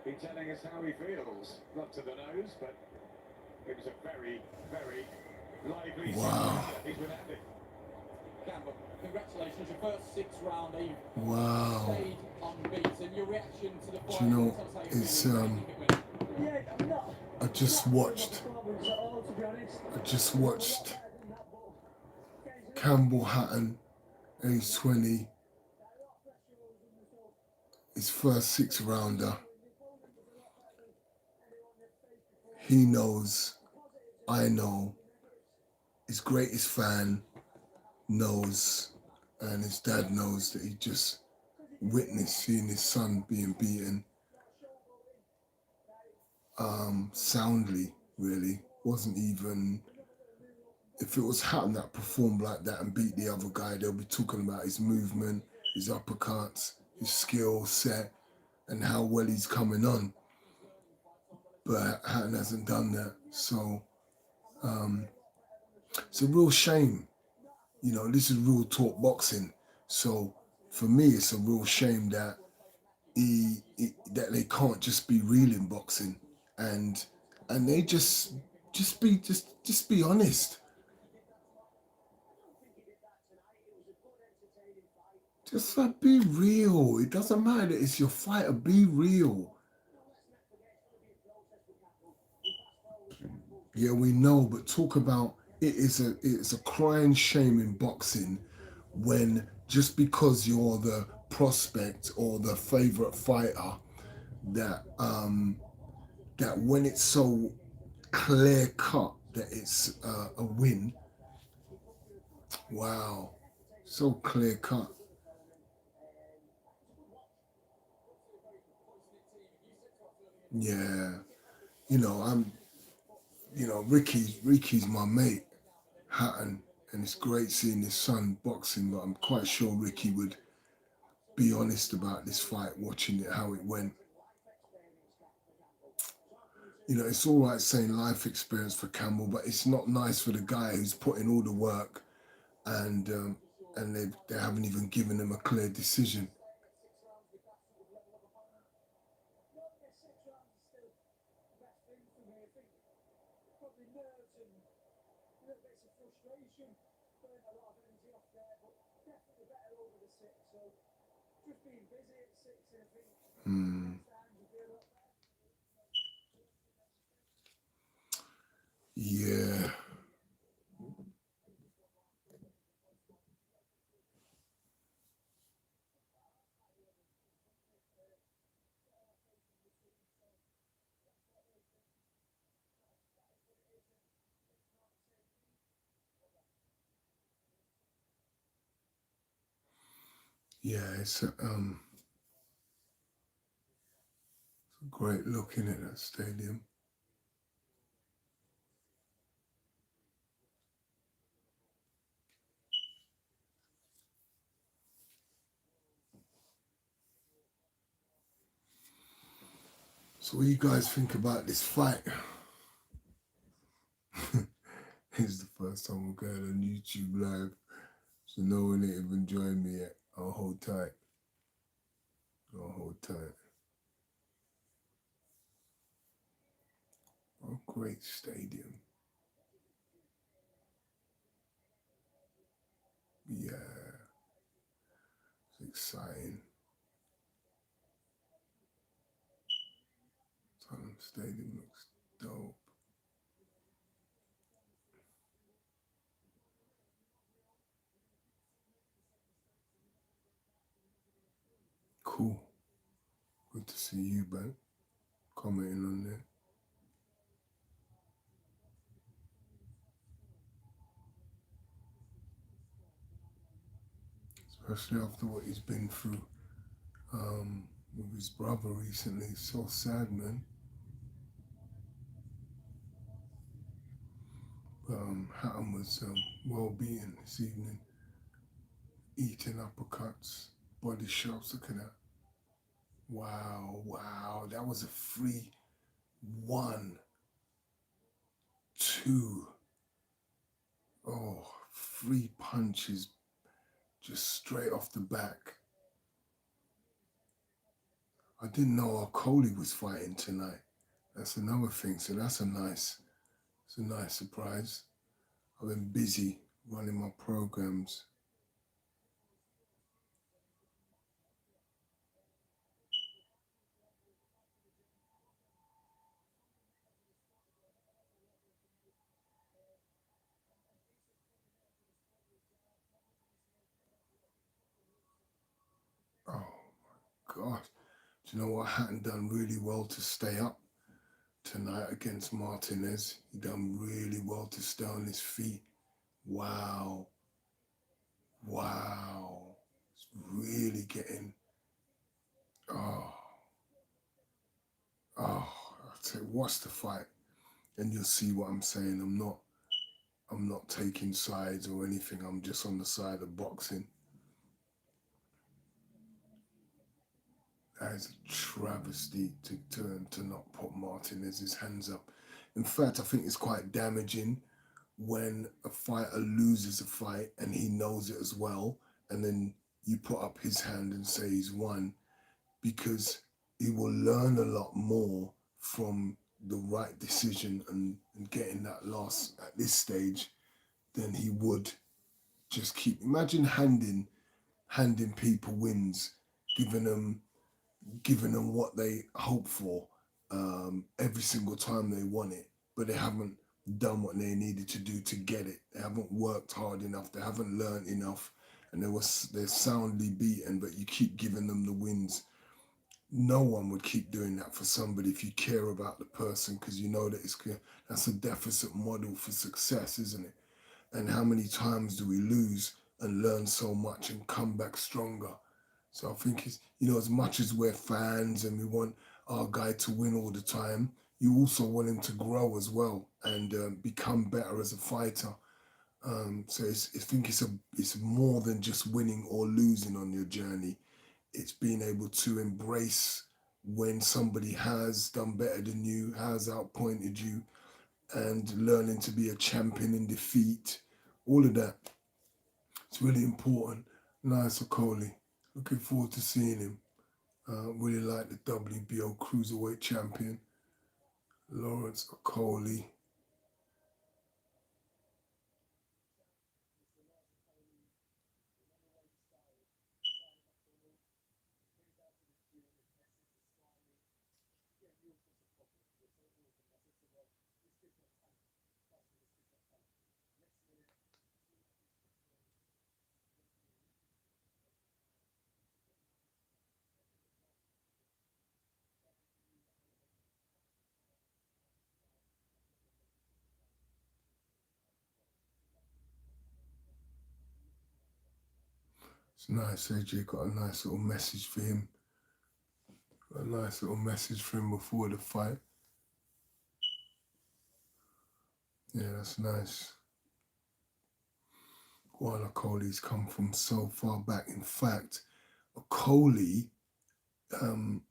be telling us how he feels. Not to the nose, but it was a very, very lively wow. He's been at it. Cambell, congratulations, your first 6-rounder. Wow. Stayed unbeaten. Your reaction to the fight? Do you know, it's I just watched Cambell Hatton, age 20, his first 6-rounder. He knows, I know, his greatest fan knows, and his dad knows that he just witnessed seeing his son being beaten soundly, really. Wasn't even, if it was Hatton that performed like that and beat the other guy, they'll be talking about his movement, his uppercuts, his skill set, and how well he's coming on. But Hatton hasn't done that, so it's a real shame. You know, this is real talk boxing. So for me, it's a real shame that that they can't just be real in boxing, and they just be honest. Just like, be real. It doesn't matter that it's your fighter. Be real. Yeah, we know, but talk about it's a crying shame in boxing when just because you're the prospect or the favorite fighter, that that when it's so clear cut that it's a win. Wow, so clear cut. Yeah, you know, Ricky's my mate, Hatton, and it's great seeing his son boxing, but I'm quite sure Ricky would be honest about this fight, watching it, how it went. You know, it's all right saying life experience for Cambell, but it's not nice for the guy who's put in all the work and they haven't even given him a clear decision. Yeah. Yeah, it's a great looking at that stadium. So what do you guys think about this fight? It's the first time I'm going on YouTube live, so no one ain't even joined me yet. I'll hold tight. Oh, great stadium. Yeah, it's exciting. Tottenham Stadium looks dope. Cool. Good to see you back, commenting on there. Especially after what he's been through with his brother recently. It's so sad, man. Hatton was well beaten this evening, eating uppercuts, body shots. Look at that. Wow, that was a 3-1, 2. Oh, 3 punches just straight off the back. I didn't know Okolie was fighting tonight. That's another thing. So it's a nice surprise. I've been busy running my programs. Oh my gosh. Do you know what? Hatton done really well to stay up tonight against Martinez. He done really well to stay on his feet. Wow. Wow. It's really getting, oh, I'll tell you, watch the fight and you'll see what I'm saying. I'm not taking sides or anything. I'm just on the side of boxing. That is a travesty to not put Martinez's hands up. In fact, I think it's quite damaging when a fighter loses a fight and he knows it as well, and then you put up his hand and say he's won, because he will learn a lot more from the right decision and getting that loss at this stage than he would just keep. Imagine handing people wins, giving them what they hope for every single time they want it, but they haven't done what they needed to do to get it. They haven't worked hard enough. They haven't learned enough, and they're soundly beaten. But you keep giving them the wins. No one would keep doing that for somebody if you care about the person, because you know that that's a deficit model for success, isn't it? And how many times do we lose and learn so much and come back stronger? So I think it's, as much as we're fans and we want our guy to win all the time, you also want him to grow as well and become better as a fighter. So I think it's more than just winning or losing on your journey. It's being able to embrace when somebody has done better than you, has outpointed you, and learning to be a champion in defeat. All of that. It's really important. Nice Okolie. Looking forward to seeing him. Really like the WBO cruiserweight champion, Lawrence Okolie. It's nice. AJ got a nice little message for him. A nice little message for him before the fight. Yeah, that's nice. While Okolie's come from so far back. In fact, Okolie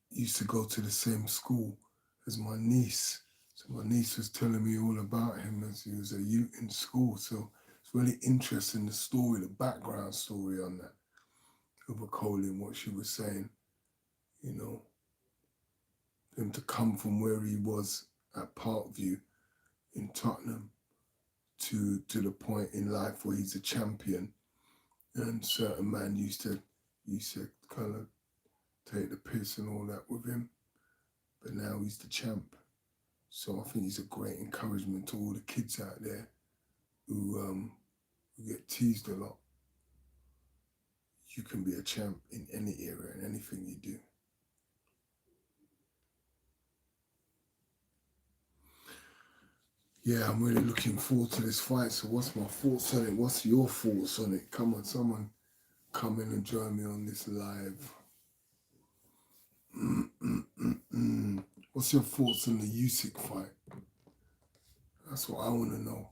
used to go to the same school as my niece. So my niece was telling me all about him as he was a youth in school. So it's really interesting, the story, the background story on that of Okolie and what she was saying. Him to come from where he was at Parkview in Tottenham to the point in life where he's a champion, and certain man used to kind of take the piss and all that with him, but now he's the champ. So I think he's a great encouragement to all the kids out there who get teased a lot. You can be a champ in any area and anything you do. Yeah, I'm really looking forward to this fight. So what's my thoughts on it? What's your thoughts on it? Come on, someone come in and join me on this live. What's your thoughts on the Usyk fight? That's what I want to know.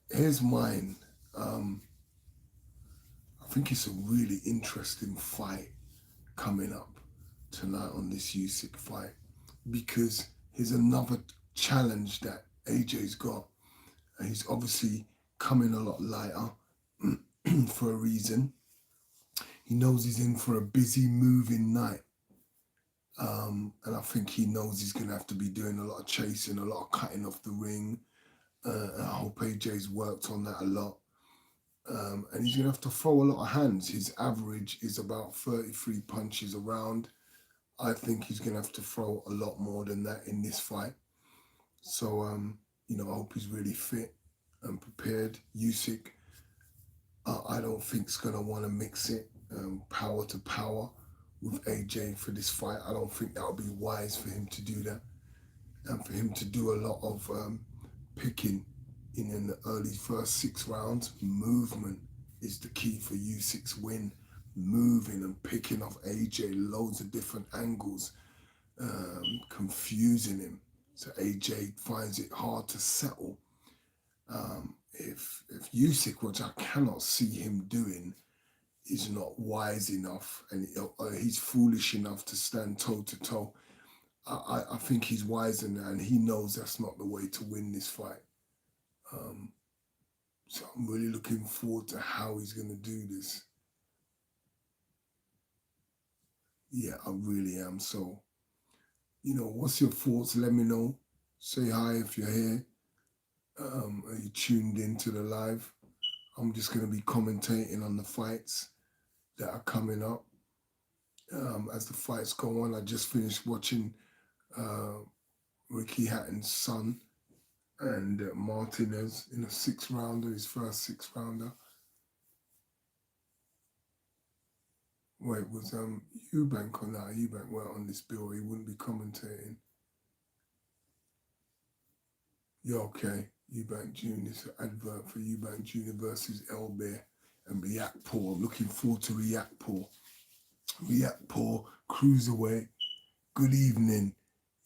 Here's mine. I think it's a really interesting fight coming up tonight on this Usyk fight, because here's another challenge that AJ's got. And he's obviously coming a lot lighter for a reason. He knows he's in for a busy, moving night. And I think he knows he's going to have to be doing a lot of chasing, a lot of cutting off the ring. And I hope AJ's worked on that a lot. And he's going to have to throw a lot of hands. His average is about 33 punches around. I think he's going to have to throw a lot more than that in this fight. So, I hope he's really fit and prepared. Usyk, I don't think is going to want to mix it power to power with AJ for this fight. I don't think that would be wise for him to do that. And for him to do a lot of picking in the early first 6 rounds. Movement is the key for Usyk's win. Moving and picking off AJ loads of different angles, confusing him. So AJ finds it hard to settle. If Usyk, which I cannot see him doing, is not wise enough and he's foolish enough to stand toe to toe, I think he's wise in that, and he knows that's not the way to win this fight. So I'm really looking forward to how he's going to do this. Yeah, I really am. So, what's your thoughts? Let me know. Say hi if you're here. Are you tuned into the live? I'm just going to be commentating on the fights that are coming up. As the fights go on, I just finished watching Ricky Hatton's son and Martinez in a 6-rounder, his first 6-rounder. Wait, was Eubank on that? Eubank weren't on this bill, he wouldn't be commentating. Yeah, okay. Eubank Jr. is an advert for Eubank Jr. versus Elbear and Riakpour. I'm looking forward to Riakpour. Riakpour, cruiserweight. Good evening.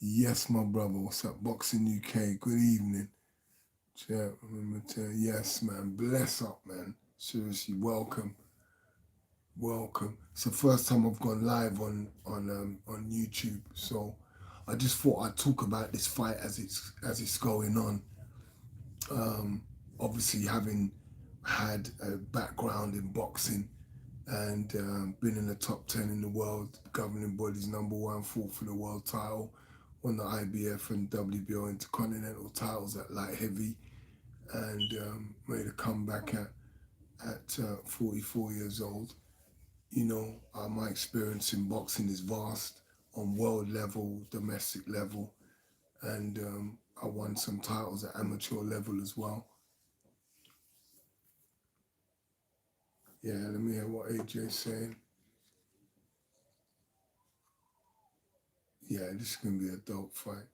Yes, my brother. What's up, Boxing UK? Good evening. Yes, man. Bless up, man. Seriously, welcome. Welcome. It's the first time I've gone live on YouTube, so I just thought I'd talk about this fight as it's going on. Obviously, having had a background in boxing and been in the top 10 in the world, governing body's #1, fought for the world title, won the IBF and WBO Inter-Continental titles at light heavy, and made a comeback at 44 years old. My experience in boxing is vast on world level, domestic level, and I won some titles at amateur level as well. Yeah, let me hear what AJ's saying. Yeah, this is going to be a dope fight.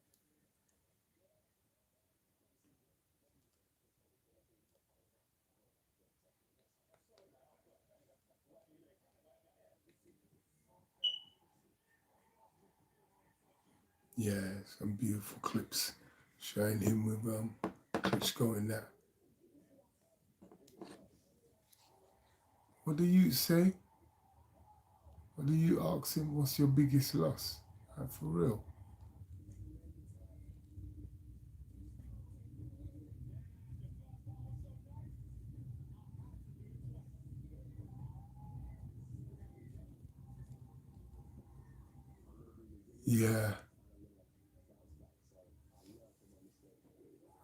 Yeah, some beautiful clips showing him with Klitschko in that. What do you say? What do you ask him? What's your biggest loss? For real? Yeah.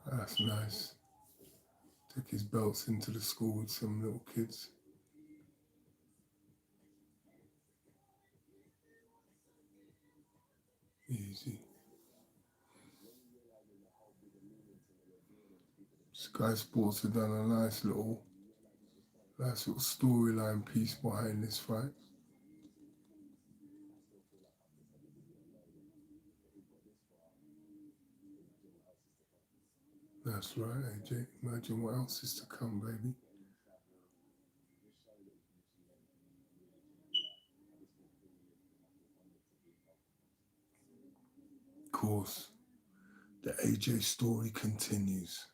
That's nice. Took his belts into the school with some little kids. Easy. Sky Sports have done a nice little storyline piece behind this fight. That's right, AJ. Imagine what else is to come, baby. Of course, the AJ story continues.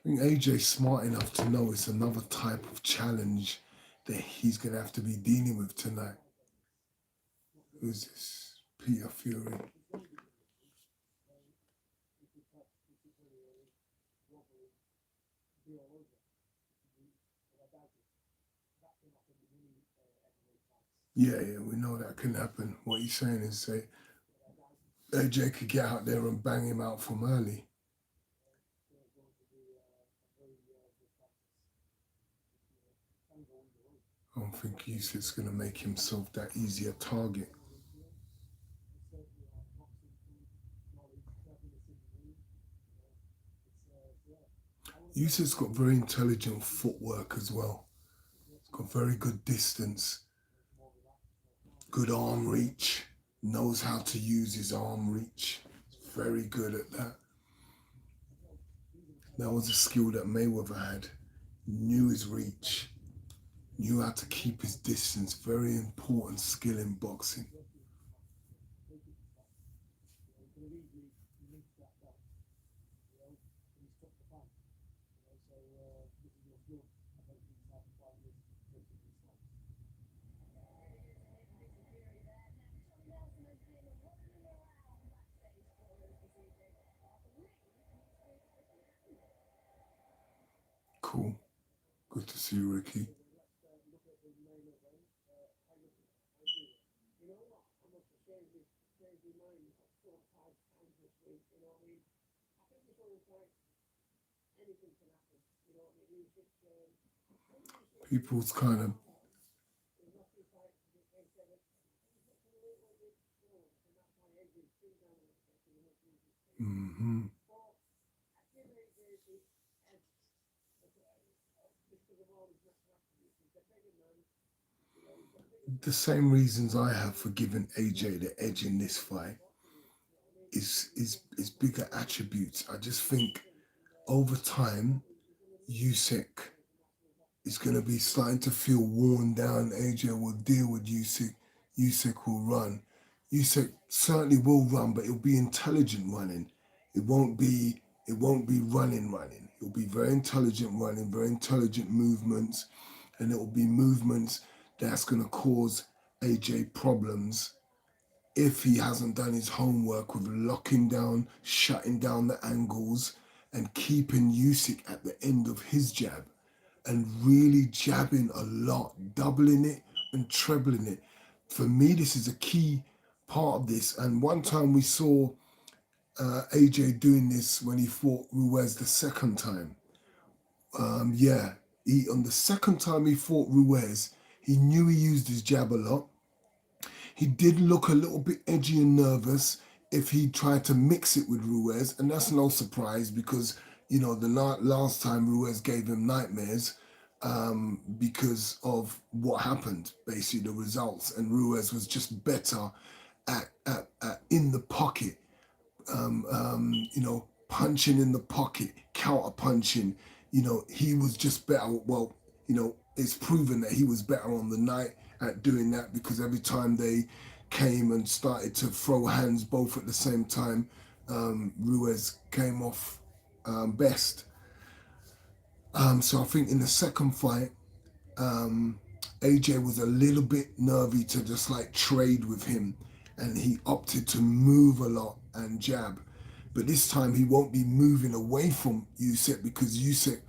I think AJ's smart enough to know it's another type of challenge that he's going to have to be dealing with tonight. Who's this? Peter Fury. Yeah, we know that can happen. What you're saying is, say, AJ could get out there and bang him out from early. I don't think Usyk's going to make himself that easier target. Usyk's got very intelligent footwork as well. He's got very good distance, good arm reach, knows how to use his arm reach. He's very good at that. That was a skill that Mayweather had. Knew his reach, knew how to keep his distance. Very important skill in boxing. Cool. Good to see you, Ricky. People's kind of the same reasons I have for giving AJ the edge in this fight is bigger attributes. I just think over time, Usyk is going to be starting to feel worn down. AJ will deal with Usyk. Usyk will run. Usyk certainly will run, but it'll be intelligent running. It won't be running. It'll be very intelligent running, very intelligent movements, and it will be movements that's going to cause AJ problems if he hasn't done his homework with locking down, shutting down the angles, and keeping Usyk at the end of his jab and really jabbing a lot, doubling it and trebling it. For me, this is a key part of this. And one time we saw AJ doing this when he fought Ruiz the second time. On the second time he fought Ruiz, he knew he used his jab a lot. He did look a little bit edgy and nervous if he tried to mix it with Ruiz, and that's no surprise because, the last time Ruiz gave him nightmares because of what happened, basically the results, and Ruiz was just better at in the pocket, punching in the pocket, counter punching. He was just better. Well, it's proven that he was better on the night at doing that because every time they came and started to throw hands both at the same time, Ruiz came off best. So I think in the second fight, AJ was a little bit nervy to just like trade with him, and he opted to move a lot and jab. But this time he won't be moving away from Usyk because Usyk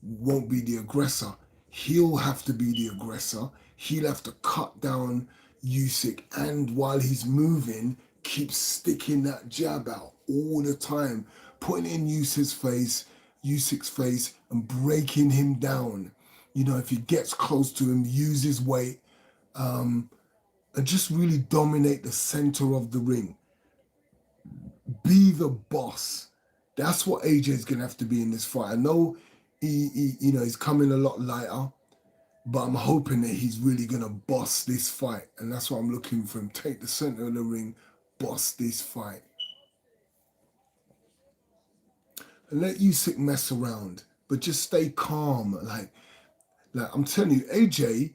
won't be the aggressor. He'll have to be the aggressor. He'll have to cut down Usyk, and while he's moving, keep sticking that jab out all the time, putting it in Usyk's face and breaking him down. If he gets close to him, use his weight, and just really dominate the center of the ring. Be the boss. That's what AJ's gonna have to be in this fight. I know he's coming a lot lighter, but I'm hoping that he's really gonna boss this fight, and that's what I'm looking for him. Take the center of the ring, boss this fight, and let Usyk mess around, but just stay calm. Like I'm telling you, AJ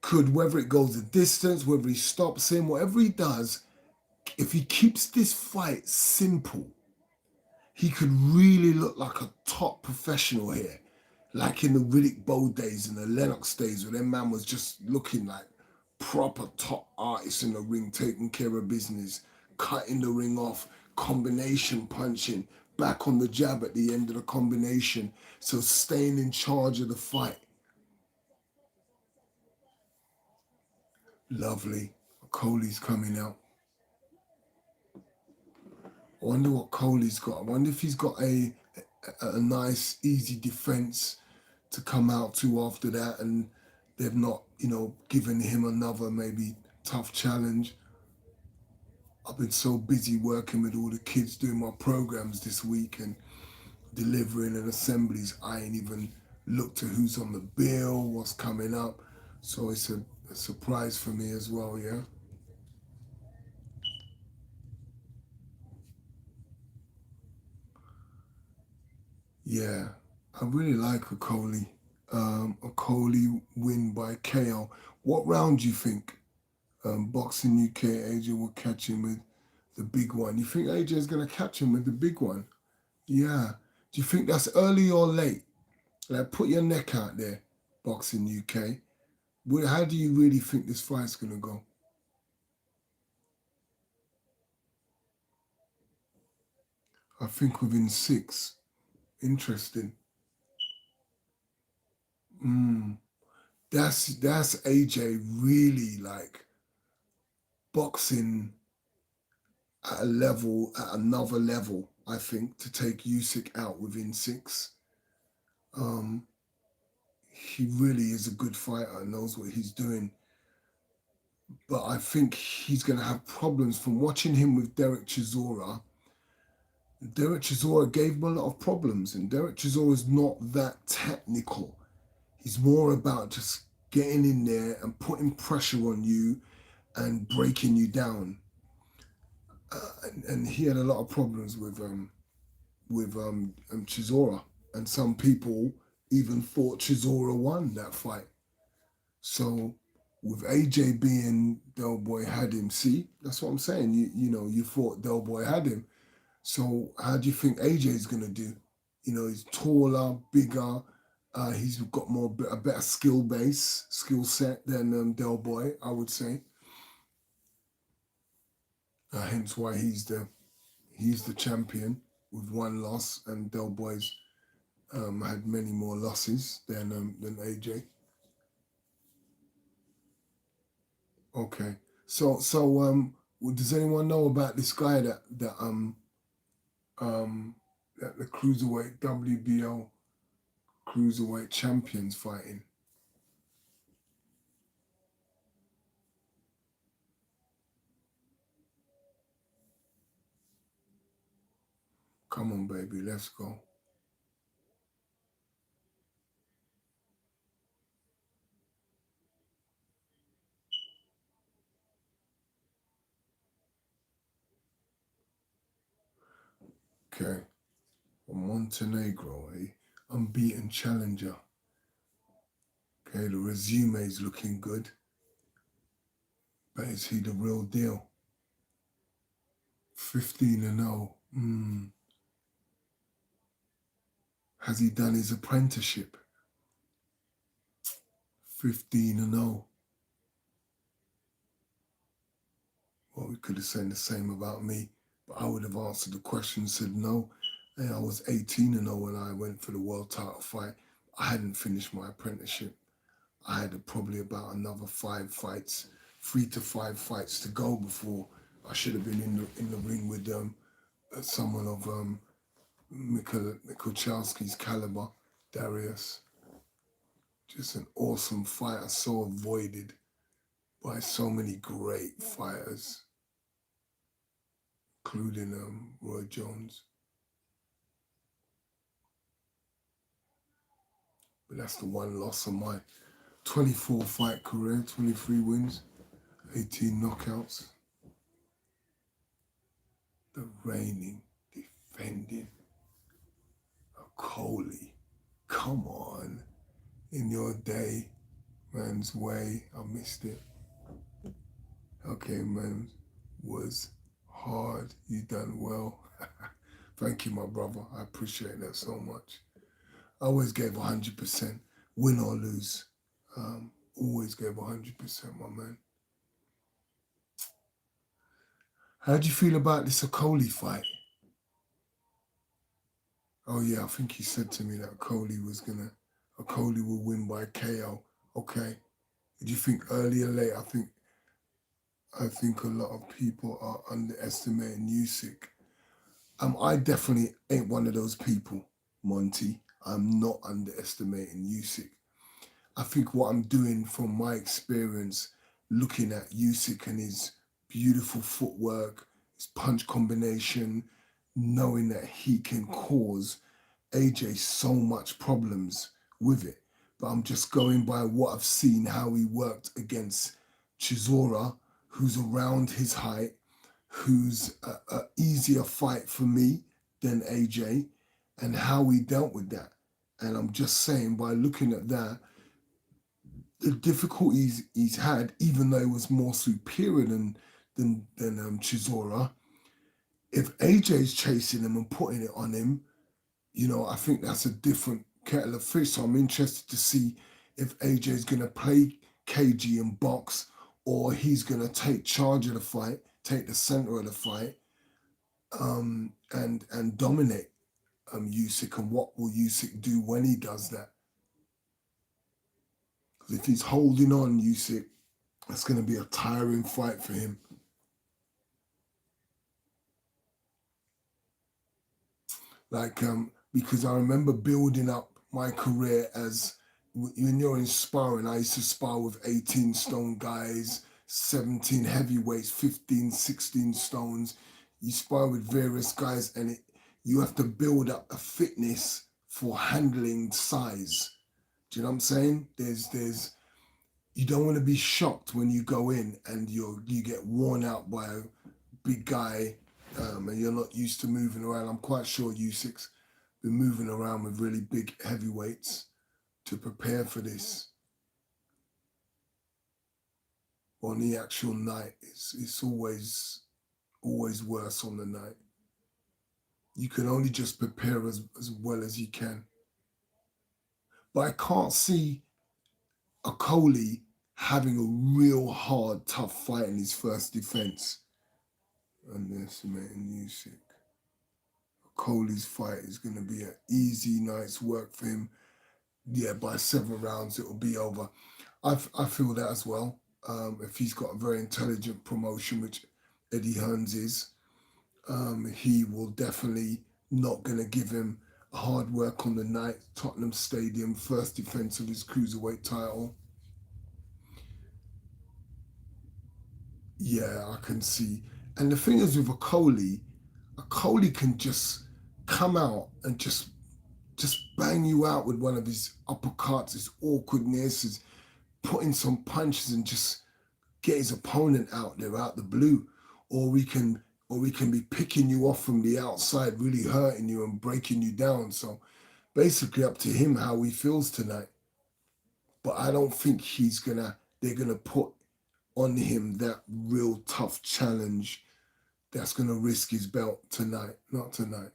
could, whether it goes the distance, whether he stops him, whatever he does, if he keeps this fight simple, he could really look like a top professional here. Like in the Riddick Bowe days and the Lennox days where that man was just looking like proper top artists in the ring, taking care of business, cutting the ring off, combination punching, back on the jab at the end of the combination. So staying in charge of the fight. Lovely. Okolie's coming out. I wonder what Coley's got. I wonder if he's got a nice, easy defense to come out to after that, and they've not, given him another maybe tough challenge. I've been so busy working with all the kids doing my programs this week and delivering and assemblies. I ain't even looked at who's on the bill, what's coming up. So it's a surprise for me as well, yeah? Yeah, I really like Okolie. Okolie win by KO. What round do you think Boxing UK AJ will catch him with the big one? You think AJ is going to catch him with the big one? Yeah. Do you think that's early or late? Like, put your neck out there, Boxing UK. How do you really think this fight's going to go? I think within 6. Interesting. That's AJ really like boxing at another level, I think, to take Usyk out within 6. He really is a good fighter and knows what he's doing. But I think he's going to have problems from watching him with Derek Chisora. Derek Chisora gave him a lot of problems, and Derek Chisora is not that technical. He's more about just getting in there and putting pressure on you and breaking you down. And he had a lot of problems with Chisora, and some people even thought Chisora won that fight. So with AJ being Del Boy had him, see, that's what I'm saying. You thought Del Boy had him. So how do you think AJ is gonna do? He's taller, bigger. He's got a better skill set than Del Boy, I would say. Hence why he's the champion with 1 loss, and Del Boy's had many more losses than AJ. Okay, so does anyone know about this guy that the cruiserweight WBO cruiserweight champions fighting? Come on, baby, let's go. Okay, Montenegro, unbeaten challenger. Okay, the resume is looking good. But is he the real deal? 15-0. Has he done his apprenticeship? 15-0. Well, we could have said the same about me, but I would have answered the question and said no. And I was 18-0 when I went for the world title fight. I hadn't finished my apprenticeship. I had probably about another 3 to 5 fights to go before I should have been in the ring with someone of Michalski's caliber, Darius. Just an awesome fighter, so avoided by so many great fighters, including Roy Jones. But that's the 1 loss of my 24 fight career, 23 wins, 18 knockouts. The reigning, defending Okolie. Come on. In your day, man's way. I missed it. Okay, man, was hard. You done well. Thank you, my brother. I appreciate that so much. I always gave 100%, win or lose. Always gave 100%, my man. How do you feel about this Okolie fight? Oh yeah, I think he said to me that Okolie will win by KO. Okay. Do you think early or late? I think I think a lot of people are underestimating Usyk. I definitely ain't one of those people, Monty. I'm not underestimating Usyk. I think what I'm doing from my experience, looking at Usyk and his beautiful footwork, his punch combination, knowing that he can cause AJ so much problems with it. But I'm just going by what I've seen, how he worked against Chisora, who's around his height, who's a easier fight for me than AJ, and how he dealt with that. And I'm just saying, by looking at that, the difficulties he's had, even though he was more superior than Chisora, if AJ's chasing him and putting it on him, I think that's a different kettle of fish. So I'm interested to see if AJ's going to play cagey and box, or he's going to take charge of the fight, take the center of the fight, and dominate Usyk. And what will Usyk do when he does that? Because if he's holding on, Usyk, that's going to be a tiring fight for him. Because I remember building up my career as, when you're in sparring, I used to spar with 18 stone guys, 17 heavyweights, 15, 16 stones. You spar with various guys, and you have to build up a fitness for handling size. Do you know what I'm saying? You don't want to be shocked when you go in and you get worn out by a big guy, and you're not used to moving around. I'm quite sure Usyk's been moving around with really big heavyweights to prepare for this. On the actual night, it's always worse on the night. You can only just prepare as well as you can. But I can't see Okolie having a real hard, tough fight in his first defense. Underestimating Usyk. Okolie's fight is going to be an easy night's work for him. Yeah, by 7 rounds, it will be over. I feel that as well. If he's got a very intelligent promotion, which Eddie Hearns is, he will definitely not going to give him hard work on the night. Tottenham Stadium, first defense of his cruiserweight title. Yeah, I can see. And the thing is with Okolie can just come out and just bang you out with one of his uppercuts, his awkwardness, his putting some punches and just get his opponent out there out the blue. Or we can be picking you off from the outside, really hurting you and breaking you down. So basically up to him how he feels tonight. But I don't think they're gonna put on him that real tough challenge that's gonna risk his belt tonight. Not tonight.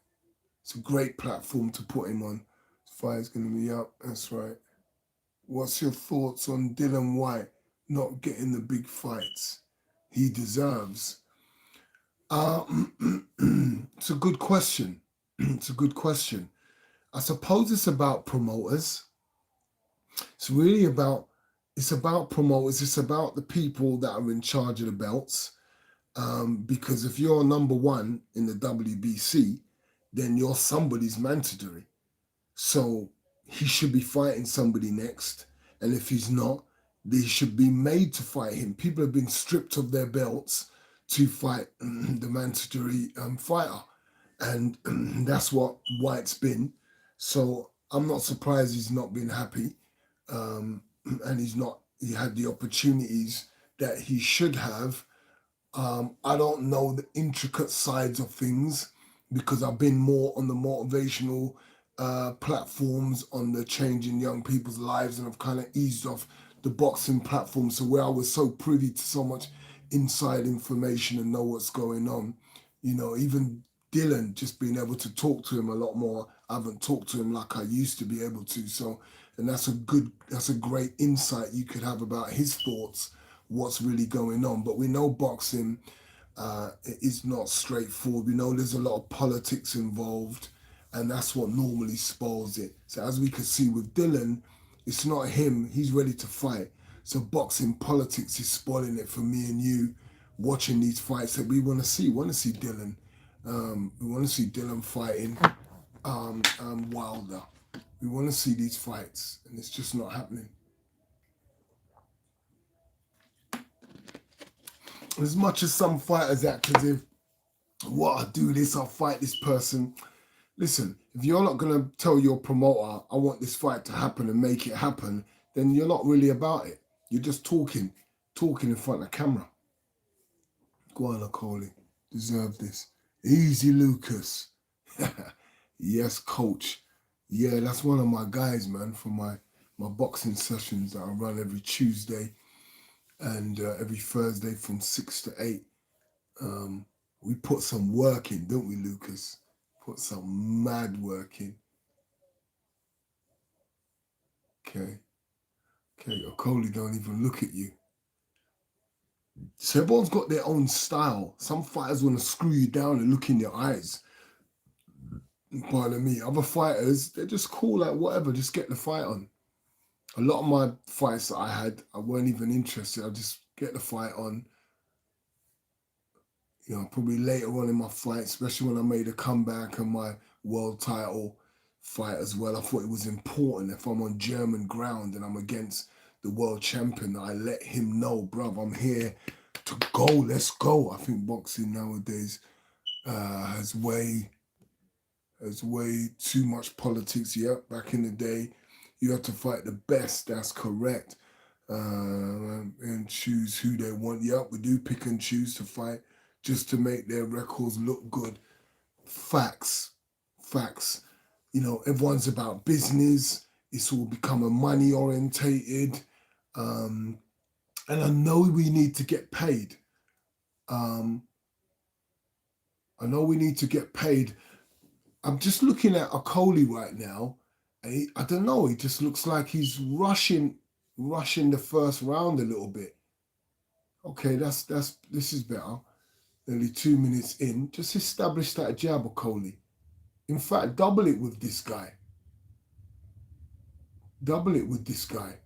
It's a great platform to put him on. His fight's gonna be up, that's right. What's your thoughts on Dillian Whyte not getting the big fights he deserves? It's a good question. It's a good question. I suppose it's about promoters. It's about promoters. It's about the people that are in charge of the belts. Because if you're number one in the WBC, then you're somebody's mandatory. So he should be fighting somebody next. And if he's not, they should be made to fight him. People have been stripped of their belts to fight the mandatory fighter. And that's what White's been. So I'm not surprised he's not been happy. And he had the opportunities that he should have. I don't know the intricate sides of things because I've been more on the motivational platforms, on the changing young people's lives, and I've kind of eased off the boxing platform. So where I was so privy to so much inside information and know what's going on, even Dylan, just being able to talk to him a lot more. I haven't talked to him like I used to be able to. So, and that's a great insight you could have about his thoughts, what's really going on. But we know boxing is not straightforward. We know there's a lot of politics involved, and that's what normally spoils it. So as we could see with Dylan, it's not him. He's ready to fight. So boxing politics is spoiling it for me and you watching these fights that we want to see. We want to see Dilan. We want to see Dilan fighting Wilder. We want to see these fights, and it's just not happening. As much as some fighters act as if, what, I'll do this, I'll fight this person. Listen, if you're not going to tell your promoter, I want this fight to happen and make it happen, then you're not really about it. You're just talking in front of camera. Go on, Okolie. Deserve this. Easy, Lucas. Yes, coach. Yeah, that's one of my guys, man, for my boxing sessions that I run every Tuesday and every Thursday from 6 to 8. We put some work in, don't we, Lucas? Put some mad work in. Okay, Okolie don't even look at you. So everyone's got their own style. Some fighters want to screw you down and look in your eyes. Pardon me. Other fighters, they're just cool, like whatever, just get the fight on. A lot of my fights that I had, I weren't even interested. I just get the fight on. You know, probably later on in my fight, especially when I made a comeback and my world title fight as well, I thought it was important if I'm on German ground and I'm against the world champion that I let him know, bruv, I'm here to go, let's go. I think boxing nowadays has way too much politics. Yep, back in the day, you had to fight the best, that's correct, and choose who they want. Yep, we do pick and choose to fight just to make their records look good. Facts. You know, everyone's about business. It's all becoming money orientated. And I know we need to get paid. I know we need to get paid. I'm just looking at Okolie right now. And I don't know, he just looks like he's rushing the first round a little bit. Okay, this is better. Nearly 2 minutes in. Just establish that jab, Okolie. In fact, double it with this guy. Double it with this guy.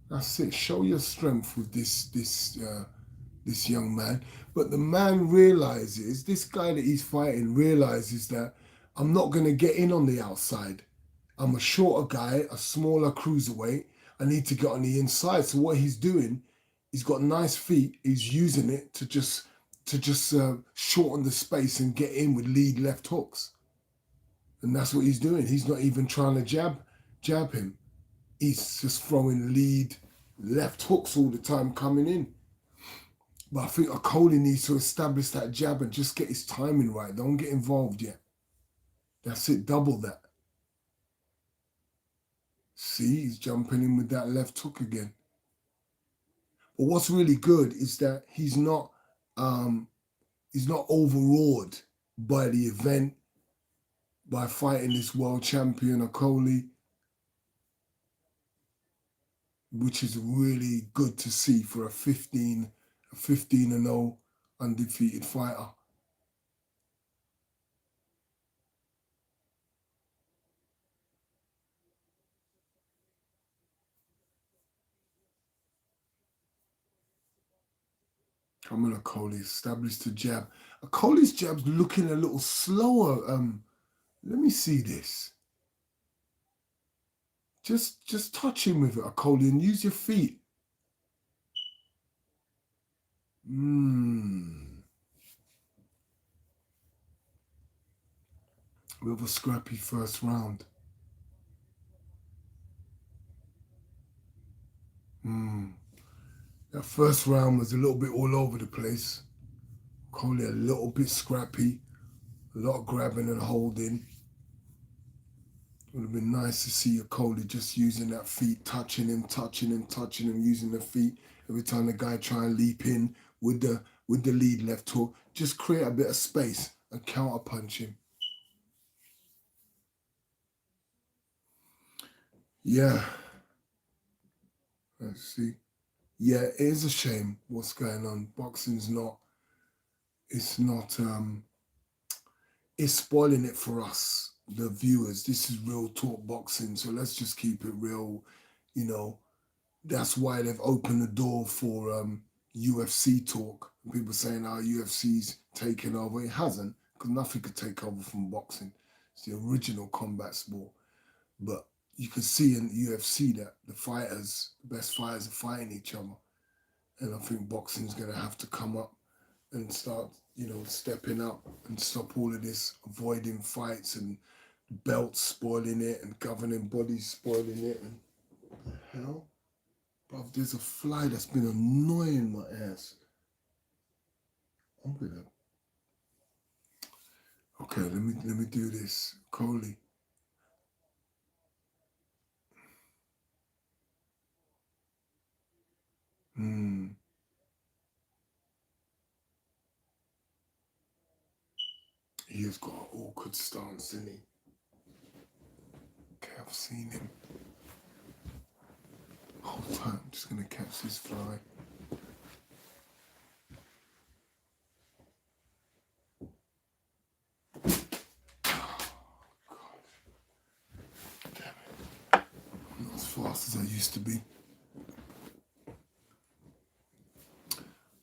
That's it. Show your strength with this young man. But the man realizes, this guy that he's fighting realizes that I'm not going to get in on the outside. I'm a shorter guy, a smaller cruiserweight. I need to get on the inside. So what he's doing, he's got nice feet. He's using it to just shorten the space and get in with lead left hooks. And that's what he's doing. He's not even trying to jab him. He's just throwing lead left hooks all the time coming in. But I think Okolie needs to establish that jab and just get his timing right. Don't get involved yet. That's it. Double that. See, he's jumping in with that left hook again. But what's really good is that he's not overawed by the event, by fighting this world champion Okolie, which is really good to see for a 15-0 undefeated fighter. Come on, Okolie, establish the jab. Okolie's jab's looking a little slower. Let me see this. Just touch him with it, Okolie, and use your feet. With a scrappy first round. That first round was a little bit all over the place. Okolie a little bit scrappy, a lot of grabbing and holding. It would have been nice to see Okolie just using that feet, touching him, using the feet. Every time the guy try and leap in with the lead left hook, just create a bit of space and counter punch him. Yeah. Let's see. Yeah, it is a shame what's going on. Boxing's it's spoiling it for us, the viewers. This is real talk boxing, so let's just keep it real, you know. that's why they've opened the door for UFC talk. People saying, oh, UFC's taken over. It hasn't, because nothing could take over from boxing. It's the original combat sport. But you can see in UFC that the best fighters are fighting each other. And I think boxing's going to have to come up and start, stepping up and stop all of this avoiding fights and belts spoiling it and governing bodies spoiling it. And what the hell? Bruv, there's a fly that's been annoying my ass. Okay, let me do this. Okolie. He has got an awkward stance, isn't he? Okay, I've seen him. Hold tight, I'm just going to catch this fly. Not as fast as I used to be.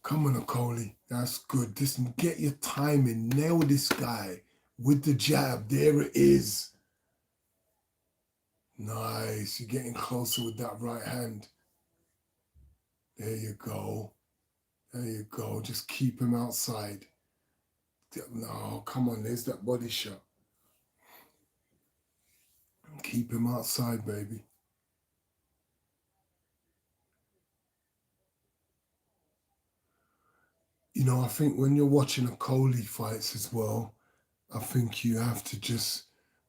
Come on, Okolie. That's good. Just get your timing. Nail this guy with the jab. There it is. Nice. You're getting closer with that right hand. There you go. There you go. Just keep him outside. No, come on. There's that body shot. Keep him outside, baby. I think when you're watching Okolie fights as well, I think you have to just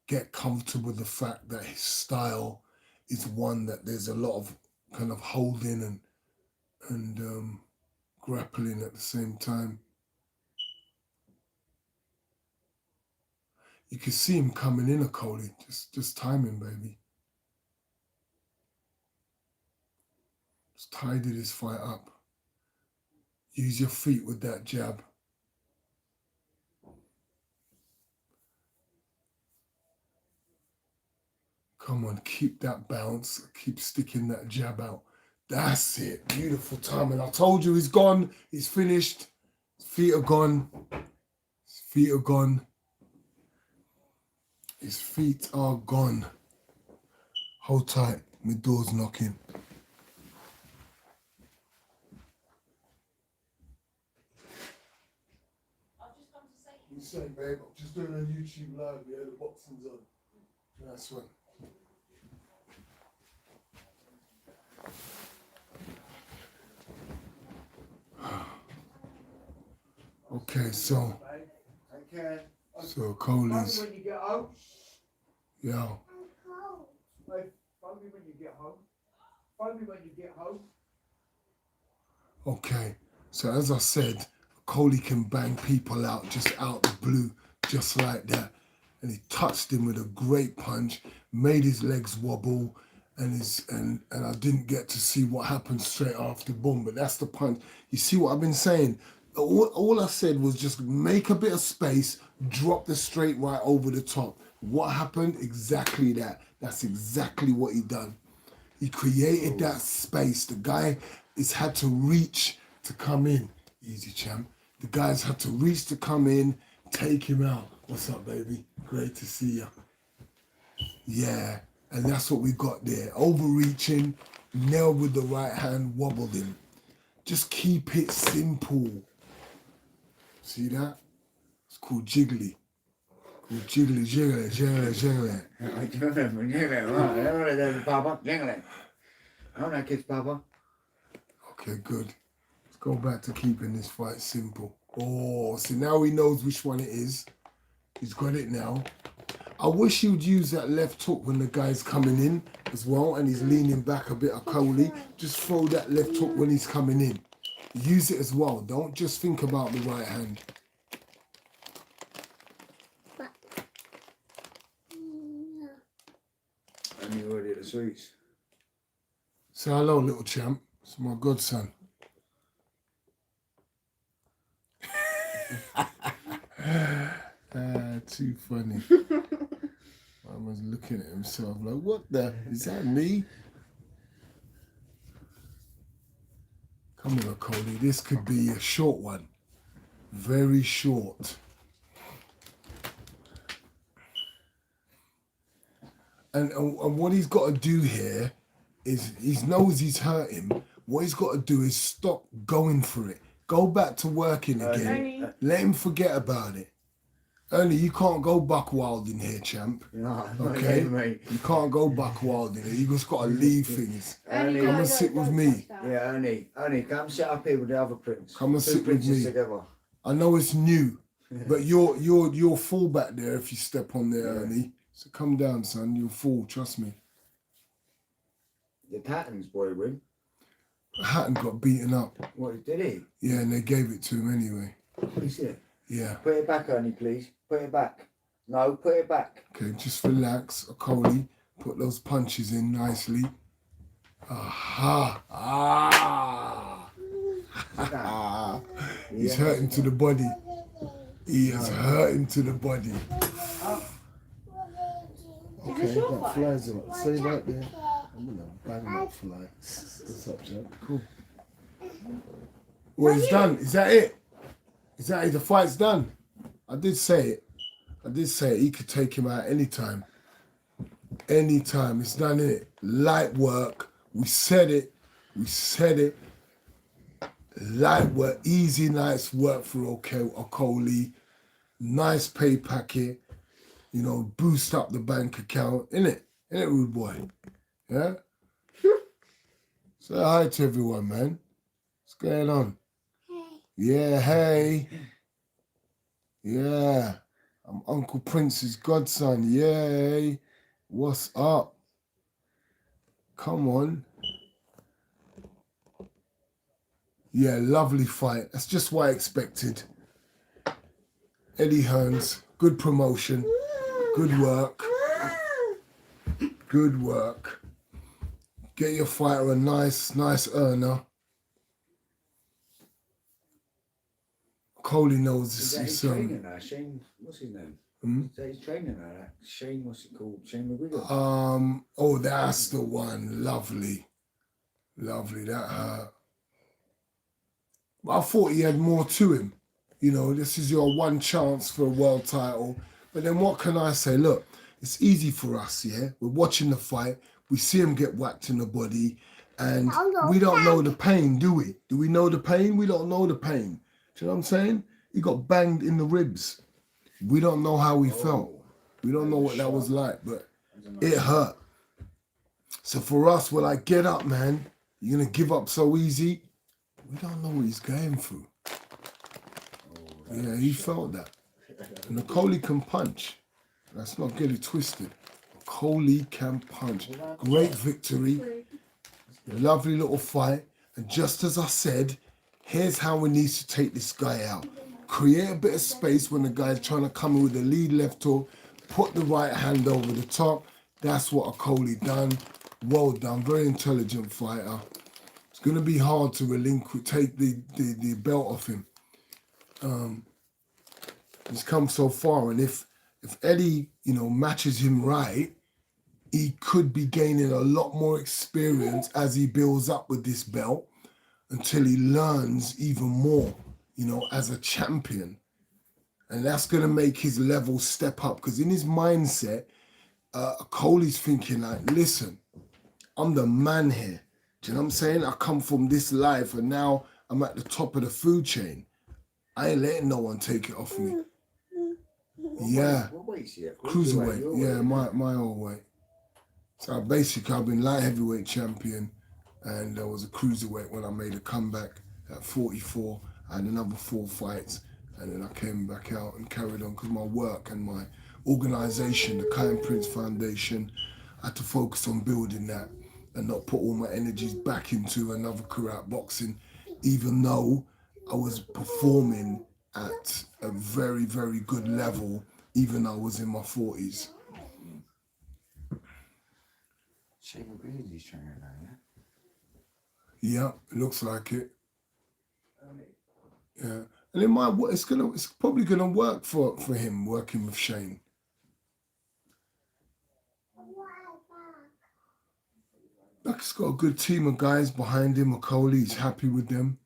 get comfortable with the fact that his style is one that there's a lot of kind of holding and grappling at the same time. You can see him coming in, Okolie. Just timing, baby. Just tidy this fight up. Use your feet with that jab. Come on, keep that bounce. Keep sticking that jab out. That's it. Beautiful timing. I told you he's gone. He's finished. His feet are gone. His feet are gone. His feet are gone. Hold tight. My door's knocking. You say, babe, I'm just doing a YouTube live. Yeah, the boxing's on. Nice one. Okay, so Okolie's. When you get home. Yeah. Phone me when you get home. Phone me when you get home. Okay, so as I said, Okolie can bang people out just out the blue, just like that. And he touched him with a great punch, made his legs wobble, and I didn't get to see what happened straight after, boom, but that's the punch. You see what I've been saying? All I said was just make a bit of space, drop the straight right over the top. What happened? Exactly that. That's exactly what he done. He created that space. The guy has had to reach to come in. Easy, champ. The guy's had to reach to come in, take him out. What's up, baby? Great to see you. Yeah, and that's what we got there. Overreaching, nailed with the right hand, wobbled him. Just keep it simple. See that? It's called jiggly. Called jiggly, jiggly, jiggly, jiggly. Okay, good. Let's go back to keeping this fight simple. Oh, so now he knows which one it is. He's got it now. I wish he would use that left hook when the guy's coming in as well and he's leaning back a bit, Okolie. Just throw that left hook when he's coming in. Use it as well. Don't just think about the right hand. And you already at the sweets. Say hello, little champ. It's my godson. Too funny. I was looking at himself like, what the? Is that me? Come on, Okolie. This could be a short one. Very short. And what he's got to do here is he knows he's hurt him. What he's got to do is stop going for it. Go back to working again. Let him forget about it. Ernie, you can't go buck wild in here, champ. No, okay? not mate. You can't go buck wild in here. You just got to leave things. Ernie, come and sit with me. Yeah, Ernie, come sit up here with the other prince. Come and sit with me. Together. I know it's new, but you'll fall back there if you step on there, Ernie. So come down, son. You'll fall. Trust me. Did Hatton's boy win? Hatton got beaten up. What, did he? Yeah, and they gave it to him anyway. Is it? Yeah. Put it back, Ernie, please. Put it back. No, put it back. Okay, just relax, Okolie. Put those punches in nicely. Aha! Ah! He's hurting to the body. He is hurting to the body. Okay, that flies up. Stay right there. I'm gonna bang that fly. What's up, champ? Cool. Well, it's done. Is that it? Is that it? The fight's done. I did say it. He could take him out anytime. Anytime. It's done, innit? Light work. We said it. Light work. Easy, nice work for Okolie. Nice pay packet. You know, boost up the bank account. Innit, rude boy? Yeah? Say hi to everyone, man. What's going on? Yeah, hey. Yeah. I'm Uncle Prince's godson. Yay. What's up? Come on. Yeah, lovely fight. That's just what I expected. Eddie Hearns, good promotion. Good work. Good work. Get your fighter a nice earner. Okolie knows this is training now? Shane, what's his name? Is that his training now? Shane, what's it called? Shane McGregor? Oh, that's the one. Lovely. Lovely, that hurt. I thought he had more to him. You know, this is your one chance for a world title. But then what can I say? Look, it's easy for us, yeah? We're watching the fight. We see him get whacked in the body. And we don't know the pain, do we? Do we know the pain? We don't know the pain. Do you know what I'm saying? He got banged in the ribs. We don't know how he felt. We don't know what that was like, but it hurt. So for us, we're like, get up, man. You're going to give up so easy? We don't know what he's going through. Yeah, he felt that. And Okolie can punch. Let's not get it twisted. Okolie can punch. Great victory. Lovely little fight. And just as I said, here's how we need to take this guy out. Create a bit of space when the guy's trying to come in with the lead left hook. Put the right hand over the top. That's what Okolie done. Well done. Very intelligent fighter. It's going to be hard to take the belt off him. He's come so far, and if Eddie, matches him right, he could be gaining a lot more experience as he builds up with this belt until he learns even more, as a champion. And that's going to make his level step up, because in his mindset, Okolie's thinking like, listen, I'm the man here. Do you know what I'm saying? I come from this life, and now I'm at the top of the food chain. I ain't letting no one take it off me. Yeah. What weight is he at? Cruiserweight. Yeah, my old weight. So basically, I've been light heavyweight champion, and I was a cruiserweight when I made a comeback at 44. I had another 4 fights, and then I came back out and carried on because my work and my organisation, the Callum Prince Foundation, I had to focus on building that and not put all my energies back into another career at boxing, even though I was performing at a very, very good level, even though I was in my 40s. Shane McGregor's trainer now, yeah? Yeah, it looks like it. Yeah, and it might. It's probably gonna work for him working with Shane. Like he's got a good team of guys behind him. Okolie, he's happy with them.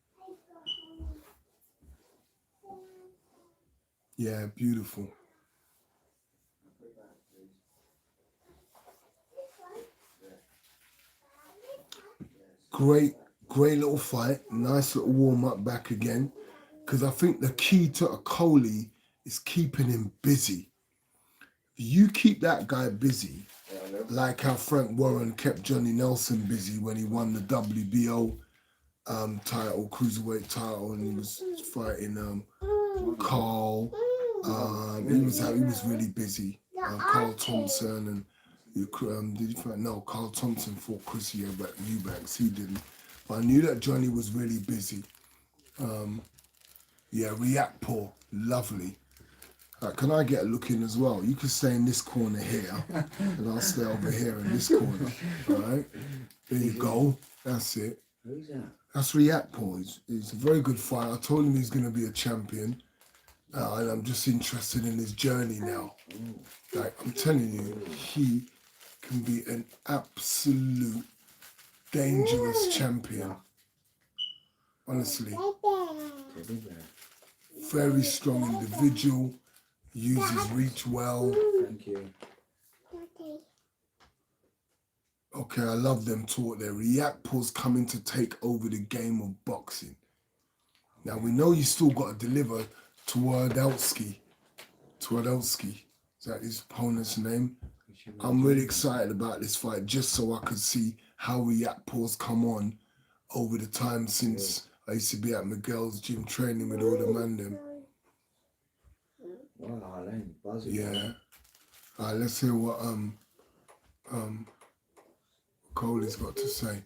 Yeah, beautiful. Great little fight. Nice little warm-up back again. Because I think the key to Okolie is keeping him busy. You keep that guy busy, like how Frank Warren kept Johnny Nelson busy when he won the WBO title, cruiserweight title, and he was fighting Carl. He was really busy. Carl Thompson and did he fight? No, Carl Thompson fought Chris Eubanks. He didn't. But I knew that Johnny was really busy. Yeah, Riakpo, lovely. Can I get a look in as well? You can stay in this corner here, and I'll stay over here in this corner. All right, there you go. That's it. Who's that? That's Riakpo. He's a very good fighter. I told him he's going to be a champion, and I'm just interested in his journey now. Like I'm telling you, he can be an absolute dangerous champion. Honestly, very strong individual. Uses reach well. Thank you. Okay, I love them talk there. Riakpo's coming to take over the game of boxing. Now we know you still got to deliver Twardowski. Is that his opponent's name? I'm really excited about this fight just so I could see how Riakpo's come on over the time since I used to be at Miguel's gym training with all the man them. Wow, Alain, buzzing. Yeah. All right, let's hear what Okolie's got to say.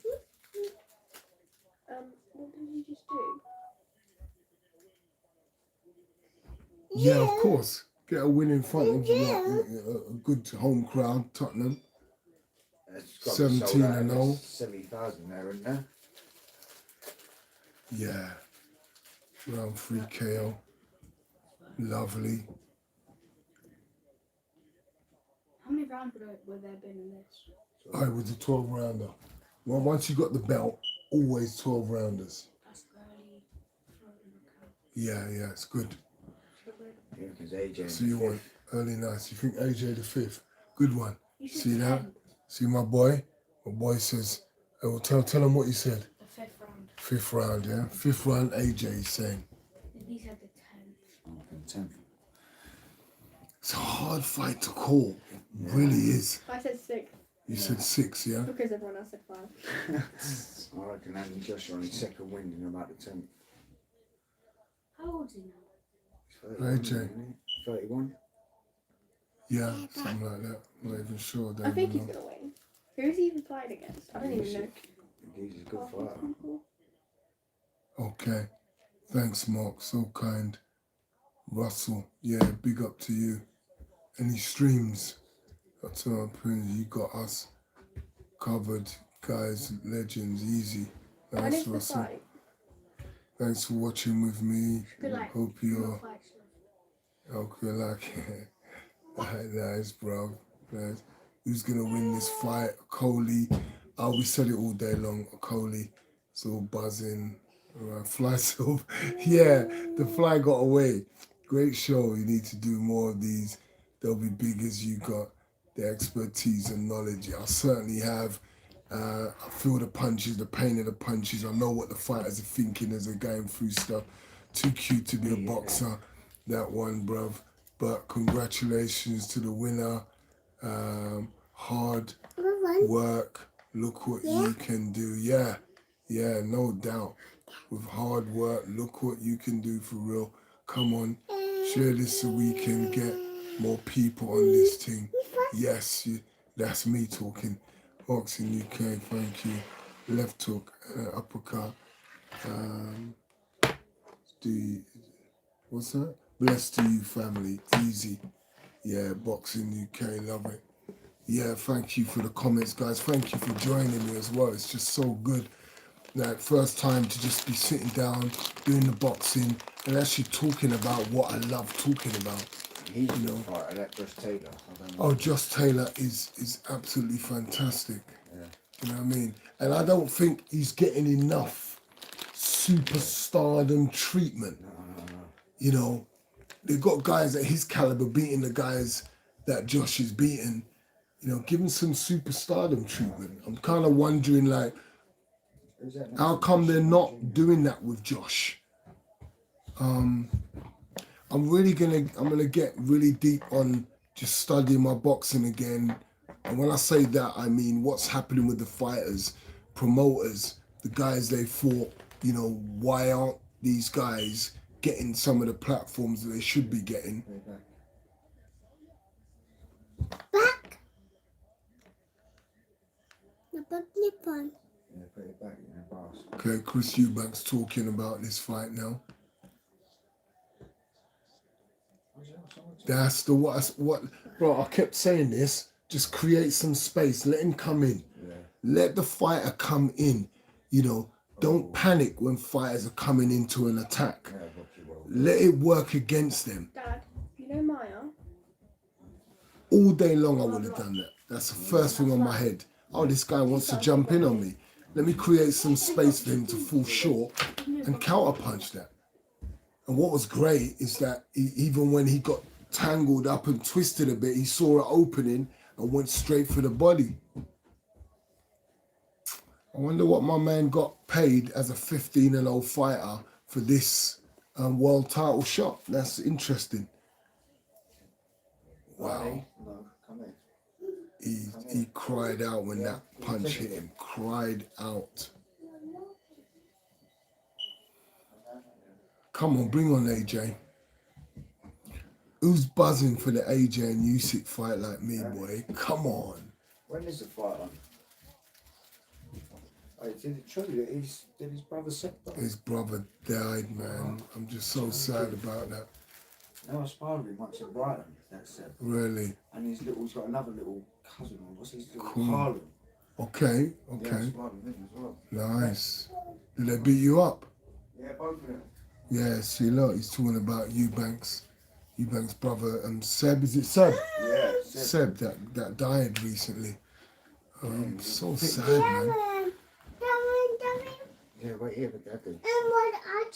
What did you just do? Yeah, of course. Get a win in front of a good home crowd, Tottenham. 17-0. 70,000 there, isn't there? Yeah. Round 3 KO. Lovely. How many rounds would there been in this? I was a 12-rounder. Well, once you got the belt, always 12 rounders. That's early. Yeah, it's good. Yeah, because AJ. So you want early nights. You think AJ the 5th? Good one. See that? 10th. See my boy? My boy says, oh, tell him what you said. The 5th round. 5th round, yeah? 5th round AJ is saying. He said the 10th. Oh, 10th. It's a hard fight to call. It really is. I said 6. You said 6, yeah? Because everyone else said 5. I reckon Andy Josh are on his second win in about the 10th. How old is he now? 31, AJ. isn't he? 31? Yeah, something like that. I'm not even sure. I think he's going to win. Who is he even playing against? I don't even know. He's a good fighter. Okay. Thanks, Mark. So kind. Russell, yeah, big up to you. Any streams? That's our opinion. You got us covered, guys, legends, easy. When Thanks, is the Russell. fight? Thanks for watching with me. Good luck. Hope you're Okay. like nice, bro. Nice. Who's gonna win this fight? Okolie. We said it all day long. Okolie. It's all buzzing. Fly silver. Yeah, the fly got away. Great show. You need to do more of these. They'll be big as you got the expertise and knowledge. I certainly have. I feel the punches, the pain of the punches. I know what the fighters are thinking as they're going through stuff. Too cute to be a boxer, that one, bruv. But congratulations to the winner. Hard work. Look what you can do. Yeah, no doubt. With hard work, look what you can do for real. Come on, share this so we can get more people on this thing. Yes, that's me talking. Boxing UK, thank you. Left hook, uppercut. What's that? Blessed to you, family. Easy. Yeah, Boxing UK, love it. Yeah, thank you for the comments, guys. Thank you for joining me as well. It's just so good. Like, first time to just be sitting down, doing the boxing, and actually talking about what I love talking about. He's a good fighter, that Josh Taylor. Oh, Josh Taylor is absolutely fantastic. Yeah. You know what I mean? And I don't think he's getting enough superstardom treatment. No. You know, they've got guys at his caliber beating the guys that Josh is beating. You know, give him some superstardom treatment. I'm kind of wondering, like, how come they're not doing that with Josh? I'm gonna get really deep on just studying my boxing again. And when I say that, I mean what's happening with the fighters, promoters, the guys they fought. You know, why aren't these guys getting some of the platforms that they should be getting? Back. The flip on. Yeah, put it back in the boss. Okay, Chris Eubanks talking about this fight now. That's the what bro, I kept saying this. Just create some space. Let him come in. Yeah. Let the fighter come in. You know, don't panic when fighters are coming into an attack. Yeah, Let it work against them. Dad, you know Maya? All day long I would have done that. That's the first thing on my head. Oh, this guy wants to jump in on me. Let me create some space for him to fall short and counterpunch that. And what was great is that even when he got tangled up and twisted a bit, he saw an opening and went straight for the body. I wonder what my man got paid as a 15-0 fighter for this world title shot. That's interesting. Wow. No, come in. He cried out when that punch hit him. Cried out. Come on, bring on AJ. Who's buzzing for the AJ and Usyk fight like me, boy? Come on. When is the fight on? Oh, did it true that did his brother set that? His brother died, man. I'm just so sad about that. No, I sparred with him once at Brighton, that's it. Really? And he's got another little cousin, what's his little Cool. Harlem. Okay, Yeah, I okay. sparred with him as well. Nice. Did they beat you up? Yeah, both of them. Yeah, see, look, he's talking about Eubanks. Eubanks' brother, Seb, is it Seb? Yeah, Seb that died recently. So sad, man. Yeah, right here, but that thing.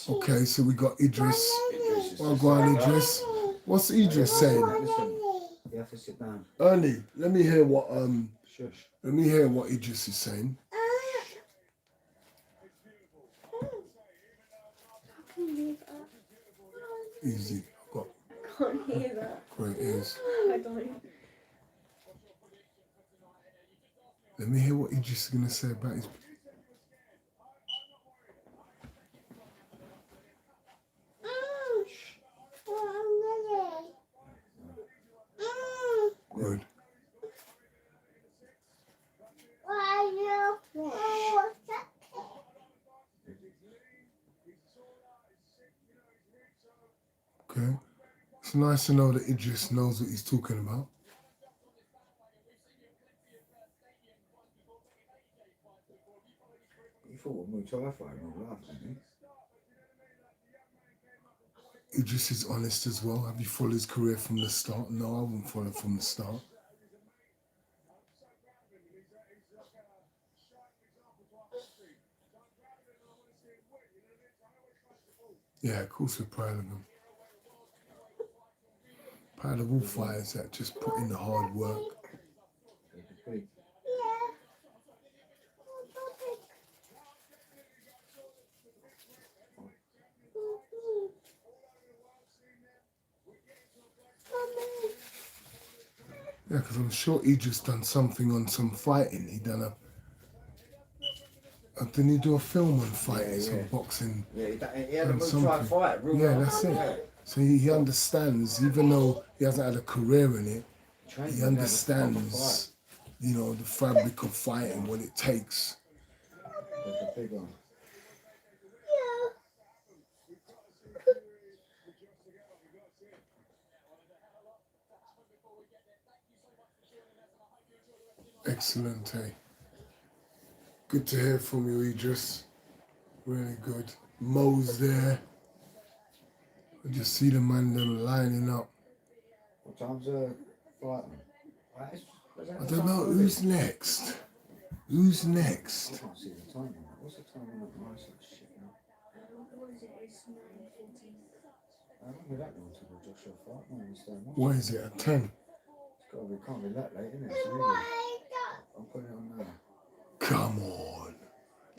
Okay, so we got Idris. Idris is Well, go on, Idris. What's Idris saying? Listen, you have to sit down. Ernie, let me hear what Shush. Idris is saying. How can you hear that? Easy. Got I can't hear that. great ears. I don't. Let me hear what Idris is gonna say about his. Good. Okay. It's nice to know that Idris knows what he's talking about. You thought we were Muay Thai fighting, we were laughing, didn't Idris is honest as well. Have you followed his career from the start? No, I wouldn't follow from the start. Yeah, of course we're proud of him. Proud of all fighters that just put in the hard work. he? Yeah, because I'm sure Idris done something on some fighting. He done didn't he do a film on fighting, Yeah, some yeah. boxing? Yeah, he had a And Muay Thai something. fight. Real Yeah, life. that's it. Yeah. So he understands, even though he hasn't had a career in it, Trained he to have a proper understands, you know, the fabric of fighting, what it takes. fight. That's a big one. Excellent, eh? Good to hear from you, Idris. Really good. Mo's there. I just see the man them lining up. What time's the fight? I don't know who's next. Who's I next? can't see the time on that. What's the time on that? Nice shit now. How long will that be until the Joshua fight? No, it's so much. What is it, at 10? It's got to be, can't be that late, isn't it? So really, I'll put it on now. Come on.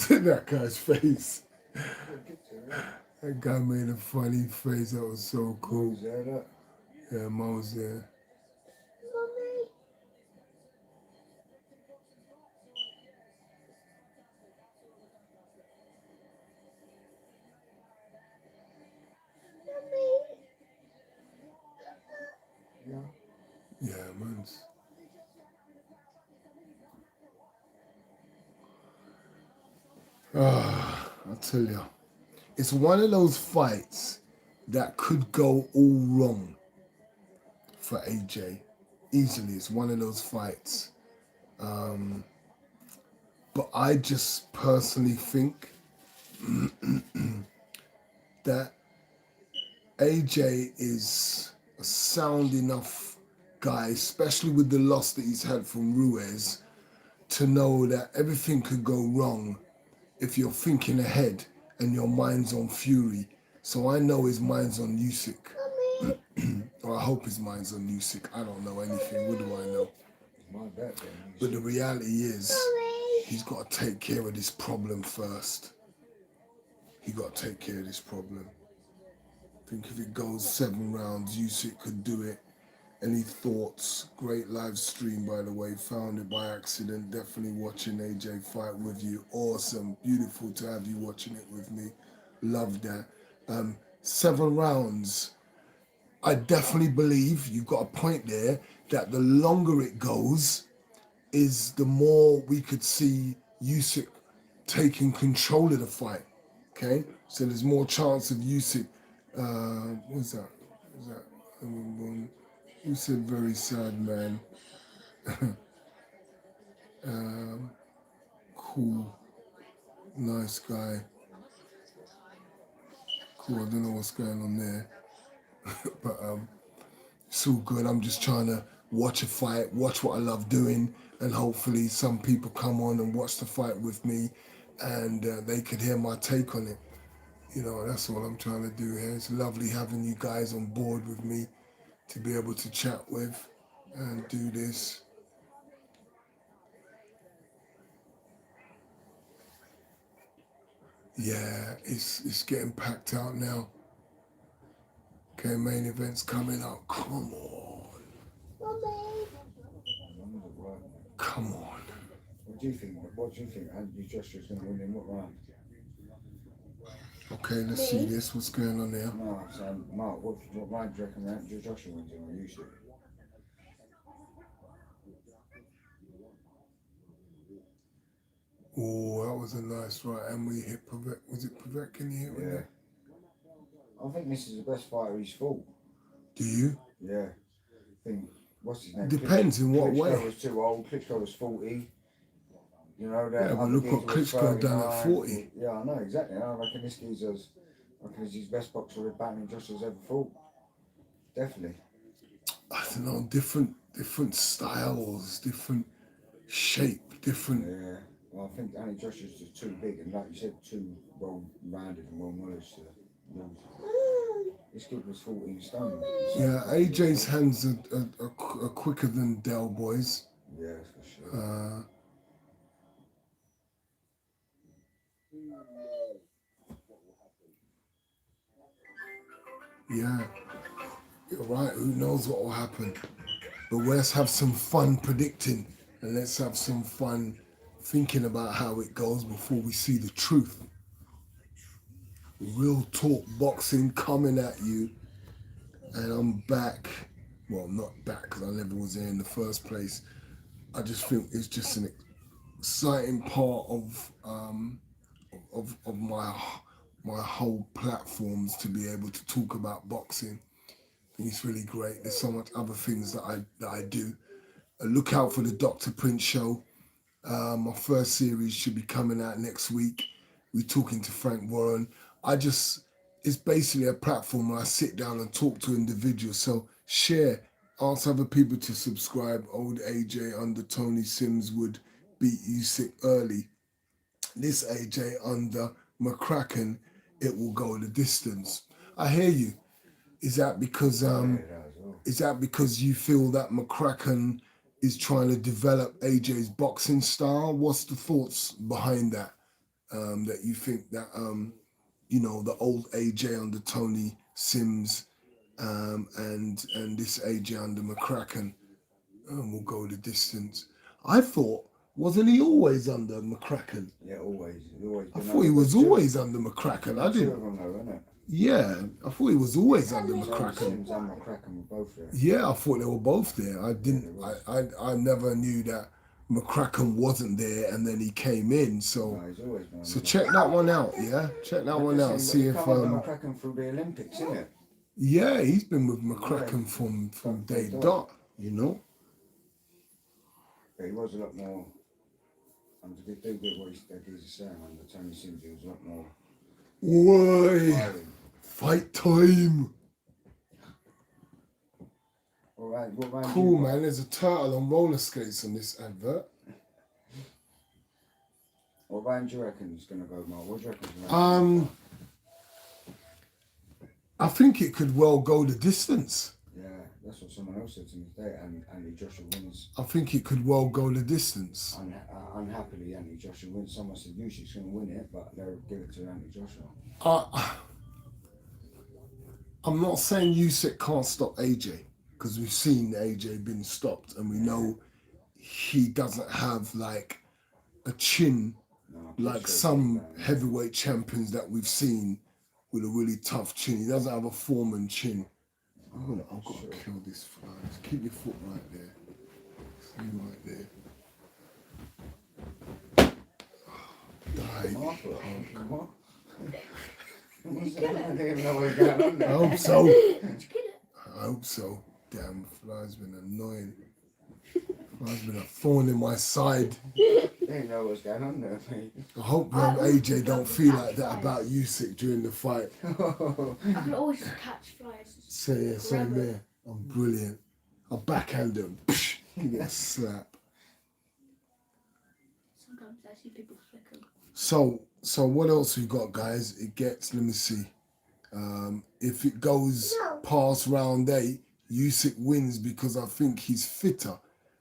That guy's face. Good to it, yeah. That guy made a funny face. That was so cool. Who's there, look? Yeah, Mo was there. Yeah. Yeah, man's. I'll tell you. It's one of those fights that could go all wrong for AJ. Easily, it's one of those fights. But I just personally think that AJ is a sound enough guy, especially with the loss that he's had from Ruiz, to know that everything could go wrong if you're thinking ahead and your mind's on Fury. So I know his mind's on Usyk. Or I hope his mind's on Usyk. I don't know anything. What do I know? My bet then. But the reality is, he's got to take care of this problem first. He got to take care of this problem. I think if it goes 7 rounds, Usyk could do it. Any thoughts? Great live stream, by the way. Found it by accident. Definitely watching AJ fight with you. Awesome. Beautiful to have you watching it with me. Love that. 7 rounds. I definitely believe you've got a point there that the longer it goes is the more we could see Usyk taking control of the fight. Okay? So there's more chance of Usyk. What's that? Who said very sad, man? Cool. Nice guy. Cool, I don't know what's going on there. But it's all good. I'm just trying to watch a fight, watch what I love doing, and hopefully some people come on and watch the fight with me and they could hear my take on it. You know, that's all I'm trying to do here. It's lovely having you guys on board with me to be able to chat with and do this. Yeah, it's getting packed out now. Okay, main event's coming up. Come on. Come on. What do you think? What do you think? Anthony Joshua's going to win in what round? Okay, let's see this. What's going on there? No, so Mark, what round do you reckon Anthony Joshua wins in or Usyk? Oh, that was a nice right. And we hit Pavek. Was it Pavek? Can you hit with Yeah. that? I think this is the best fighter he's fought. Do you? Yeah. I think, what's his name? Depends in what Klitschko way. was too old. Klitschko was 40. You know, that Yeah, but look what Klitschko done at 40. Yeah, I know, exactly. I reckon this geezer's, he's his best boxer with Batman Joshua's ever fought. Definitely. I don't know, different styles, different shape, different. Yeah. Well, I think Anthony Joshua's just too big and, like you said, too well-rounded and well-knowledge to lose. This kid was 14 stone. Yeah, AJ's hands are quicker than Del Boy's. Yeah, for sure. Yeah, you're right. Who knows what will happen? But let's have some fun predicting and let's have some fun thinking about how it goes before we see the truth. Real talk boxing coming at you. And I'm back. Well, not back because I never was there in the first place. I just think it's just an exciting part of my whole platforms to be able to talk about boxing. I think it's really great. There's so much other things that I do. Look out for the Dr. Prince show. My first series should be coming out next week. We're talking to Frank Warren. It's basically a platform where I sit down and talk to individuals. So share, ask other people to subscribe. Old AJ under Tony Sims would beat Usyk early. This AJ under McCracken, it will go the distance. I hear you. Is that because you feel that McCracken is trying to develop AJ's boxing style? What's the thoughts behind that? That you think that you know, the old AJ under Tony Sims and this AJ under McCracken will go the distance. I thought, wasn't he always under McCracken? Yeah, always. I thought he was always under McCracken. I didn't. Know, yeah, I thought he was always under McCracken. Sims and McCracken were both there. Yeah, I thought they were both there. I didn't. I never knew that McCracken wasn't there, and then he came in. So, No, he's always been so check that one out. Yeah, check that one out. See if McCracken through the Olympics, isn't it? yeah, he's been with McCracken from day dot. You know. But he was a lot more. They do get what he's saying under Tony Sims. He was a lot more. Why? Firing. Fight time. All right, what round Cool, you man. There's a turtle on roller skates on this advert. What round do you reckon is going to go, Mark? What do you reckon? I think it could well go the distance. Yeah, that's what someone else said to me today. And Andy Joshua wins. I think it could well go the distance. Unhappily, Andy Joshua wins. Someone said Usyk's going to win it, but they'll give it to Andy Joshua. I'm not saying Usyk can't stop AJ, because we've seen AJ being stopped, and we know he doesn't have like a chin like some heavyweight champions that we've seen with a really tough chin. He doesn't have a Foreman chin. I've got to kill this fly. Just keep your foot right there. See right there. Die. Come on. I hope so. I hope so. Damn, fly's been annoying. Fly's been a thorn in my side. They didn't know what's going on there, mate. I hope AJ don't feel like that about Usyk during the fight. I can always catch flies. Same there. I'm brilliant. I'll backhand him. Give it a slap. Sometimes I see people flick them. So what else we got, guys? It gets, let me see. If it goes past round 8, Usyk wins because I think he's fitter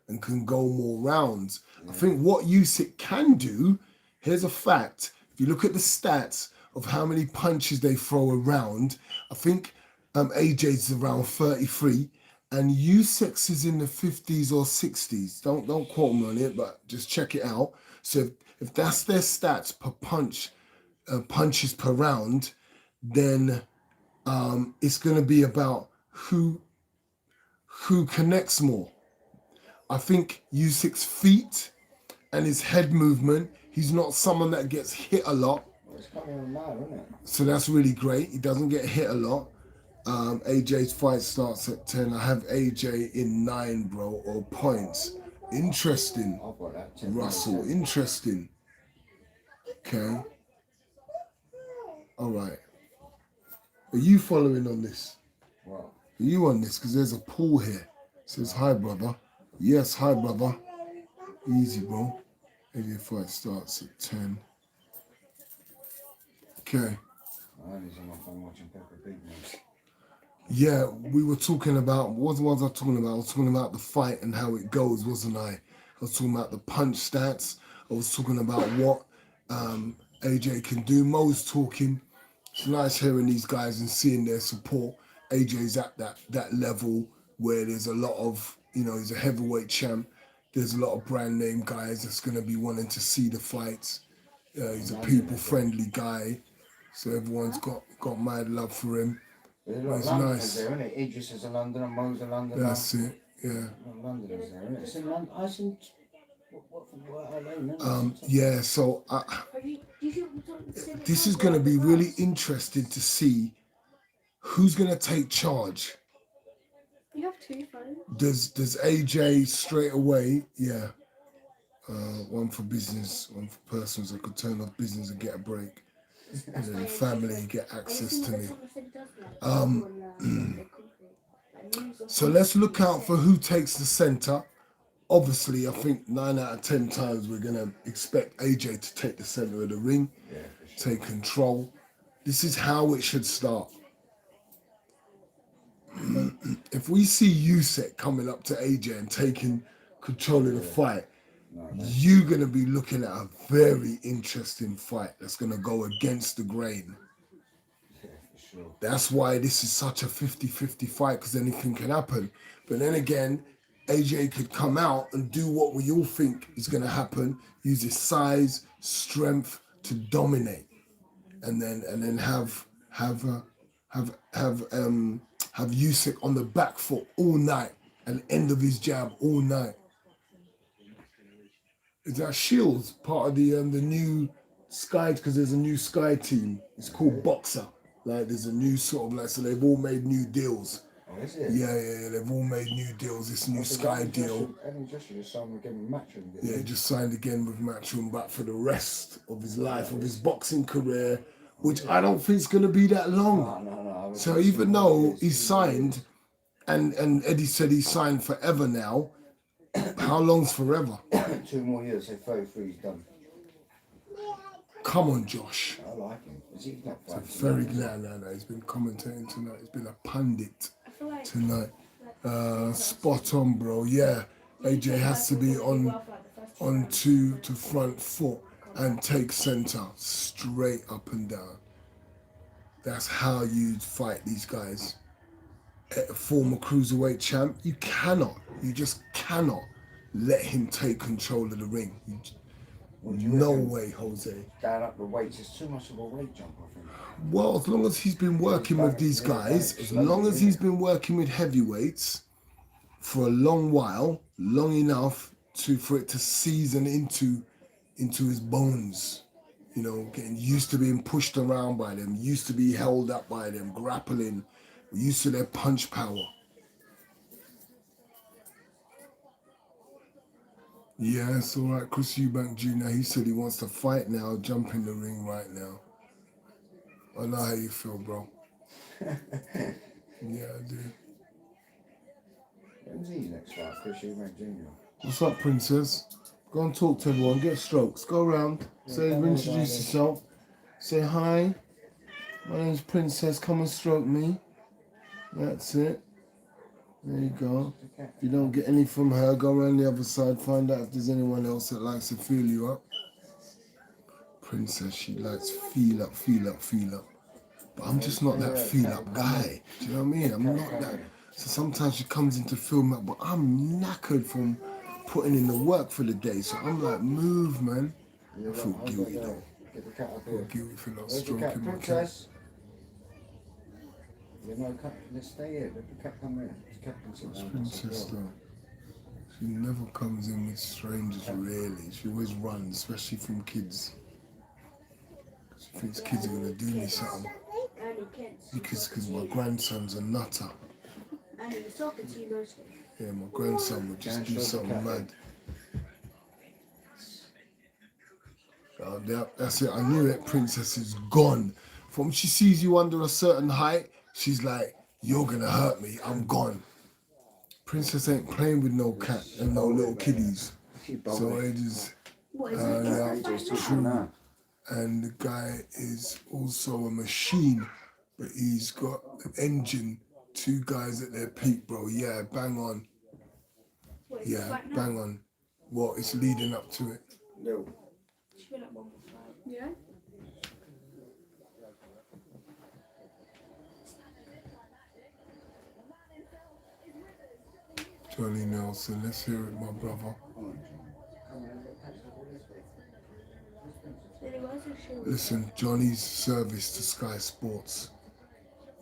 and can go more rounds. I think what Usyk can do, here's a fact. If you look at the stats of how many punches they throw around, I think AJ's around 33 and Usyk's is in the 50s or 60s. Don't quote me on it, but just check it out. So if that's their stats per punch, punches per round, then it's going to be about who connects more. I think Usyk's feet and his head movement, he's not someone that gets hit a lot. Well, it's coming now, isn't it? So that's really great. He doesn't get hit a lot. AJ's fight starts at 10. I have AJ in 9, bro, or points. Interesting. I've got that 10. Russell, interesting. Okay. All right. Are you following on this? What? Are you on this? Because there's a pool here. It says, hi, brother. Yes, hi, brother. Easy, bro. AJ fight starts at 10. Okay. I only on my phone watching Peppa Pig, man. Yeah, we were talking about, what was I talking about? I was talking about the fight and how it goes, wasn't I? I was talking about the punch stats. I was talking about what AJ can do. Mo's talking. It's nice hearing these guys and seeing their support. AJ's at that level where there's a lot of, you know, he's a heavyweight champ. There's a lot of brand name guys that's going to be wanting to see the fights. He's a people-friendly guy. So everyone's got mad love for him. There's a lot of Londoners there, isn't it? Idris is a Londoner, Mo's a Londoner. That's it, yeah. A lot of Londoners there, isn't it? It's in London. I think, yeah, so this is going to be really interesting to see who's going to take charge. You have 2 phones. Does AJ straight away, yeah, one for business, one for personal, so I could turn off business and get a break. And then family get access to me. So let's look out for who takes the center. Obviously, I think 9 out of 10 times we're going to expect AJ to take the center of the ring, Yeah, for sure. take control. This is how it should start. If we see Usyk coming up to AJ and taking control of the fight, you're going to be looking at a very interesting fight that's going to go against the grain. Yeah, for sure. That's why this is such a 50-50 fight, because anything can happen. But then again, AJ could come out and do what we all think is going to happen, use his size, strength to dominate, and then have Usyk on the back foot all night and end of his jab all night. Is that Shields part of the new Sky? Because there's a new Sky team. It's called Boxer. Like there's a new sort of like, so they've all made new deals. Oh, is it? Yeah. They've all made new deals. This new Sky deal. Evan Joshua just signed again with Matchroom. Yeah, he just signed again with Matchroom, but for the rest of his life, of his boxing career, which I don't think is going to be that long. No. So even though he's signed, and Eddie said he's signed forever now, how long's forever? 2 more years, so 33 he's done. Come on, Josh. I like him. Is he not So fighting? very glad now. He's been commentating tonight. He's been a pundit tonight. Spot on, bro. Yeah, AJ has to be on to front foot and take center straight up and down. That's how you fight these guys. A former cruiserweight champ, you just cannot let him take control of the ring. No way, Jose. Down up the weights, it's too much of a weight jump, I think. Well, as long as he's been working with these guys, as long as he's been working with heavyweights for a long while, long enough for it to season into his bones. You know, getting used to being pushed around by them, used to be held up by them, grappling, used to their punch power. Yeah, it's all right. Chris Eubank Jr., he said he wants to fight now, jump in the ring right now. I know how you feel, bro. Yeah, I do. When's his next fight? Chris Eubank Jr. What's up, princess? Go and talk to everyone. Get strokes. Go around. Say, introduce yourself. Say hi. My name's Princess. Come and stroke me. That's it. There you go. If you don't get any from her, go around the other side. Find out if there's anyone else that likes to feel you up. Princess, she likes feel up. But I'm just not that feel up guy. Do you know what I mean? I'm not that. So sometimes she comes in to feel me up, but I'm knackered from putting in the work for the day. So I'm like, move, man. I feel guilty though. Get the cat up I here. feel guilty for not Where's the cat? stroking my cat. Princess? Yeah, no, cat. Let's stay here. Let the cat come here. The cat can sit down. Princess though. She never comes in with strangers really. She always runs, especially from kids. She thinks kids are gonna do me something. Because my grandson's a nutter. And he was talking to you mostly. Yeah, my grandson would just do something mad. Oh, that's it. I knew it. Princess is gone. From she sees you under a certain height, she's like, "You're gonna hurt me. I'm gone." Princess ain't playing with no cat and no little kiddies. So it is. What is Yeah, true. And the guy is also a machine, but he's got an engine. 2 guys at their peak, bro. Yeah, bang on. Yeah, bang on. Well, it's leading up to it. No. Yeah? Johnny Nelson, let's hear it, my brother. Listen, Johnny's service to Sky Sports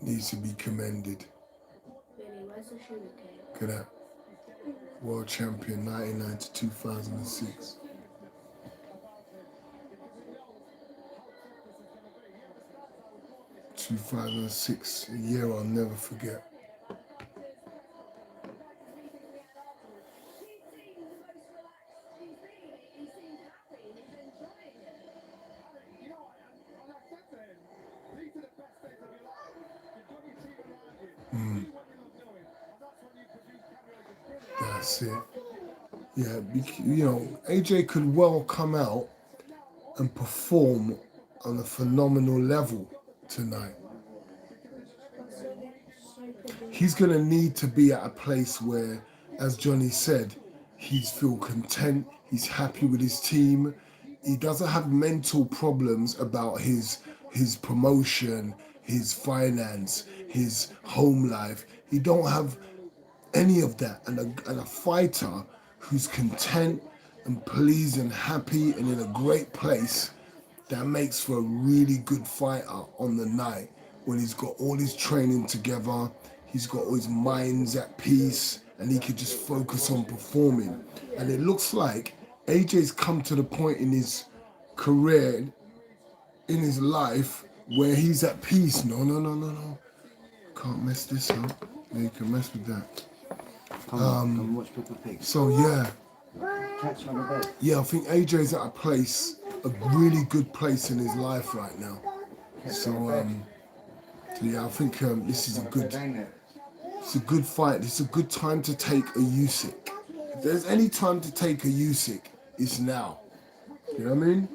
needs to be commended. Look at that. World champion 99 to 2006. ...2006, a year I'll never forget. That's it. Yeah, you know, AJ could well come out and perform on a phenomenal level tonight. He's going to need to be at a place where, as Johnny said, he's feel content, he's happy with his team, he doesn't have mental problems about his promotion, his finance, his home life. He don't have any of that. And a fighter who's content and pleased and happy and in a great place, that makes for a really good fighter on the night when he's got all his training together, he's got all his minds at peace, and he could just focus on performing. And it looks like AJ's come to the point in his career, in his life, where he's at peace. No. Can't mess this up. Yeah, you can mess with that. Come on, watch Peppa Pig. So yeah. Catch him on the bed. Yeah, I think AJ's at a place, a really good place in his life right now. So yeah, I think this is a good fight. It's a good time to take a Usyk. If there's any time to take a Usyk, it's now. You know what I mean?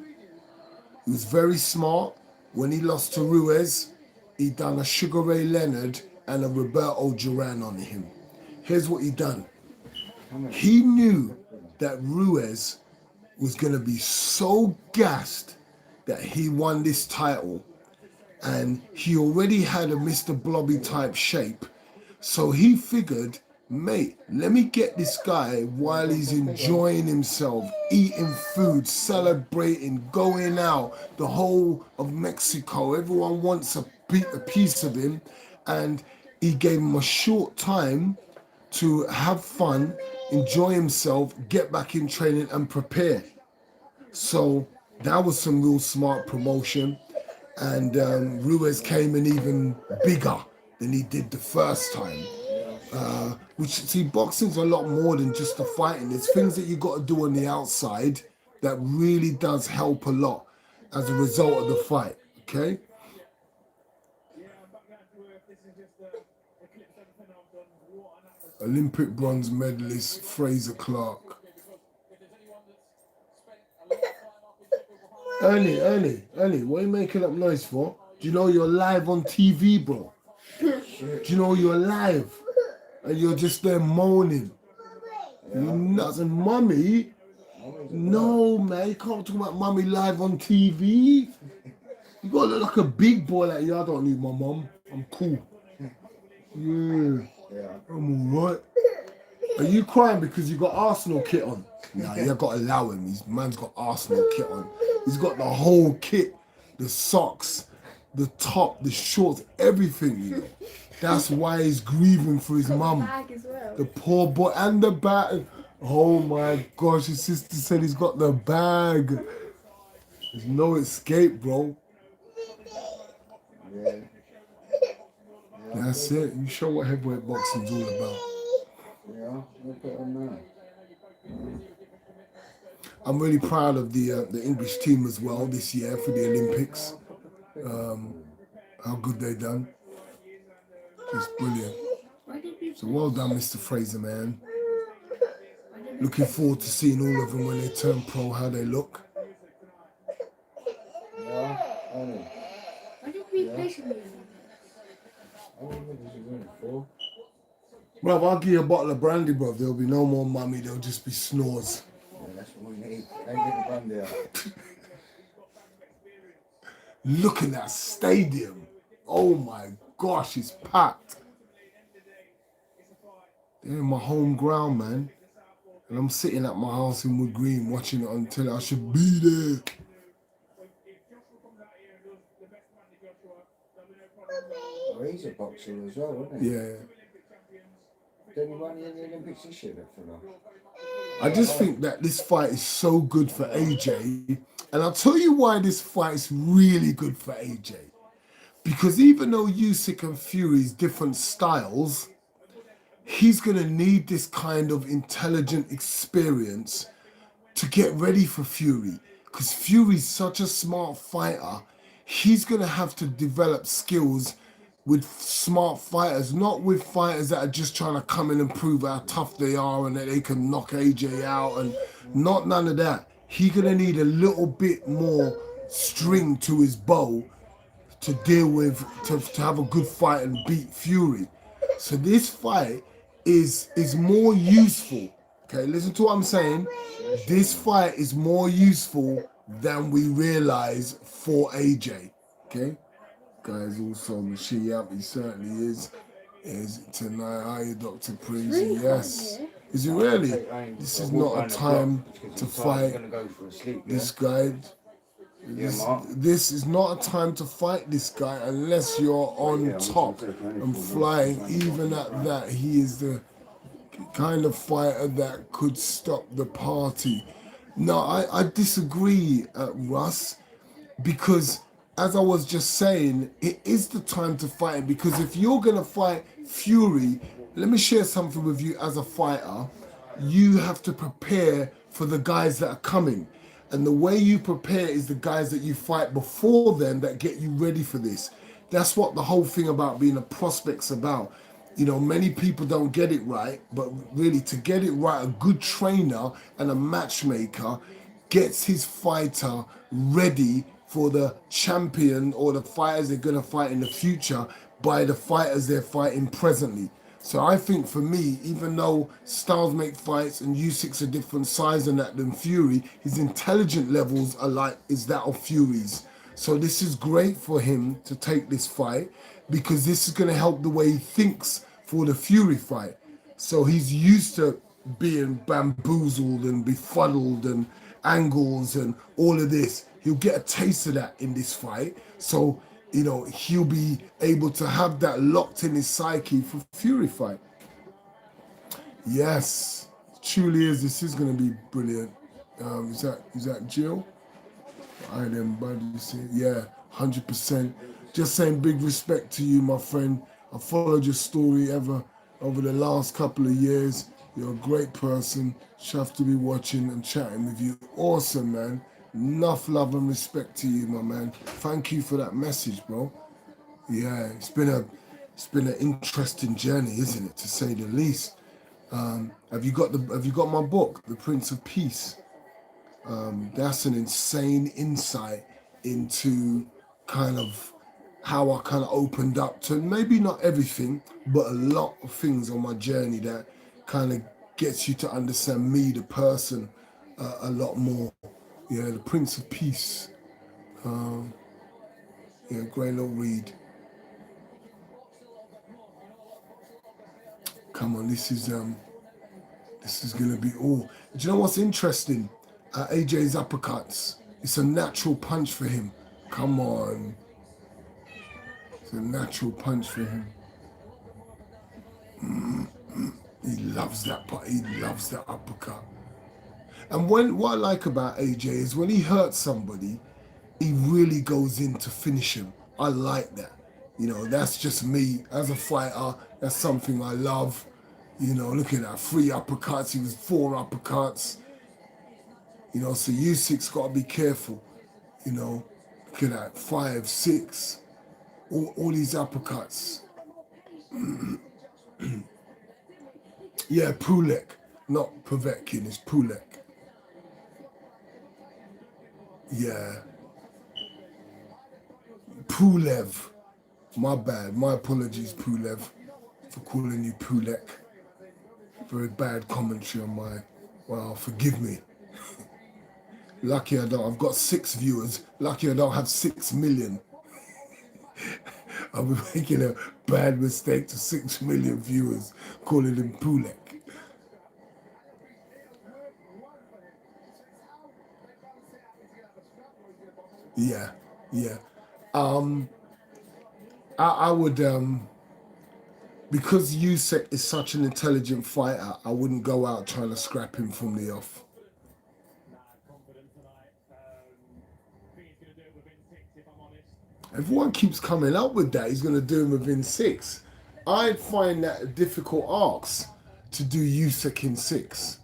He was very smart. When he lost to Ruiz, he done a Sugar Ray Leonard and a Roberto Duran on him. Here's what he done. He knew that Ruiz was going to be so gassed that he won this title, and he already had a Mr. Blobby type shape. So he figured, mate, let me get this guy while he's enjoying himself, eating food, celebrating, going out, the whole of Mexico. Everyone wants a piece of him, and he gave him a short time to have fun, enjoy himself, get back in training and prepare. So that was some real smart promotion. And Ruiz came in even bigger than he did the first time. See, boxing's a lot more than just the fighting. There's things that you got to do on the outside that really does help a lot as a result of the fight, okay? Olympic bronze medalist Fraser Clark. Ernie, what are you making up noise for? Do you know you're live on TV, bro? Do you know you're live? And you're just there moaning. You nuts. And mummy? No, man, you can't talk about mummy live on TV. You gotta look like a big boy like you. I don't need my mum. I'm cool. Yeah, I'm alright. Are you crying because you got Arsenal kit on? Nah, you gotta allow him. His man's got Arsenal kit on. He's got the whole kit, the socks, the top, the shorts, everything, you know. That's why he's grieving for his mum. Well. The poor boy, and the bag. Oh my gosh, his sister said he's got the bag. There's no escape, bro. Yeah. That's it. You show what heavyweight boxing's all about. Yeah, look at him now. I'm really proud of the English team as well this year for the Olympics. How good they done. Just brilliant. So well done, Mr. Fraser, man. Looking forward to seeing all of them when they turn pro, how they look. Yeah, Why did we play some music? Bruv, I'll give you a bottle of brandy, bruv. There'll be no more mummy, there'll just be snores. Yeah, that's what we need. They get the brandy out. Look at that stadium. Oh my gosh, it's packed. They're in my home ground, man. And I'm sitting at my house in Wood Green watching it on telly. I should be there. Oh, he's a boxer as well, isn't he? Yeah. Didn't he win in the Olympics this year, that fella? I just think that this fight is so good for AJ. And I'll tell you why this fight is really good for AJ. Because even though Usyk and Fury's different styles, he's going to need this kind of intelligent experience to get ready for Fury. Because Fury's such a smart fighter, he's going to have to develop skills with smart fighters, not with fighters that are just trying to come in and prove how tough they are and that they can knock AJ out, and not none of that. He gonna need a little bit more string to his bow to deal with, to have a good fight and beat Fury. So this fight is more useful. Okay, listen to what I'm saying. This fight is more useful than we realize for AJ. Okay, guys, also machine. Yep, he certainly is. Is tonight? Are you, Dr. Prince? Yes. Is it really? This is not a time to fight this guy. This is not a time to fight this guy unless you're on top and flying. Even at that, he is the kind of fighter that could stop the party. No, I disagree, Russ, because as I was just saying, it is the time to fight him, because if you're going to fight Fury, let me share something with you as a fighter. You have to prepare for the guys that are coming. And the way you prepare is the guys that you fight before them that get you ready for this. That's what the whole thing about being a prospect's about. You know, many people don't get it right, but really to get it right, a good trainer and a matchmaker gets his fighter ready for the champion or the fighters they're going to fight in the future by the fighters they're fighting presently. So I think for me, even though Styles make fights and Usyk's a different size than that than Fury, his intelligent levels is that of Fury's. So this is great for him to take this fight, because this is going to help the way he thinks for the Fury fight. So he's used to being bamboozled and befuddled and angles and all of this. He'll get a taste of that in this fight. So, you know, he'll be able to have that locked in his psyche for Fury fight. Yes, truly is. This is going to be brilliant. Is that Jill? I then, buddy. Yeah, 100%. Just saying big respect to you, my friend. I followed your story over the last couple of years. You're a great person. Chuffed to be watching and chatting with you. Awesome, man. Enough love and respect to you, my man. Thank you for that message, bro. Yeah, it's been an interesting journey, isn't it, to say the least. Have you got my book, The Prince of Peace? That's an insane insight into kind of how I kind of opened up to maybe not everything, but a lot of things on my journey that kind of gets you to understand me, the person, a lot more. Yeah, The Prince of Peace. Yeah, great little read. Come on, this is gonna be all. Do you know what's interesting? AJ's uppercuts. It's a natural punch for him. Come on. It's a natural punch for him. He loves that, but he loves that uppercut. And what I like about AJ is when he hurts somebody, he really goes in to finish him. I like that. You know, that's just me as a fighter. That's something I love. You know, look at that, 3 uppercuts. He was 4 uppercuts. You know, so Usyk's got to be careful. You know, look at that, 5, 6. All these uppercuts. Yeah, Pulek, not Povetkin, it's Pulek. Yeah. Pulev. My bad. My apologies, Pulev, for calling you Pulek. Very bad commentary on my... Well, forgive me. Lucky I don't. I've got 6 viewers. Lucky I don't have 6 million. I'll be making a bad mistake to 6 million viewers calling him Pulek. Yeah, yeah. I would, because Usyk is such an intelligent fighter, I wouldn't go out trying to scrap him from the off. Everyone keeps coming up with that. He's going to do him within 6. I find that a difficult ask to do Usyk in 6.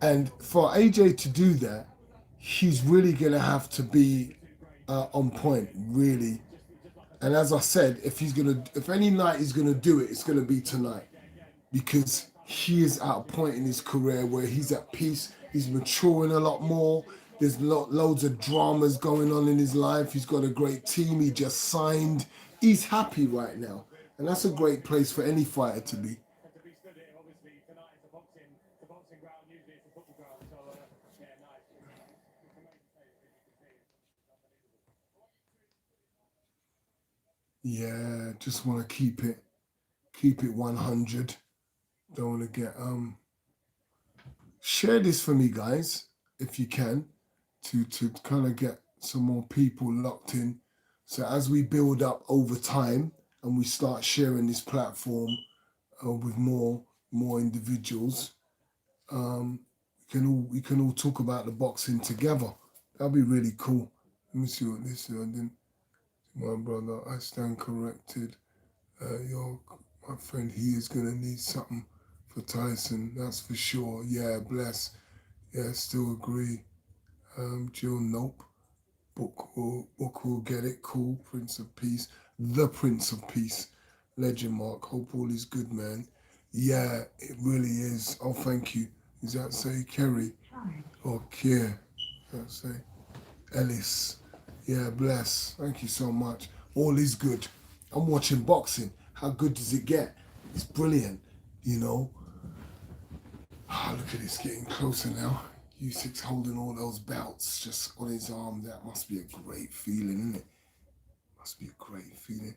And for AJ to do that, he's really going to have to be on point, really. And as I said, if any night he's gonna do it, it's gonna be tonight, because he is at a point in his career where he's at peace. He's maturing a lot more. There's loads of dramas going on in his life. He's got a great team. He just signed. He's happy right now, and that's a great place for any fighter to be. And to be stood here, obviously, tonight is the boxing ground, usually it's the football ground, so, yeah, nice. It's amazing place, as you can see. It's unbelievable. Yeah, just want to keep it 100. Don't want to get share this for me, guys, if you can, to kind of get some more people locked in. So as we build up over time and we start sharing this platform with more individuals, we can all talk about the boxing together. That'd be really cool. Let me see what this is. I didn't. My brother, I stand corrected. My friend, he is gonna need something for Tyson. That's for sure. Yeah, bless. Yeah, still agree. Jill, nope. Book will get it. Cool. Prince of Peace. The Prince of Peace. Legend Mark. Hope all is good, man. Yeah, it really is. Oh, thank you. Does that say Kerry? Or Kier? Does that say Ellis? Yeah, bless. Thank you so much. All is good. I'm watching boxing. How good does it get? It's brilliant, you know. Look at this, getting closer now. Usyk's holding all those belts just on his arm. That must be a great feeling, isn't it? Must be a great feeling.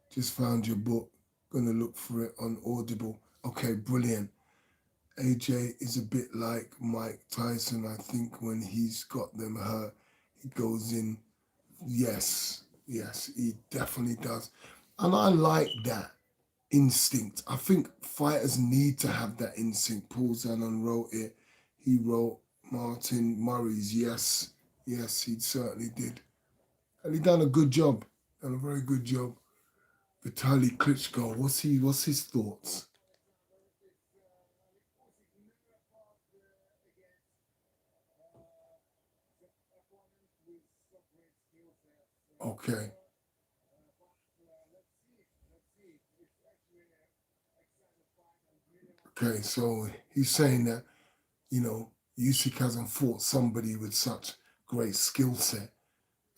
Just found your book. Gonna look for it on Audible. Okay, brilliant. AJ is a bit like Mike Tyson. I think when he's got them hurt, he goes in. Yes, he definitely does. And I like that instinct. I think fighters need to have that instinct. Paul Zanon wrote it. He wrote Martin Murray's. Yes, he certainly did. And he done a good job. Done a very good job. Vitaly Klitschko, what's his thoughts? Okay. Okay, so he's saying that, you know, Usyk hasn't fought somebody with such great skill set.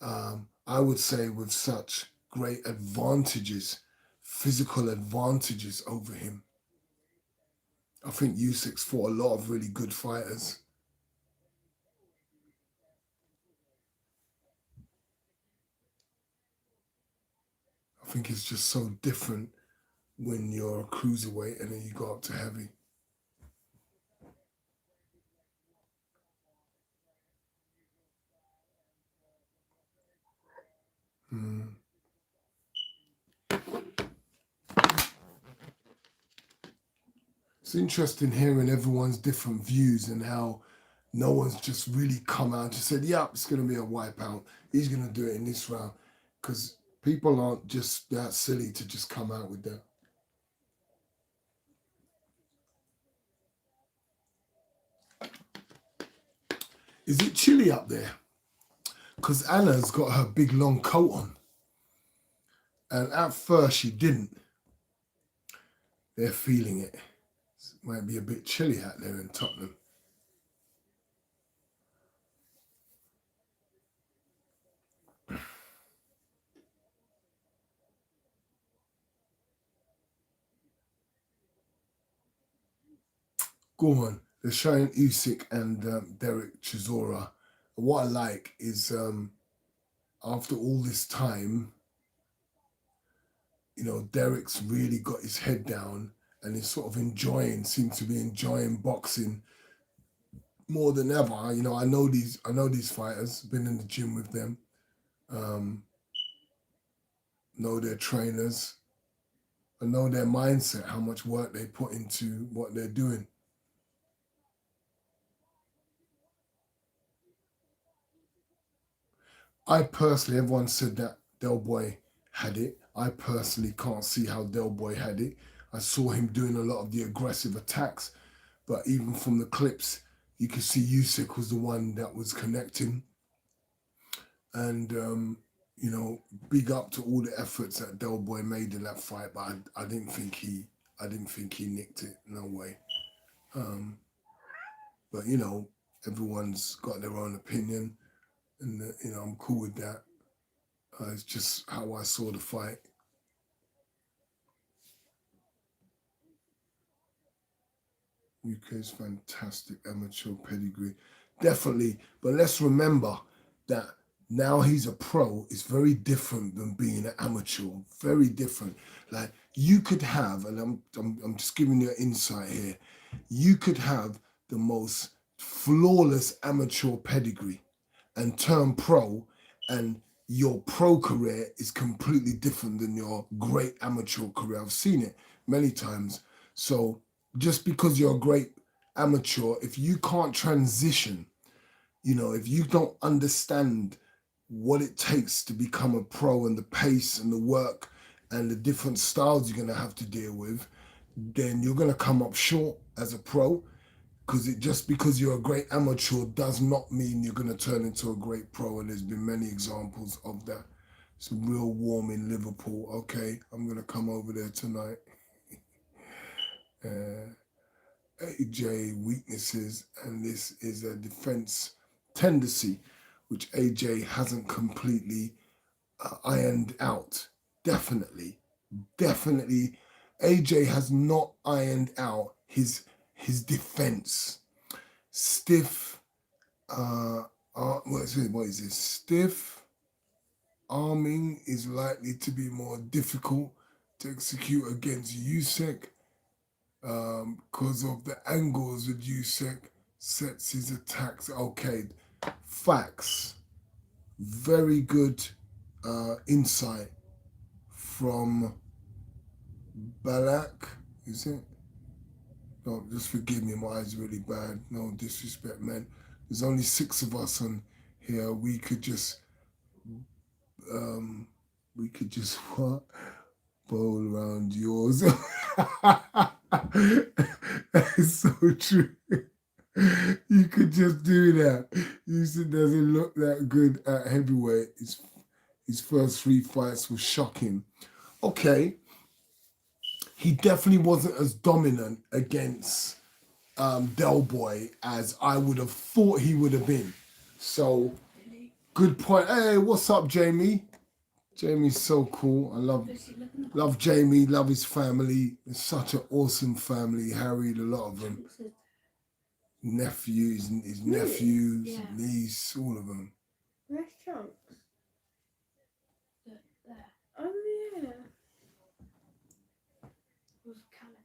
I would say with such great advantages, physical advantages over him. I think Usyk's fought a lot of really good fighters. I think it's just so different when you're a cruiserweight and then you go up to heavy. It's interesting hearing everyone's different views and how no one's just really come out and said, yeah, it's going to be a wipeout. He's going to do it in this round. Because people aren't just that silly to just come out with that. Is it chilly up there? Because Anna's got her big long coat on. And at first she didn't. They're feeling it. It might be a bit chilly out there in Tottenham. Go on. They're showing Usyk and Derek Chisora. What I like is after all this time, you know, Derek's really got his head down and is sort of seems to be enjoying boxing more than ever. You know, I know these fighters, been in the gym with them, know their trainers, I know their mindset, how much work they put into what they're doing. I personally, everyone said that Del Boy had it. I personally can't see how Del Boy had it. I saw him doing a lot of the aggressive attacks, but even from the clips, you could see Usyk was the one that was connecting. And, you know, big up to all the efforts that Del Boy made in that fight, but I didn't think he nicked it. No way. But you know, everyone's got their own opinion, and you know, I'm cool with that. It's just how I saw the fight. UK's fantastic amateur pedigree, definitely. But let's remember that now he's a pro. It's very different than being an amateur. Very different. Like you could have, and I'm just giving you an insight here. You could have the most flawless amateur pedigree and turn pro, and your pro career is completely different than your great amateur career. I've seen it many times. So just because you're a great amateur, if you can't transition, you know, if you don't understand what it takes to become a pro and the pace and the work and the different styles you're going to have to deal with, then you're going to come up short as a pro, because just because you're a great amateur does not mean you're going to turn into a great pro. And there's been many examples of that. It's real warm in Liverpool. Okay, I'm going to come over there tonight. AJ weaknesses, and this is a defense tendency which AJ hasn't completely ironed out. Definitely AJ has not ironed out his defense. Stiff what is this? Stiff arming is likely to be more difficult to execute against Usyk because of the angles that Usyk sets his attacks. Okay, facts. Very good insight from Balak, is it? No, just forgive me, my eyes really bad. No disrespect, man. There's only 6 of us on here. We could just what? Bowl around yours. That's so true. You could just do that. Usyk doesn't look that good at heavyweight. His first 3 fights were shocking. Okay. He definitely wasn't as dominant against Del Boy as I would have thought he would have been. So, good point. Hey, what's up, Jamie? Jamie's so cool. I love Jamie, love his family. It's such an awesome family. Harried a lot of them. Nephews, his nephews, Yeah. niece, all of them. Where's Chunks? There. Oh yeah. Was Calix.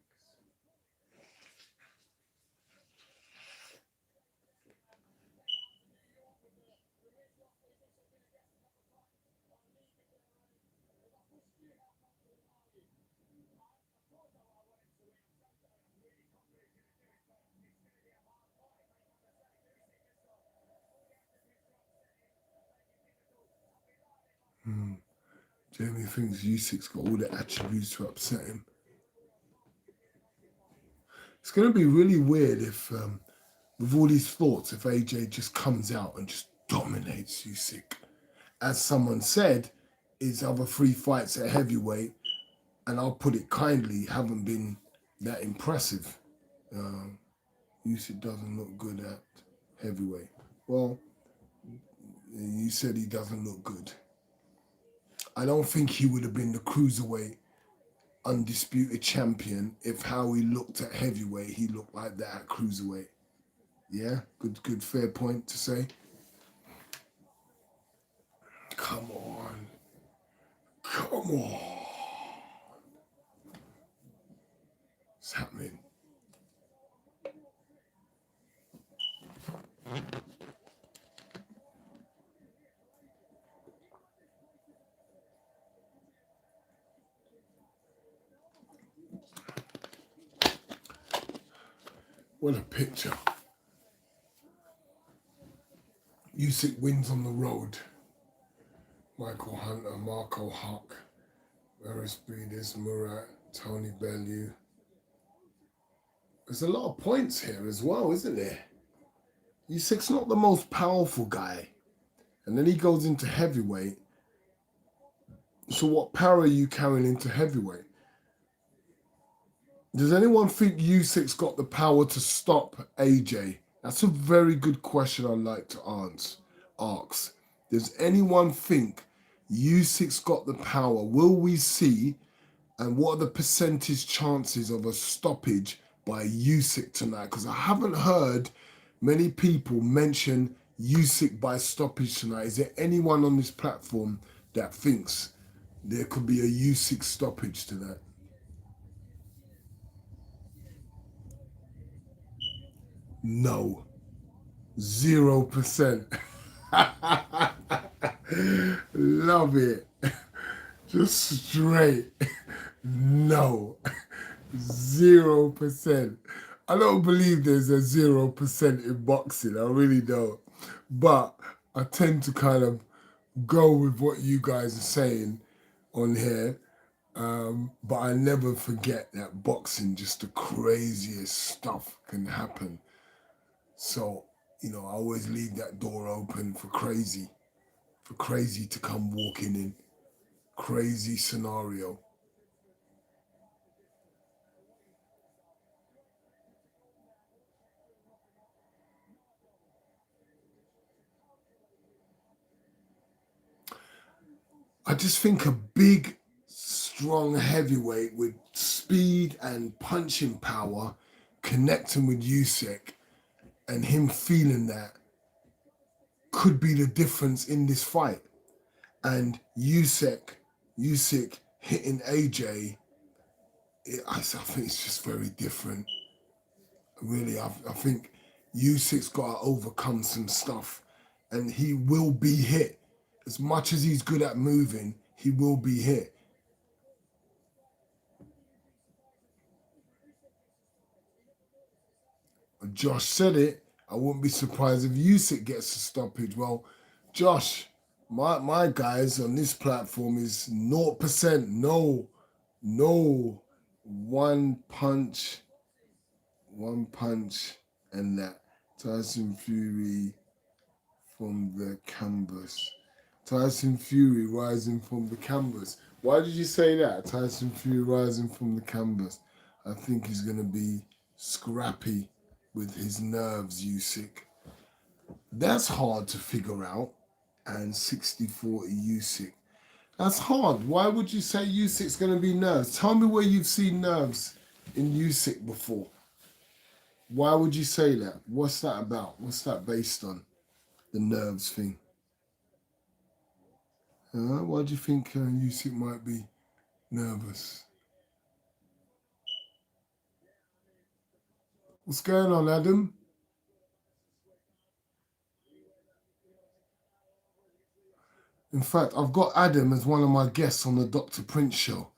Jamie thinks Usyk's got all the attributes to upset him. It's going to be really weird if, with all these thoughts, if AJ just comes out and just dominates Usyk. As someone said, his other 3 fights at heavyweight, and I'll put it kindly, haven't been that impressive. Usyk doesn't look good at heavyweight. Well, you said he doesn't look good. I don't think he would have been the cruiserweight undisputed champion if how he looked at heavyweight, he looked like that at cruiserweight. Yeah, good, fair point to say. Come on. What's happening? What a picture. Usyk wins on the road. Michael Hunter, Marco Huck, Maris Breedis, Murat, Tony Bellew. There's a lot of points here as well, isn't there? Usyk's not the most powerful guy. And then he goes into heavyweight So what power are you carrying into heavyweight? Does anyone think Usyk's got the power to stop AJ? That's a very good question I'd like to ask. Does anyone think Usyk's got the power? Will we see, and what are the percentage chances of a stoppage by Usyk tonight? Because I haven't heard many people mention Usyk by stoppage tonight. Is there anyone on this platform that thinks there could be a Usyk stoppage tonight? No. 0%. Love it. Just straight. No. 0%. I don't believe there's a 0% in boxing. I really don't. But I tend to kind of go with what you guys are saying on here. But I never forget that boxing, just the craziest stuff can happen. So, you know, I always leave that door open for crazy to come walking in. Crazy scenario. I just think a big, strong heavyweight with speed and punching power connecting with Usyk and him feeling that could be the difference in this fight. And Usyk hitting AJ, I think it's just very different. Really, I think Usyk's got to overcome some stuff, and he will be hit. As much as he's good at moving, he will be hit. Josh said it. I wouldn't be surprised if Usyk gets a stoppage. Well, Josh, my guys on this platform is 0%. No. One punch, and that. Tyson Fury from the canvas. Tyson Fury rising from the canvas. Why did you say that? Tyson Fury rising from the canvas. I think he's going to be scrappy with his nerves, Usyk. That's hard to figure out. And 60-40 Usyk. That's hard. Why would you say Usyk's going to be nerves? Tell me where you've seen nerves in Usyk before. Why would you say that? What's that about? What's that based on? The nerves thing. Why do you think Usyk might be nervous? What's going on, Adam? In fact, I've got Adam as one of my guests on the Dr. Prince show.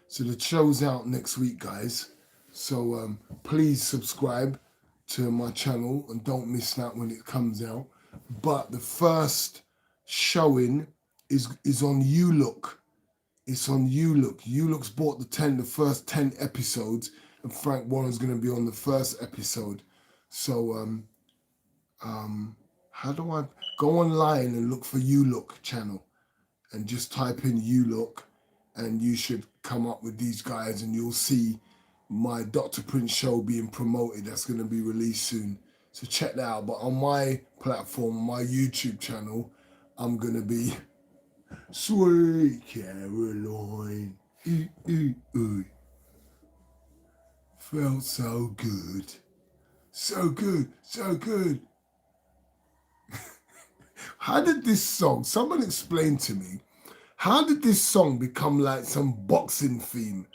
So the show's out next week, guys. So please subscribe to my channel and don't miss that when it comes out. But the first showing is on YouLook. It's on YouLook. YouLook's bought the first 10 episodes, and Frank Warren's going to be on the first episode. So how do I go online and look for YouLook channel and just type in YouLook, and you should come up with these guys, and you'll see my Dr. Prince show being promoted. That's going to be released soon. So check that out. But on my platform, my YouTube channel, I'm going to be Sweet Caroline. Ooh, ooh, ooh. Felt so good. So good. So good. How did this song, someone explain to me, how did this song become like some boxing theme?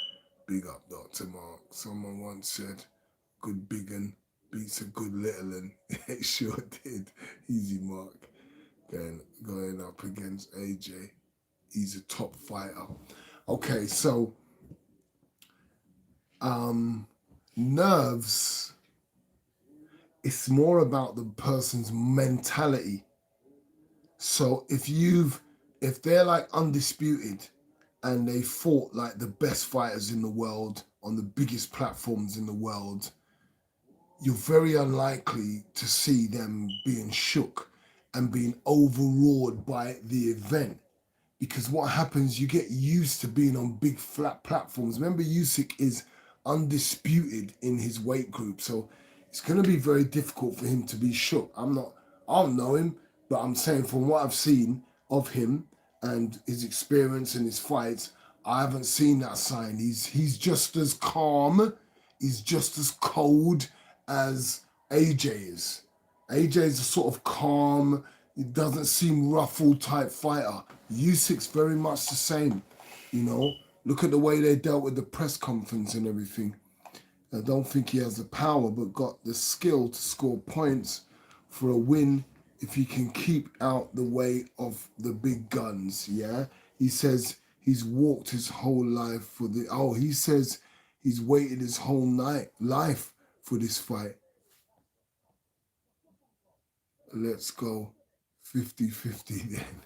Big up, Dr. Mark. Someone once said, good big un beats a good little un. It sure did. Easy, Mark. Going up against AJ. He's a top fighter. Okay, so nerves, it's more about the person's mentality. So if they're like undisputed and they fought like the best fighters in the world on the biggest platforms in the world, you're very unlikely to see them being shook and being overawed by the event. because what happens, you get used to being on big flat platforms. Remember, Usyk is undisputed in his weight group, so it's going to be very difficult for him to be shook. I don't know him, but I'm saying from what I've seen of him and his experience and his fights, I haven't seen that sign. He's just as calm, he's just as cold as AJ is. AJ is a sort of calm, he doesn't seem ruffled type fighter. Usyk's very much the same, you know. Look at the way they dealt with the press conference and everything. I don't think he has the power, but got the skill to score points for a win if he can keep out the way of the big guns, yeah? He says he's walked his whole life for the... Oh, he says he's waited his whole life for this fight. Let's go 50-50 then.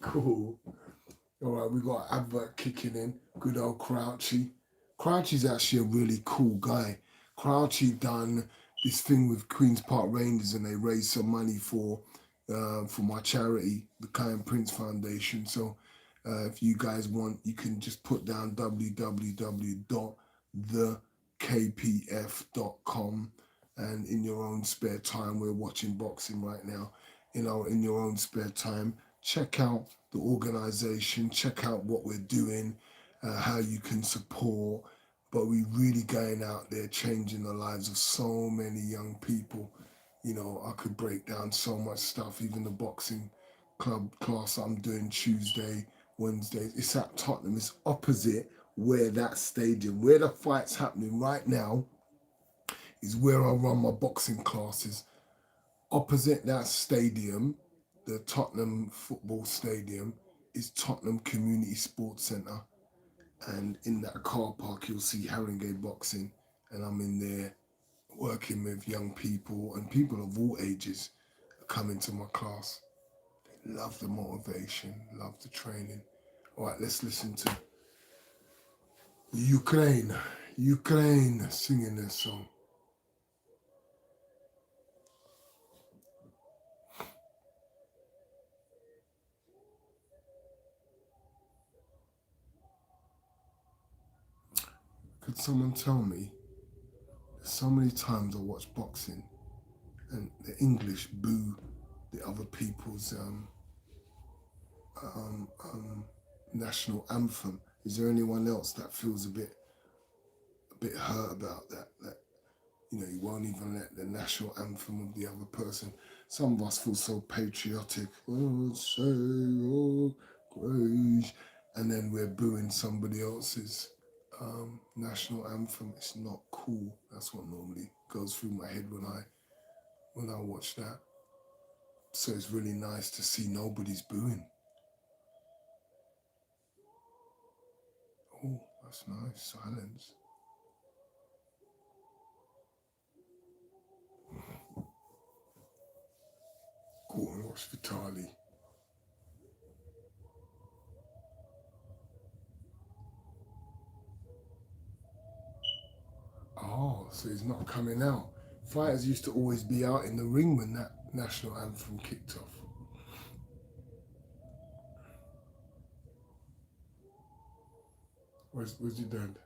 Cool. All right, we got advert kicking in. Good old Crouchy. Crouchy's actually a really cool guy. Crouchy done this thing with Queen's Park Rangers and they raised some money for my charity, the Callum Prince Foundation. So if you guys want, you can just put down www.thekpf.com, and in your own spare time, we're watching boxing right now, in your own spare time, check out the organization, check out what we're doing, how you can support. But we're really going out there changing the lives of so many young people. You know, I could break down so much stuff, even the boxing club class I'm doing Tuesday, Wednesday. It's at Tottenham. It's opposite where that stadium, where the fight's happening right now, is where I run my boxing classes. Opposite that stadium, the Tottenham football stadium, is Tottenham Community Sports Centre. And in that car park, you'll see Haringey Boxing. And I'm in there working with young people and people of all ages coming to my class. They love the motivation, love the training. All right, let's listen to Ukraine singing this song. Could someone tell me, so many times I watch boxing and the English boo the other people's national anthem. Is there anyone else that feels a bit hurt about that? That, you know, you won't even let the national anthem of the other person. Some of us feel so patriotic. Oh, say, oh, grace. And then we're booing somebody else's national anthem. It's not cool. That's what normally goes through my head when I watch that. So it's really nice to see nobody's booing. Oh, that's nice. Silence. Cool, and watch Vitali. Oh, so he's not coming out. Fighters used to always be out in the ring when that national anthem kicked off. Where's your dad?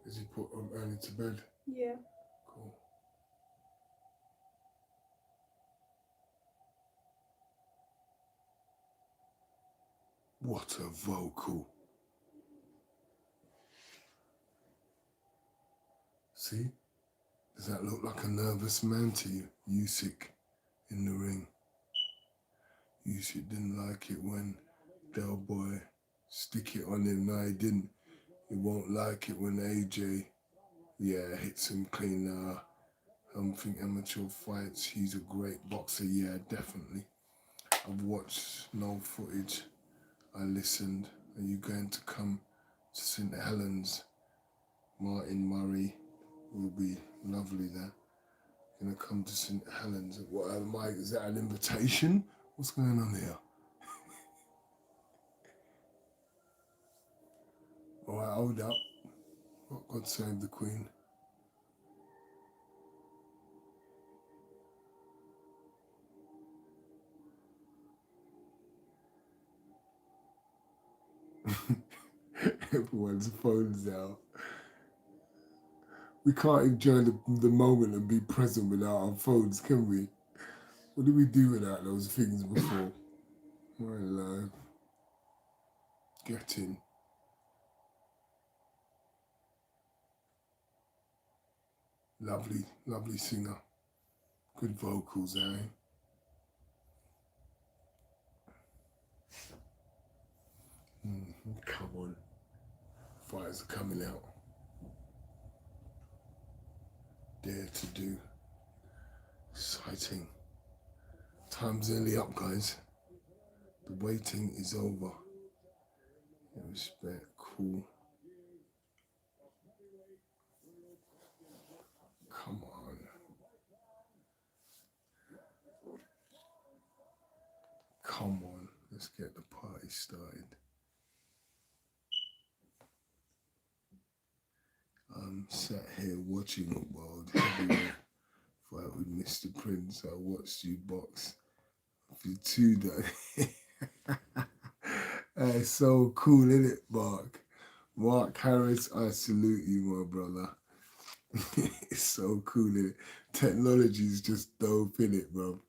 Is he put early to bed? Yeah. Cool. What a vocal. See? Does that look like a nervous man to you? Usyk in the ring. Usyk didn't like it when Del Boy stick it on him. No, he didn't. He won't like it when AJ, hits him clean. I don't think amateur fights. He's a great boxer. Yeah, definitely. I've watched no footage. I listened. Are you going to come to St. Helens? Martin Murray will be lovely there. Gonna come to St. Helens. What am I? Is that an invitation? What's going on here? All right, hold up. God save the Queen. Everyone's phones out. We can't enjoy the moment and be present without our phones, can we? What did we do without those things before? My life. Get in. Lovely, lovely singer. Good vocals, eh? Come on. Fighters are coming out. Dare to do. Exciting. Time's nearly up, guys. The waiting is over. Respect, cool. Come on. Come on. Let's get the party started. I'm sat here watching a world heavyweight fight with Mr. Prince. I watched you box for two days. That's so cool, isn't it, Mark? Mark Harris, I salute you, my brother. It's so cool, isn't it? Technology is just dope, isn't it, bro?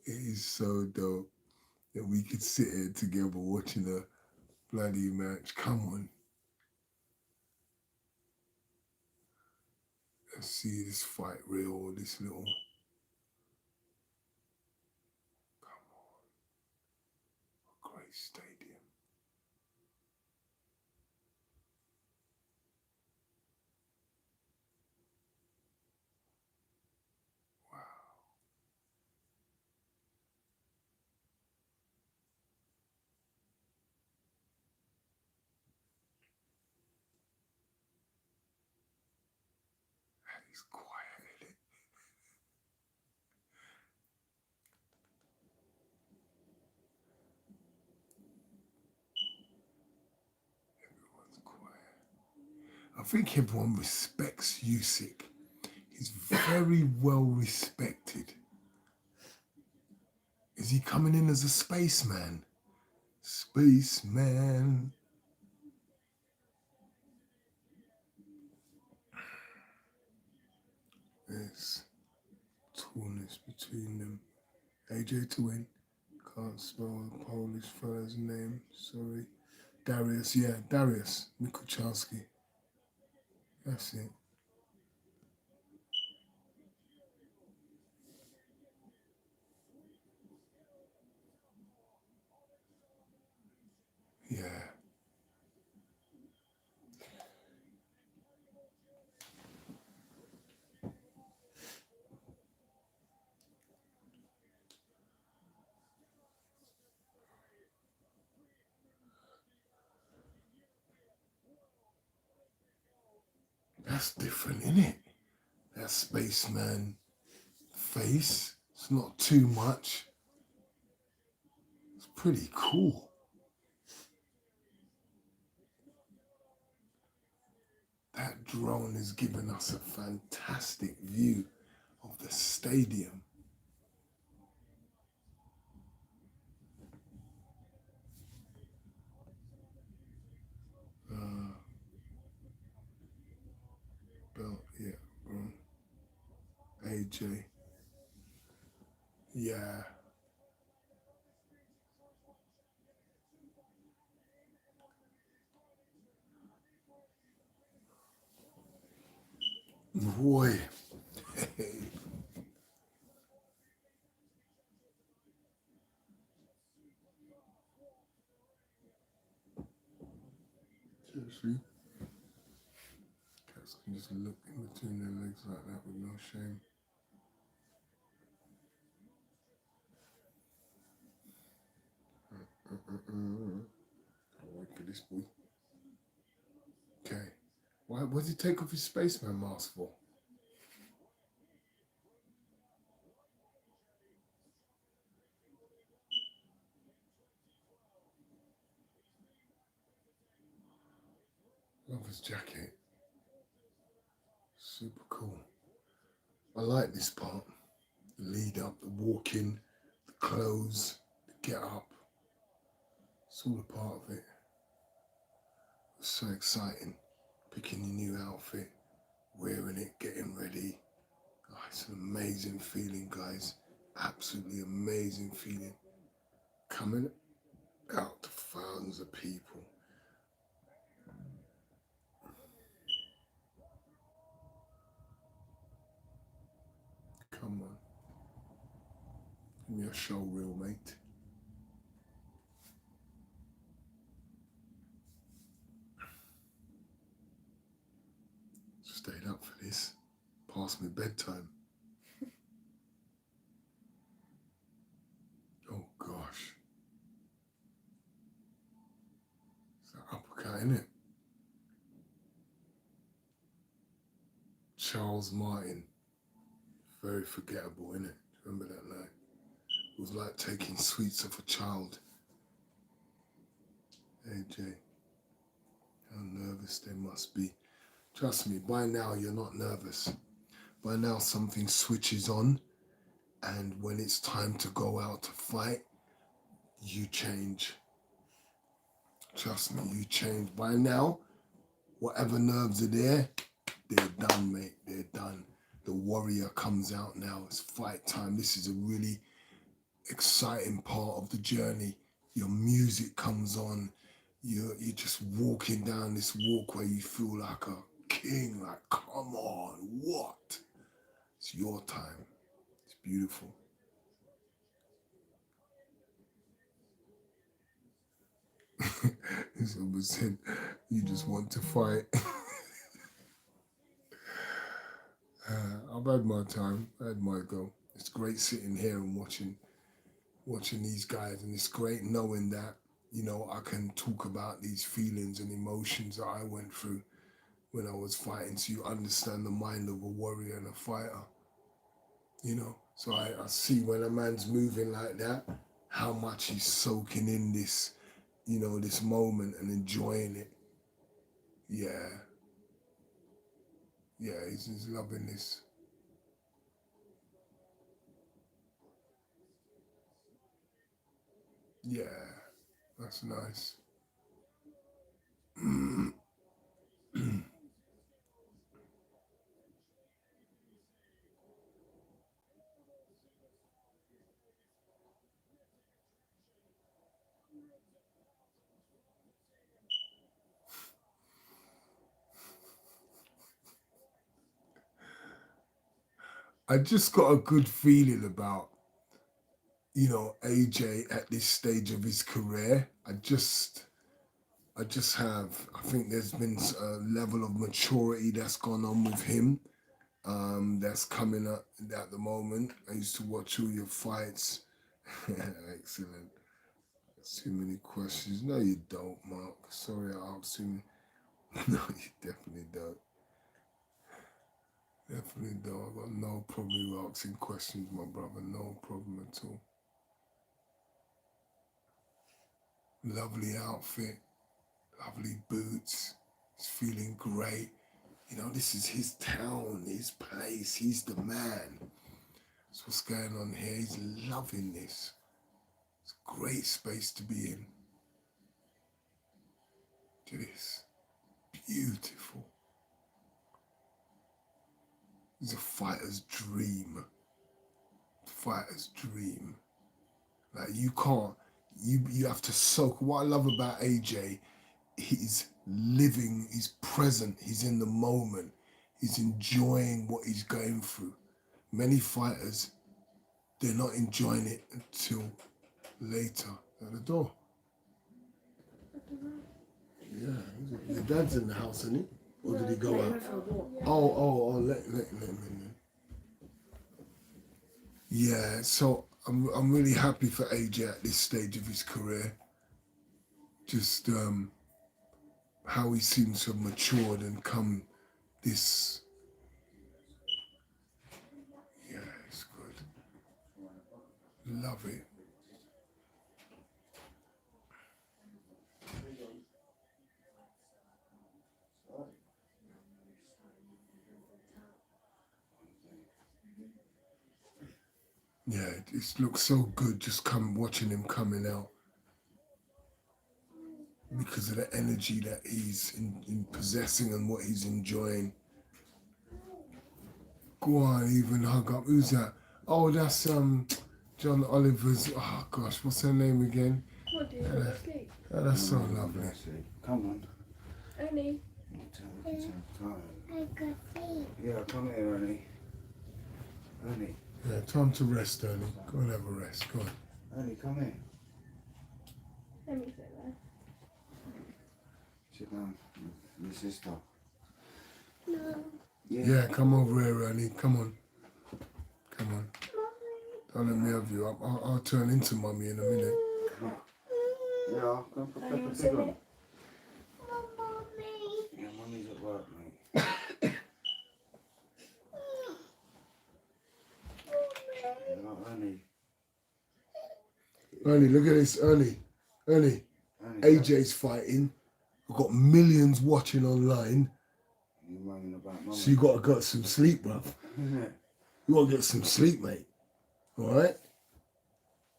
It is so dope that we could sit here together watching a bloody match. Come on. Let's see this fight real, this little... Come on. A great stadium. It's quiet, isn't it? Everyone's quiet. I think everyone respects Usyk. He's very well respected. Is he coming in as a spaceman? Spaceman. There's tallness between them. AJ to win. Can't spell the Polish fella's name. Sorry. Darius, yeah, Darius Mikuchowski. That's it. Yeah. That's different, isn't it? That spaceman face. It's not too much. It's pretty cool. That drone has given us a fantastic view of the stadium. Belt, yeah, bro. AJ. Yeah. Boy. Seriously. Cats can just look in between their legs like that with no shame. I'll wait for this boy. Okay. Why does he take off his spaceman mask for? Love his jacket. Super cool. I like this part. The lead up, the walk in, the clothes, the get up. It's all a part of it. So exciting. Picking your new outfit, wearing it, getting ready. Oh, it's an amazing feeling, guys. Absolutely amazing feeling. Coming out to thousands of people. Come on. Give me a show reel, mate. Stayed up for this. Past my bedtime. Oh gosh. It's that uppercut, innit? Charles Martin. Very forgettable, innit? Remember that night? It was like taking sweets off a child. AJ. How nervous they must be. Trust me, by now you're not nervous. By now something switches on, and when it's time to go out to fight, you change. Trust me, you change. By now, whatever nerves are there, they're done, mate. They're done. The warrior comes out now. It's fight time. This is a really exciting part of the journey. Your music comes on. You're just walking down this walkway. You feel like a king. Like, come on, what? It's your time. It's beautiful. Someone said, you just want to fight. I've had my time. I had my go. It's great sitting here and watching these guys, and it's great knowing that, you know, I can talk about these feelings and emotions that I went through when I was fighting, so you understand the mind of a warrior and a fighter, you know. So I see when a man's moving like that, how much he's soaking in this, you know, this moment and enjoying it. Yeah, he's loving this. Yeah, that's nice. I just got a good feeling about, you know, AJ at this stage of his career. I just have, I think there's been a level of maturity that's gone on with him, that's coming up at the moment. I used to watch all your fights. Excellent. Too many questions. No, you don't, Mark. Sorry I asked too many. No, you definitely don't. Definitely don't. I've got no problem with asking questions, my brother. No problem at all. Lovely outfit, lovely boots. He's feeling great. You know, this is his town, his place. He's the man. That's what's going on here. He's loving this. It's a great space to be in. Look at this. Beautiful. It's a fighter's dream. Fighter's dream. Like, you can't, you have to soak. What I love about AJ, he's living, he's present, he's in the moment, he's enjoying what he's going through. Many fighters, they're not enjoying it until later. At the door. Yeah, your dad's in the house, isn't he? Or did he go out? Oh, let me. Yeah, so I'm really happy for AJ at this stage of his career. Just how he seems to have matured and come this. Yeah, it's good. Love it. Yeah, it looks so good just watching him coming out. because of the energy that he's in possessing and what he's enjoying. Go on, even hug up. Who's that? Oh, that's John Oliver's. Oh gosh, what's her name again? What do you want to sleep? Oh, that's so lovely. That's it. Come on. Only. I got sleep. Yeah, come here, Ernie. Ernie. Yeah, time to rest, Ernie. Go and have a rest. Go on. Ernie, come here. Let me sit there. Sit down. Your sister. No. Yeah, come over here, Ernie. Come on. Come on. Don't let me have you. I'll turn into mummy in a minute. Yeah, go and put Are you Peppa Pig sitting? on. Mommy. Yeah, mummy's at work, mate. Yeah, Ernie. Ernie, look at this. Ernie. Ernie. AJ's fighting. I've got millions watching online. You're moaning about mummy. So you got to get some sleep, bruv. Yeah. You got to get some sleep, mate. All right?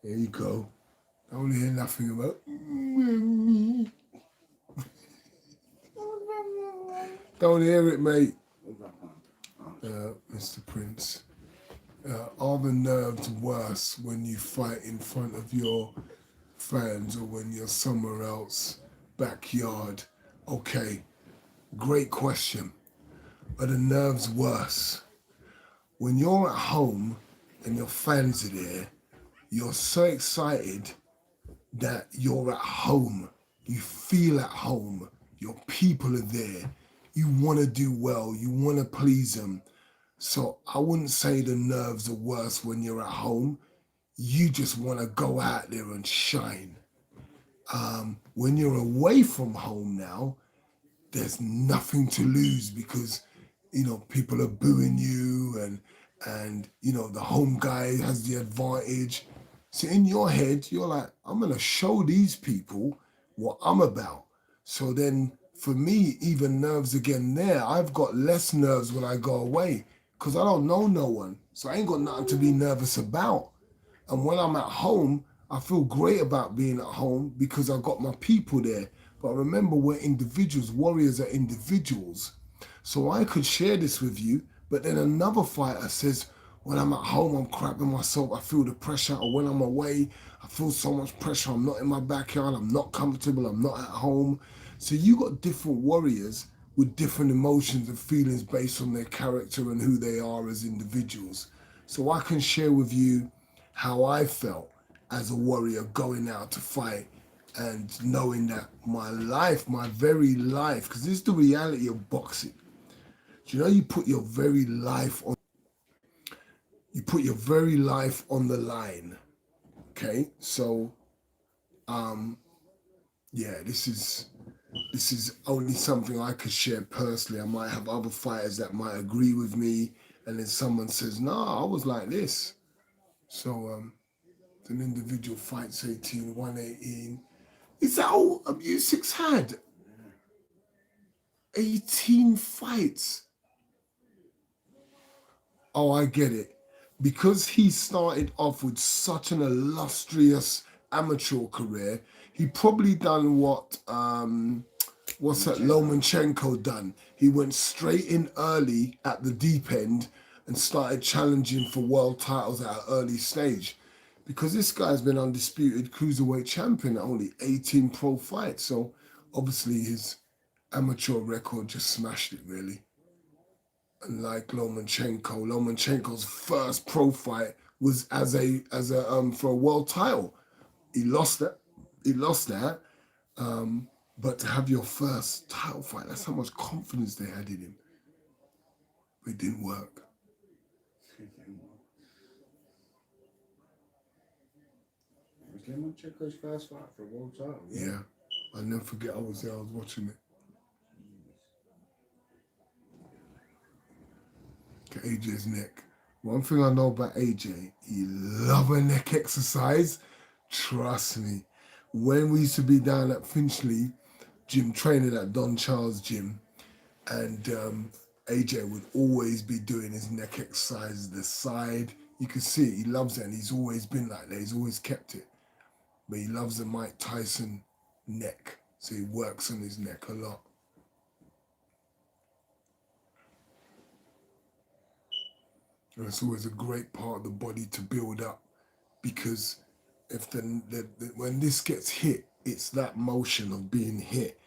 There you go. Don't hear nothing about. Don't hear it, mate. Where's that one? Mr. Prince. Are the nerves worse when you fight in front of your fans or when you're somewhere else, backyard? Okay, great question. Are the nerves worse? When you're at home and your fans are there, you're so excited that you're at home. You feel at home. Your people are there. You want to do well. You want to please them. So I wouldn't say the nerves are worse when you're at home. You just want to go out there and shine. When you're away from home now, there's nothing to lose because, you know, people are booing you and you know, the home guy has the advantage. So in your head, you're like, I'm going to show these people what I'm about. So then for me, even nerves again there, I've got less nerves when I go away because I don't know no one. So I ain't got nothing to be nervous about. And when I'm at home, I feel great about being at home because I've got my people there. But remember, we're individuals. Warriors are individuals. So I could share this with you, but then another fighter says, when I'm at home, I'm crapping myself. I feel the pressure. Or when I'm away, I feel so much pressure. I'm not in my backyard. I'm not comfortable. I'm not at home. So you got different warriors with different emotions and feelings based on their character and who they are as individuals. So I can share with you how I felt as a warrior going out to fight and knowing that my life, my very life, because this is the reality of boxing. Do you know you put your very life on the line, okay? So, yeah, this is only something I could share personally. I might have other fighters that might agree with me, and then someone says, no, I was like this. So, an individual fights 18, 118. Is that all Usyk's had? 18 fights. Oh, I get it. Because he started off with such an illustrious amateur career, he probably done what Lomachenko done. He went straight in early at the deep end and started challenging for world titles at an early stage. Because this guy's been undisputed cruiserweight champion at only 18 pro fights. So obviously his amateur record just smashed it, really. And like Lomachenko's first pro fight was for a world title. He lost that. But to have your first title fight, that's how much confidence they had in him. But it didn't work. Was Lomachenko's first fight for a world title? Yeah. I'll never forget I was there, I was watching it. Look at AJ's neck. One thing I know about AJ, he loves a neck exercise. Trust me. When we used to be down at Finchley gym, training at Don Charles gym, and AJ would always be doing his neck exercises, the side. You can see it, he loves it, and he's always been like that. He's always kept it. But he loves the Mike Tyson neck. So he works on his neck a lot. And it's always a great part of the body to build up, because if when this gets hit, it's that motion of being hit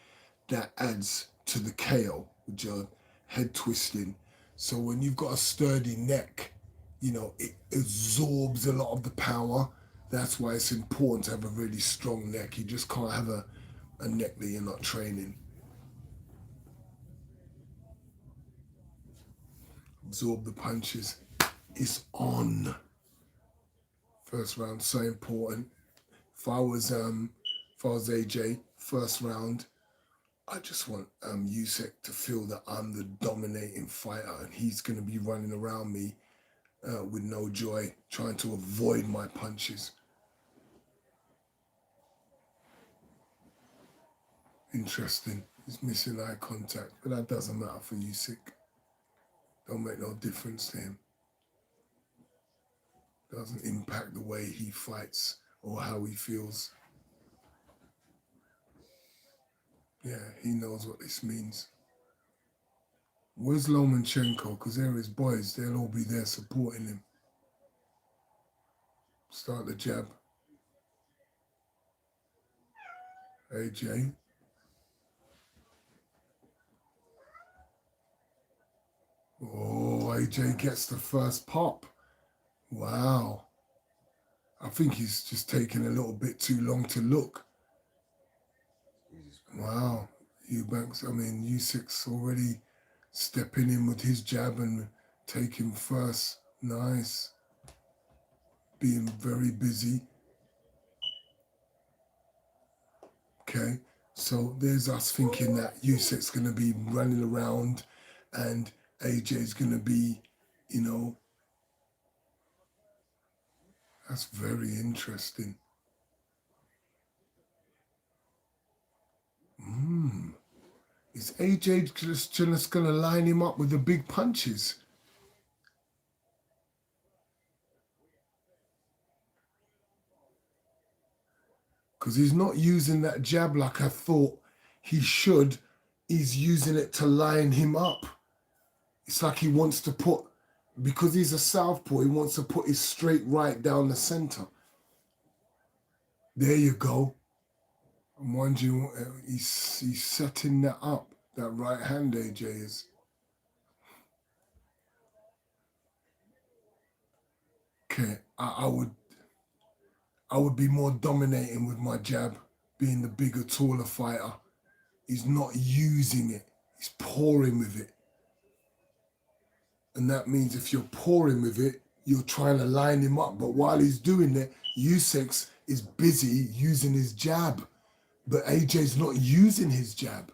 that adds to the KO, with your head twisting. So when you've got a sturdy neck, you know, it absorbs a lot of the power. That's why it's important to have a really strong neck. You just can't have a neck that you're not training. Absorb the punches. It's on. First round, so important. If I was AJ, first round, I just want Usyk to feel that I'm the dominating fighter, and he's going to be running around me with no joy, trying to avoid my punches. Interesting. He's missing eye contact, but that doesn't matter for Usyk. Don't make no difference to him. Doesn't impact the way he fights or how he feels. Yeah, he knows what this means. Where's Lomachenko? Because they're his boys. They'll all be there supporting him. Start the jab. AJ. Oh, AJ gets the first pop. Wow. I think he's just taking a little bit too long to look. Wow. Eubanks, I mean, Usyk's already stepping in with his jab and taking first. Nice. Being very busy. Okay. So there's us thinking that Usyk's going to be running around and AJ's going to be, you know, that's very interesting. Is AJ just going to line him up with the big punches? Because he's not using that jab like I thought he should. He's using it to line him up. It's like he wants to put, because he's a southpaw, he wants to put his straight right down the center. There you go. I'm wondering, he's setting that up. That right hand, AJ is. Okay, I would be more dominating with my jab, being the bigger, taller fighter. He's not using it. He's pouring with it. And that means if you're pouring with it, you're trying to line him up. But while he's doing it, Usyk is busy using his jab. But AJ's not using his jab.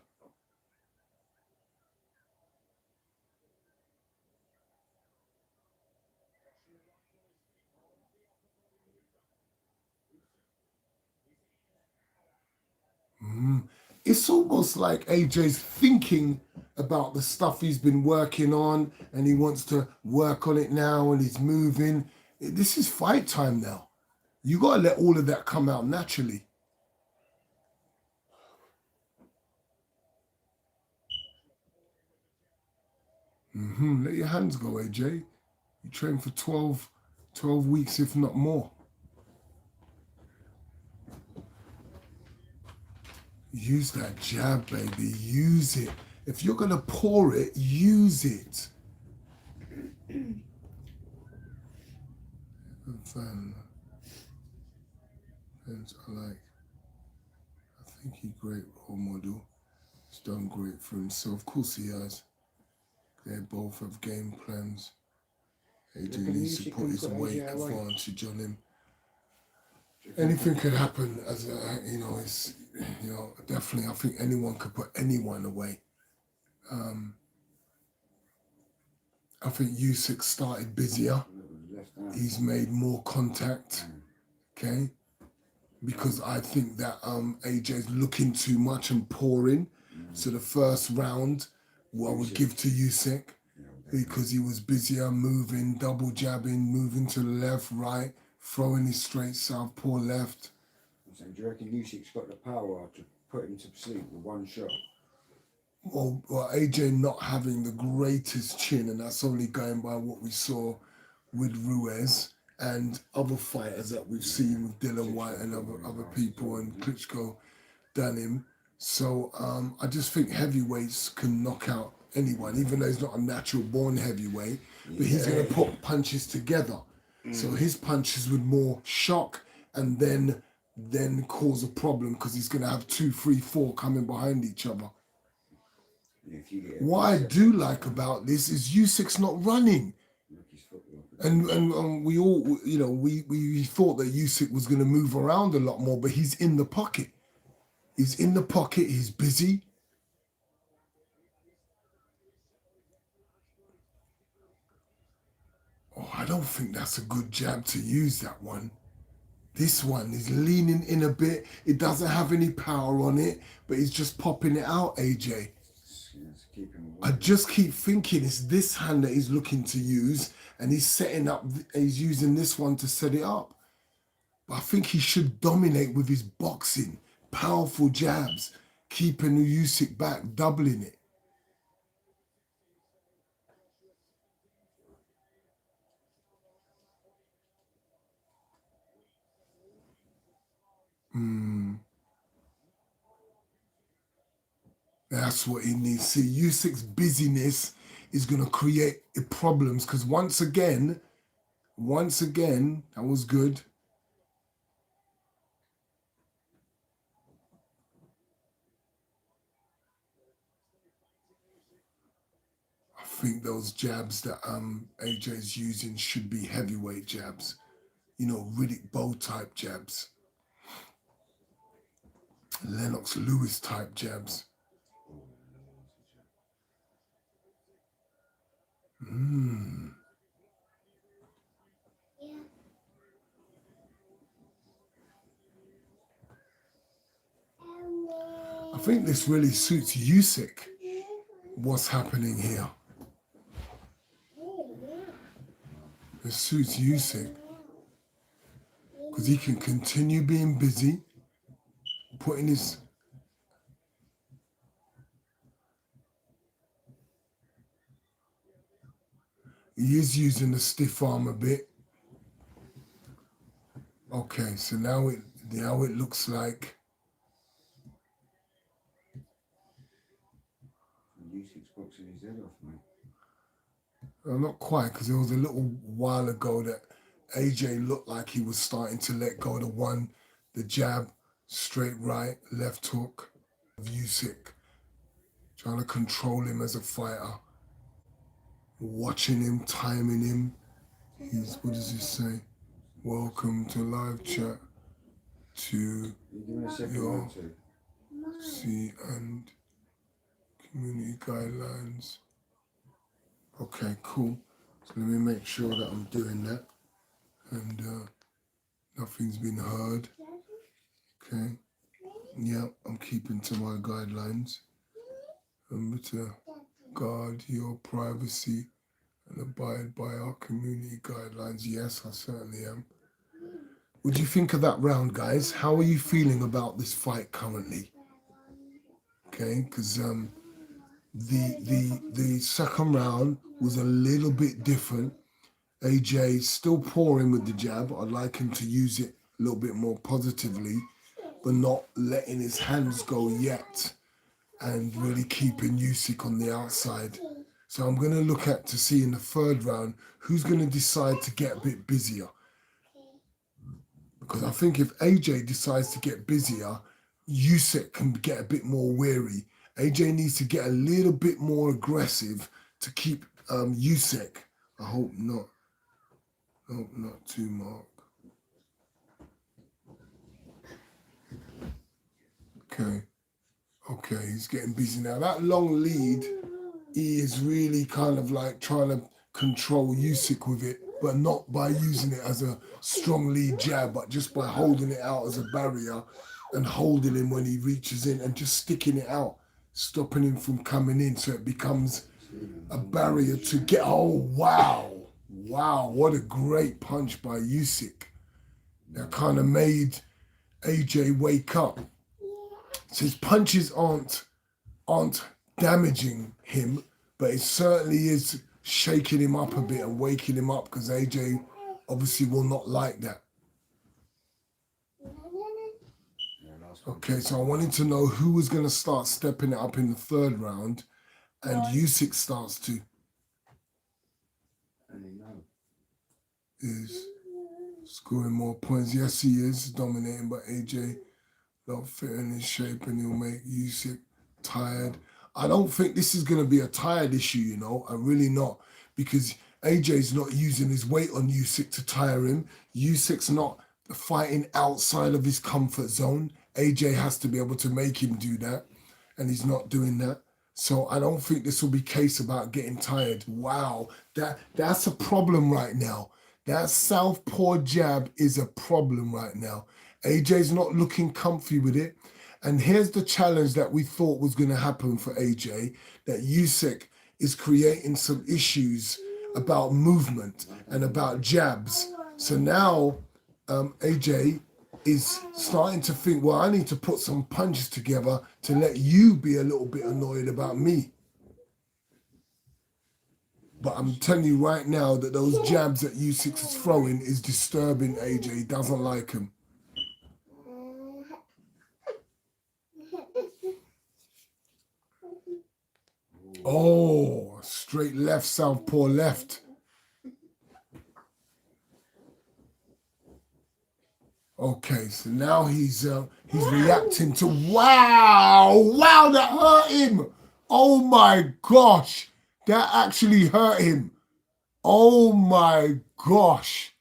It's almost like AJ's thinking about the stuff he's been working on and he wants to work on it now and he's moving. This is fight time now. You got to let all of that come out naturally. Let your hands go, AJ. You train for 12 weeks, if not more. Use that jab, baby. Use it. If you're going to pour it, use it. Fans I like. I think he's a great role model. He's done great for himself. Of course he has. They both have game plans. AJ needs to put his weight advantage on him. Anything could happen as a, it's, definitely I think anyone could put anyone away. I think Usyk started busier. He's made more contact, okay? Because I think that AJ's looking too much and pouring. So the first round, I would give to Usyk because he was busier, moving, double jabbing, moving to the left, right, throwing his straight southpaw left. So do you reckon Usyk's got the power to put him to sleep with one shot. Well, AJ not having the greatest chin, and that's only going by what we saw with Ruiz and other fighters that we've seen with Dylan White and other people, and Klitschko done him. So I just think heavyweights can knock out anyone, even though he's not a natural born heavyweight, but he's going to put punches together. So his punches would more shock and then cause a problem, because he's going to have 2, 3, 4 coming behind each other. What I do like about this is Usyk's not running. And we all, you know, we thought that Usyk was going to move around a lot more, but he's in the pocket. He's in the pocket. He's busy. Oh, I don't think that's a good jab to use, that one. This one is leaning in a bit. It doesn't have any power on it, but he's just popping it out, AJ. I just keep thinking it's this hand that he's looking to use, and he's setting up, he's using this one to set it up. But I think he should dominate with his boxing, powerful jabs, keeping Usyk back, doubling it. That's what he needs. See, Usyk's busyness is going to create problems, because once again, that was good. I think those jabs that AJ's using should be heavyweight jabs. You know, Riddick Bowe type jabs. Lennox Lewis type jabs. I think this really suits Usyk, what's happening here. It suits Usyk, because he can continue being busy, putting his... He is using the stiff arm a bit. Okay, so now it looks like Usyk's boxing his head off, man. well, not quite, because there was a little while ago that AJ looked like he was starting to let go of the jab, straight right, left hook of Usyk, trying to control him as a fighter. Watching him, timing him. What does he say? Welcome to live chat to your C and community guidelines. Okay, cool. So let me make sure that I'm doing that and nothing's been heard. Okay. Yeah, I'm keeping to my guidelines. Remember to guard your privacy and abide by our community guidelines. Yes, I certainly am. What do you think of that round, guys? How are you feeling about this fight currently? Okay, because the second round was a little bit different. AJ still pouring with the jab. I'd like him to use it a little bit more positively, but not letting his hands go yet, and really keeping Usyk on the outside. So I'm going to look at to see in the third round who's going to decide to get a bit busier. Because I think if AJ decides to get busier, Usyk can get a bit more weary. AJ needs to get a little bit more aggressive to keep Usyk. I hope not. Hope not too, Mark. Okay. Okay, he's getting busy now. That long lead, he is really kind of like trying to control Usyk with it, but not by using it as a strong lead jab, but just by holding it out as a barrier and holding him when he reaches in and just sticking it out, stopping him from coming in, so it becomes a barrier to get... Oh, wow. Wow, what a great punch by Usyk. That kind of made AJ wake up. So his punches aren't damaging him, but it certainly is shaking him up a bit and waking him up, because AJ obviously will not like that. Okay, so I wanted to know who was going to start stepping it up in the third round, and Usyk starts to. Is scoring more points. Yes, he is dominating, but AJ not fitting his shape, and he'll make Usyk tired. I don't think this is going to be a tired issue, you know. I'm really not, because AJ's not using his weight on Usyk to tire him. Usyk's not fighting outside of his comfort zone. AJ has to be able to make him do that, and he's not doing that. So I don't think this will be a case about getting tired. Wow, that's a problem right now. That southpaw jab is a problem right now. AJ's not looking comfy with it. And here's the challenge that we thought was going to happen for AJ, that Usyk is creating some issues about movement and about jabs. So now AJ is starting to think, well, I need to put some punches together to let you be a little bit annoyed about me. But I'm telling you right now that those jabs that Usyk is throwing is disturbing AJ. He doesn't like him. Oh, straight left, southpaw left. Okay, so now he's reacting to, wow, that hurt him. Oh my gosh, that actually hurt him. Oh my gosh.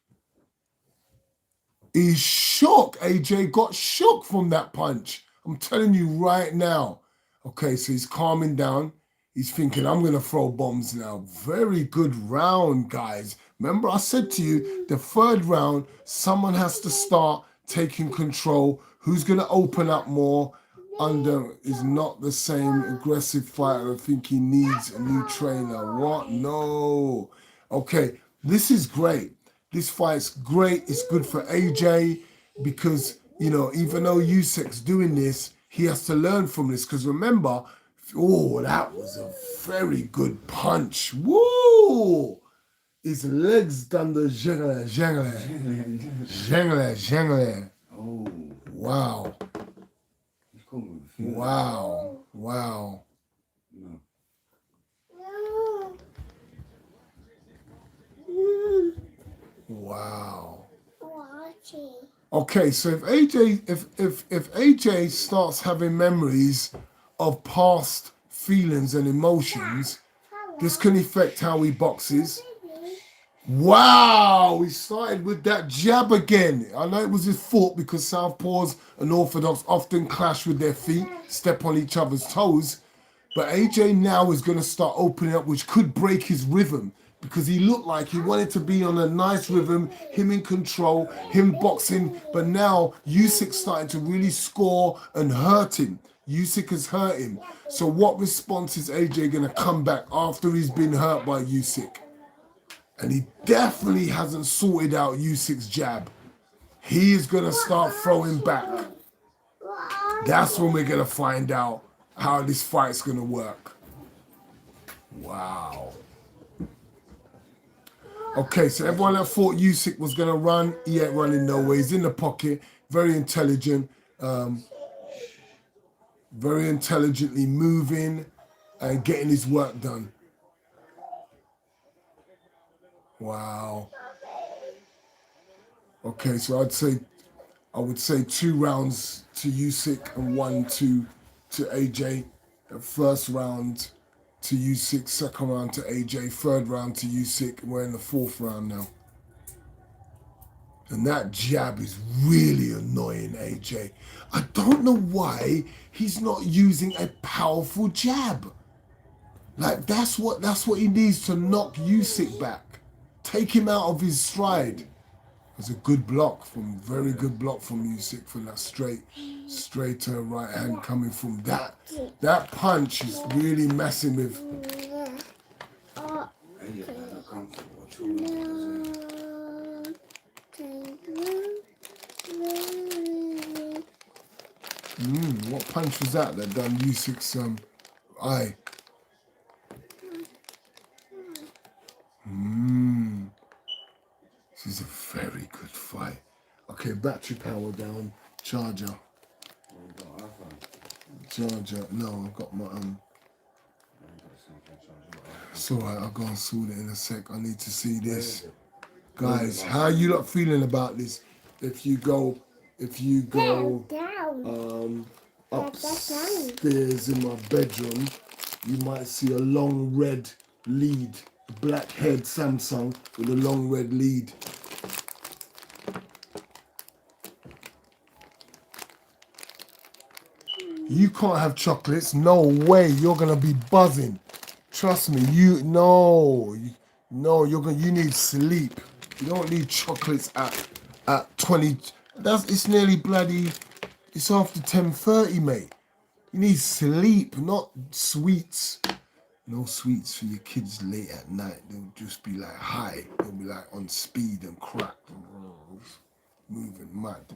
He's shook. AJ got shook from that punch. I'm telling you right now. Okay, so he's calming down. He's thinking, I'm going to throw bombs now. Very good round, guys. Remember, I said to you, the third round, someone has to start taking control. Who's going to open up more? Under is not the same aggressive fighter. I think he needs a new trainer. What? No. Okay, this is great. This fight's great. It's good for AJ because, you know, even though Usyk's doing this, he has to learn from this. Because remember, oh, that was a very good punch. Woo! His legs done the jangle. Oh. Wow. Wow. Wow. No. Wow. Watching. Okay, so if AJ starts having memories of past feelings and emotions, this can affect how he boxes. Wow, he started with that jab again. I know it was his fault because southpaws and orthodox often clash with their feet, step on each other's toes. But AJ now is going to start opening up, which could break his rhythm because he looked like he wanted to be on a nice rhythm, him in control, him boxing. But now Usyk's starting to really score and hurt him. Usyk has hurt him. So what response is AJ going to come back after he's been hurt by Usyk? And he definitely hasn't sorted out Usyk's jab. He is going to start throwing back. That's when we're going to find out how this fight's going to work. Wow. Okay, so everyone that thought Usyk was going to run, he ain't running no way. He's in the pocket, very intelligent, very intelligently moving and getting his work done. Wow. Okay, so I would say 2 rounds to Usyk and 1 to AJ. The first round to Usyk, second round to AJ, third round to Usyk. We're in the 4th round now. And that jab is really annoying AJ. I don't know why he's not using a powerful jab. Like that's what he needs to knock Usyk back. Take him out of his stride. It was a good block very good block from Usyk for that straight right hand coming from that. That punch is really messing with. What punch was that done Usyk's eye? This is a very good fight. Okay, battery power down. Charger. Charger. No, I've got my It's alright, I'll go and sort it in a sec. I need to see this. Guys, how are you lot feeling about this? If you go upstairs in my bedroom, you might see a long red lead, a black head Samsung with a long red lead. You can't have chocolates. No way. You're gonna be buzzing. Trust me. You need sleep. You don't need chocolates at 20. It's nearly bloody. It's after 10:30, mate. You need sleep, not sweets. No sweets for your kids late at night. They'll just be like high. They'll be like on speed and crack. Moving mad.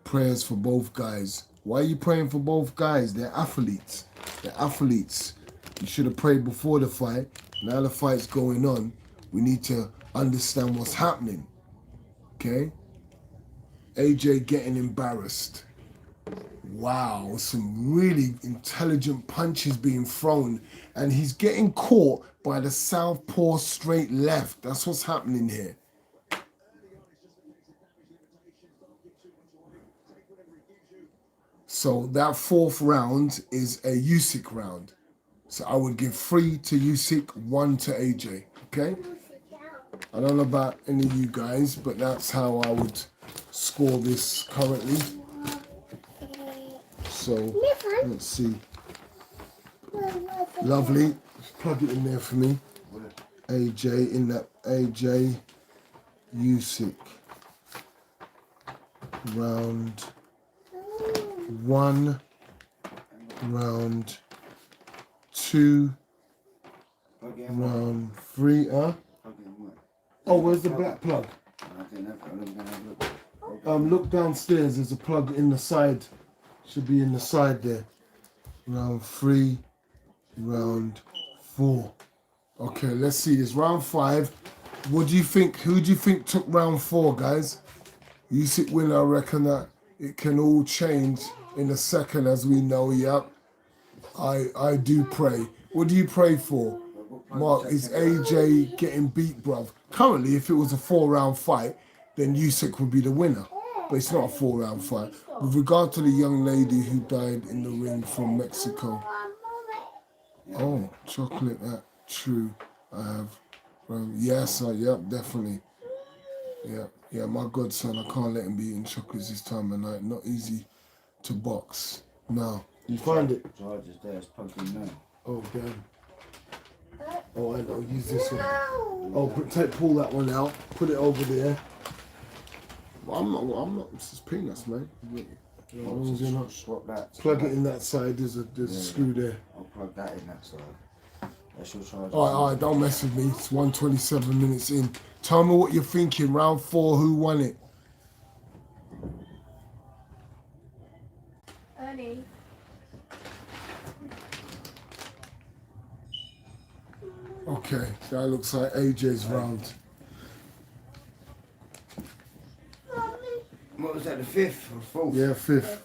Prayers for both guys. Why are you praying for both guys? They're athletes. They're athletes. You should have prayed before the fight. Now the fight's going on. We need to understand what's happening. Okay? AJ getting embarrassed. Wow, some really intelligent punches being thrown. And he's getting caught by the southpaw straight left. That's what's happening here. So that fourth round is a Usyk round. So I would give 3 to Usyk, 1 to AJ. Okay? I don't know about any of you guys, but that's how I would score this currently. So let's see. Lovely. Plug it in there for me. AJ in that AJ Usyk round 1, round 2, round 3. Oh, where's the black plug? Look downstairs. There's a plug in the side. Should be in the side there. Round 3, round 4. Okay, let's see this. Round 5. What do you think? Who do you think took round 4, guys? Usyk winner, I reckon that it can all change in a second, as we know. Yep. I do pray. What do you pray for? Mark, is AJ getting beat, bruv? Currently, if it was a 4-round fight, then Usyk would be the winner. But it's not a 4-round fight. With regard to the young lady who died in the ring from Mexico. Oh, chocolate, true. I have. Yes, yep, definitely. Yeah, my godson, I can't let him be eating chocolates this time of night. Not easy to box. No. You find it? Charger's there, it's plugged in now. Oh, damn. Oh, I know, use this one. Oh, pull that one out. Put it over there. I'm not, this is peanuts, man. Swap that. Plug it in that side, there's a screw there. I'll plug that in that side. That's your charger. Alright, don't mess with me. It's 127 minutes in. Tell me what you're thinking. Round 4, who won it? Ernie. Okay, that looks like AJ's round. What was that, the 5th or 4th? Yeah, 5th.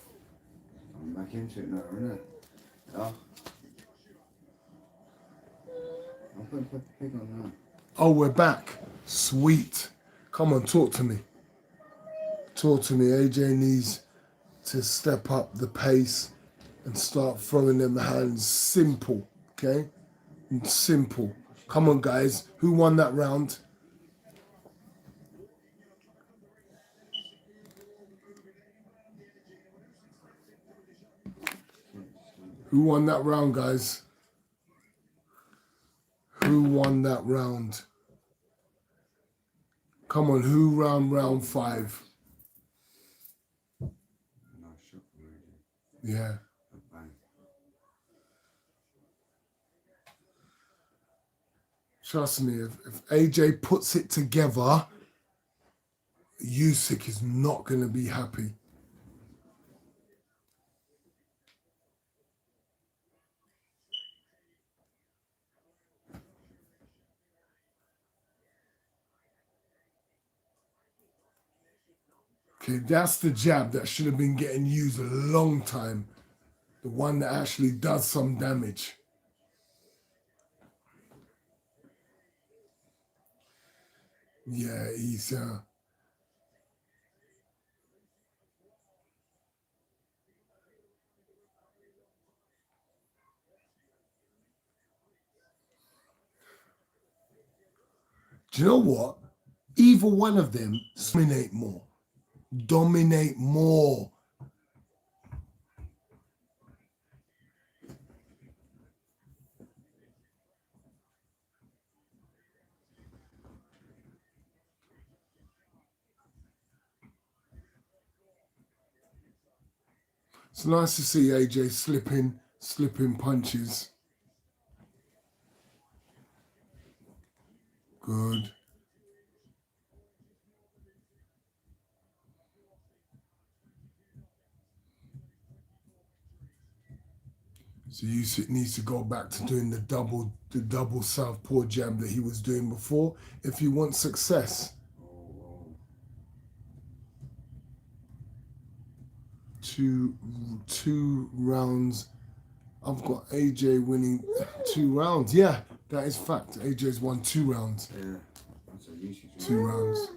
I'm back into it now, isn't it? Oh. I'll put the pig on now. Oh, we're back. Sweet. Come on, talk to me. Talk to me. AJ needs to step up the pace and start throwing them hands. Simple, okay? Simple. Come on, guys. Who won that round? Who won that round, guys? Who won that round? Come on, who round 5? Yeah. Trust me, if AJ puts it together, Usyk is not going to be happy. Okay, that's the jab that should have been getting used a long time. The one that actually does some damage. Yeah, he's do you know what? Either one of them dominate more. Dominate more. It's nice to see AJ slipping punches. Good. So Usyk needs to go back to doing the double southpaw jab that he was doing before if he wants success. Two rounds. I've got AJ winning 2 rounds. Yeah, that is fact. AJ's won 2 rounds. Yeah, that's a Usyk. 2 rounds.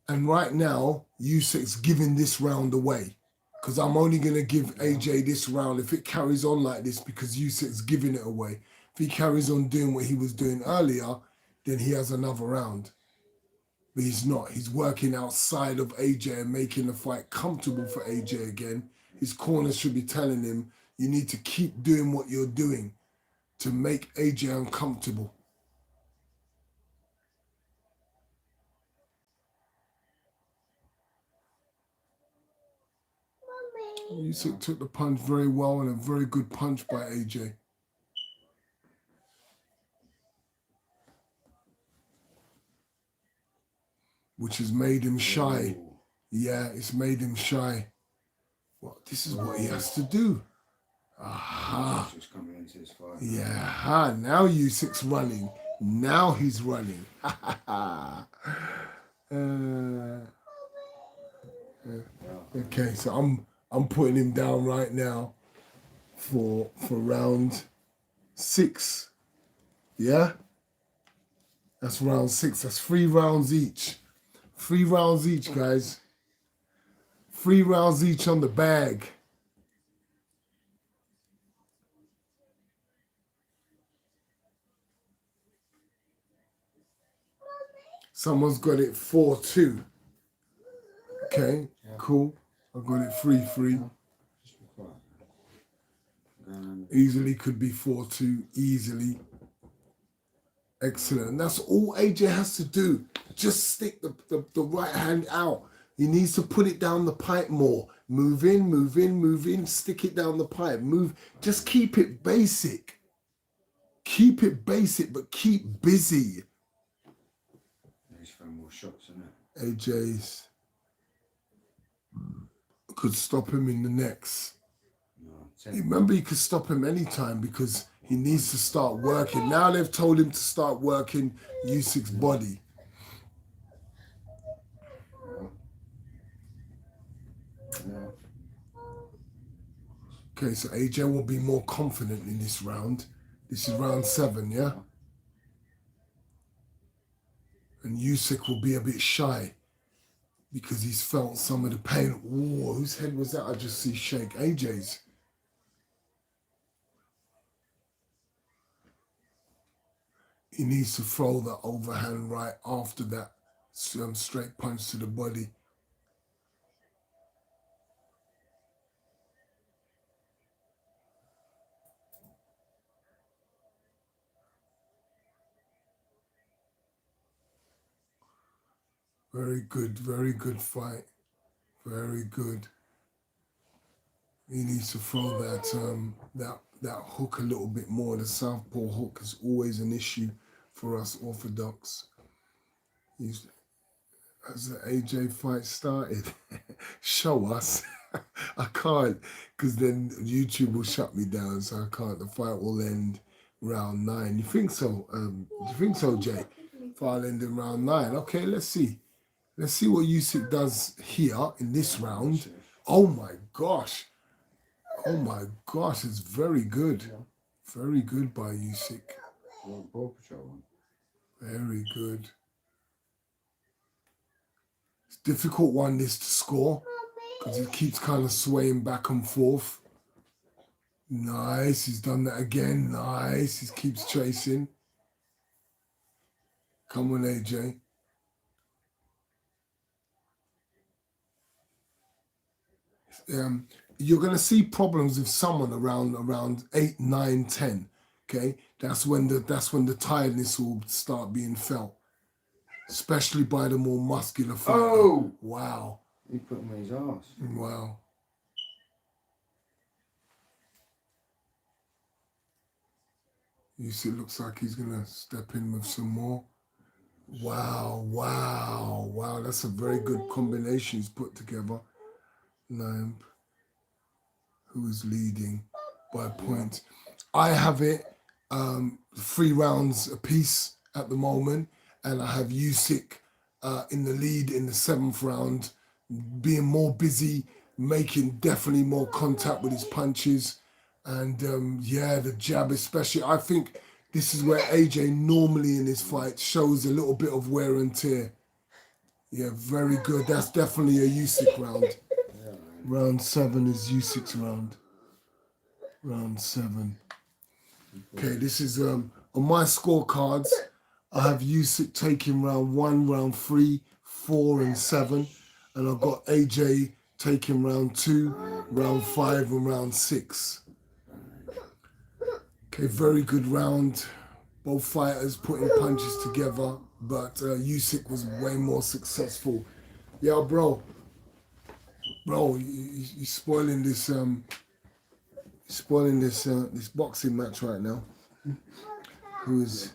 And right now, Usyk's giving this round away. Because I'm only going to give AJ this round if it carries on like this, because Usyk's giving it away. If he carries on doing what he was doing earlier, then he has another round. But he's not. He's working outside of AJ and making the fight comfortable for AJ again. His corner should be telling him, you need to keep doing what you're doing to make AJ uncomfortable. Usyk took the punch very well, and a very good punch by AJ. Which has made him shy. Yeah, it's made him shy. Well, this is what he has to do. Aha. Just coming into this fight. Yeah, now Usyk's running. Now he's running. Okay, so I'm putting him down right now for round 6. Yeah? That's round 6. That's 3 rounds each. 3 rounds each, guys. 3 rounds each on the bag. Someone's got it 4-2. Okay, cool. I've got it 3-3. Easily could be 4-2. Easily. Excellent. And that's all AJ has to do. Just stick the right hand out. He needs to put it down the pipe more. Move in, move in, move in. Stick it down the pipe. Move. Just keep it basic. Keep it basic, but keep busy. He's throwing more shots, isn't it? AJ's could stop him in the next. No, Remember, he could stop him anytime because he needs to start working. Now they've told him to start working Usyk's body. Okay, so AJ will be more confident in this round. This is round 7, yeah? And Usyk will be a bit shy because he's felt some of the pain. Whoa, whose head was that? I just see shake. AJ's. He needs to throw that overhand right after that straight punch to the body. Very good fight. Very good. He needs to throw that hook a little bit more. The southpaw hook is always an issue for us orthodox. As the AJ fight started, show us. I can't, because then YouTube will shut me down, so I can't. The fight will end round 9. You think so? You think so, Jay? File end in round 9. Okay, let's see. Let's see what Usyk does here in this round. Oh my gosh. Oh my gosh, it's very good. Very good by Usyk. Very good. It's a difficult one, this to score, because he keeps kind of swaying back and forth. Nice, he's done that again. Nice, he keeps chasing. Come on, AJ. You're going to see problems with someone around 8, 9, 10. Okay, that's when the tiredness will start being felt, especially by the more muscular fighter. Oh! Wow. He put him in his ass. Wow. Usyk looks like he's going to step in with some more. Wow, wow, wow. That's a very good combination he's put together. Lamb, who is leading by points. I have it 3 rounds apiece at the moment, and I have Usyk in the lead in the 7th round, being more busy, making definitely more contact with his punches. And yeah, the jab especially. I think this is where AJ normally in his fight shows a little bit of wear and tear. Yeah, very good. That's definitely a Usyk round. Round 7 is Usyk's round. Round 7. Okay, this is on my scorecards. I have Usyk taking round 1, round 3, 4, and 7, and I've got AJ taking round 2, round 5, and round 6. Okay, very good round. Both fighters putting punches together, but Usyk was way more successful. Yeah, bro, you're spoiling this this boxing match right now. Who's,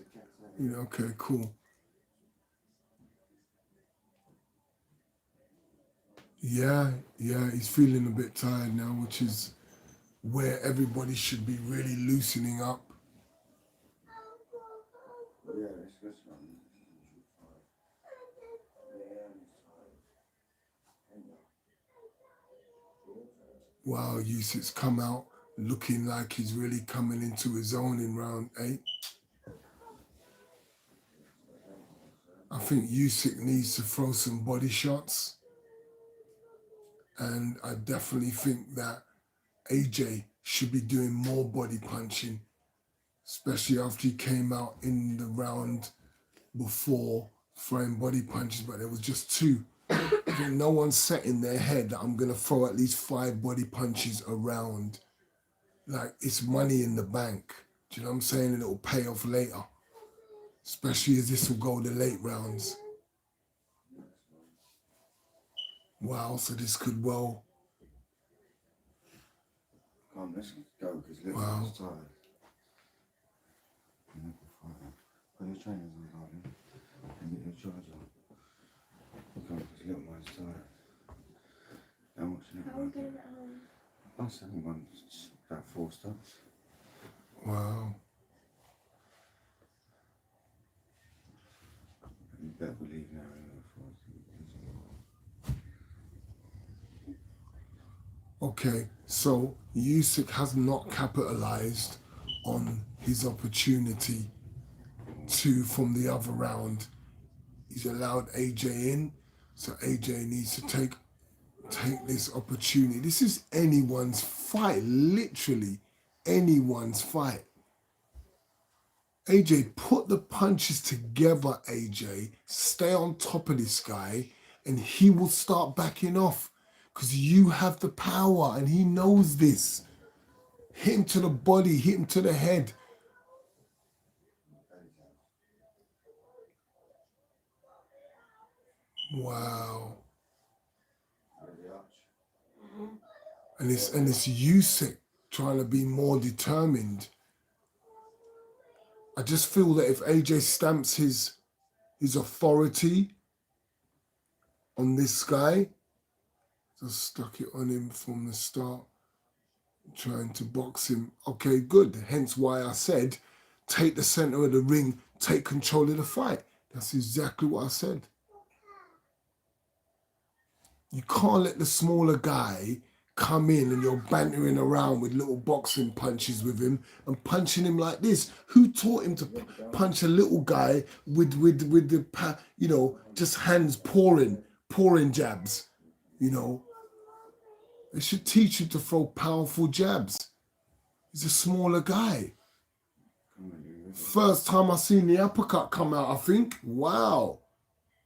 okay, cool. Yeah, he's feeling a bit tired now, which is where everybody should be really loosening up. Wow, Usyk's come out looking like he's really coming into his own in round 8. I think Usyk needs to throw some body shots. And I definitely think that AJ should be doing more body punching, especially after he came out in the round before throwing body punches, but there was just 2. I think no one's set in their head that I'm going to throw at least 5 body punches around. Like, it's money in the bank. Do you know what I'm saying? And it'll pay off later, especially as this will go the late rounds. Wow, so this could well... Come on, let's go, because Lenin's tired. Put your trainers on, darling, and get your charger. Come on, because little one's tired. How much is it? That's only about 4 stops. Wow. You better believe now. Okay, so Usyk has not capitalized on his opportunity from the other round. He's allowed AJ in, so AJ needs to take this opportunity. This is anyone's fight, literally anyone's fight. AJ, put the punches together, AJ. Stay on top of this guy, and he will start backing off. Because you have the power, and he knows this. Hit him to the body, hit him to the head. Wow. And it's Usyk trying to be more determined. I just feel that if AJ stamps his authority on this guy, just stuck it on him from the start, trying to box him. Okay, good. Hence why I said, take the center of the ring, take control of the fight. That's exactly what I said. You can't let the smaller guy come in and you're bantering around with little boxing punches with him and punching him like this. Who taught him to punch a little guy with the, you know, just hands pouring jabs, you know? They should teach you to throw powerful jabs. He's a smaller guy. First time I seen the uppercut come out, I think, wow.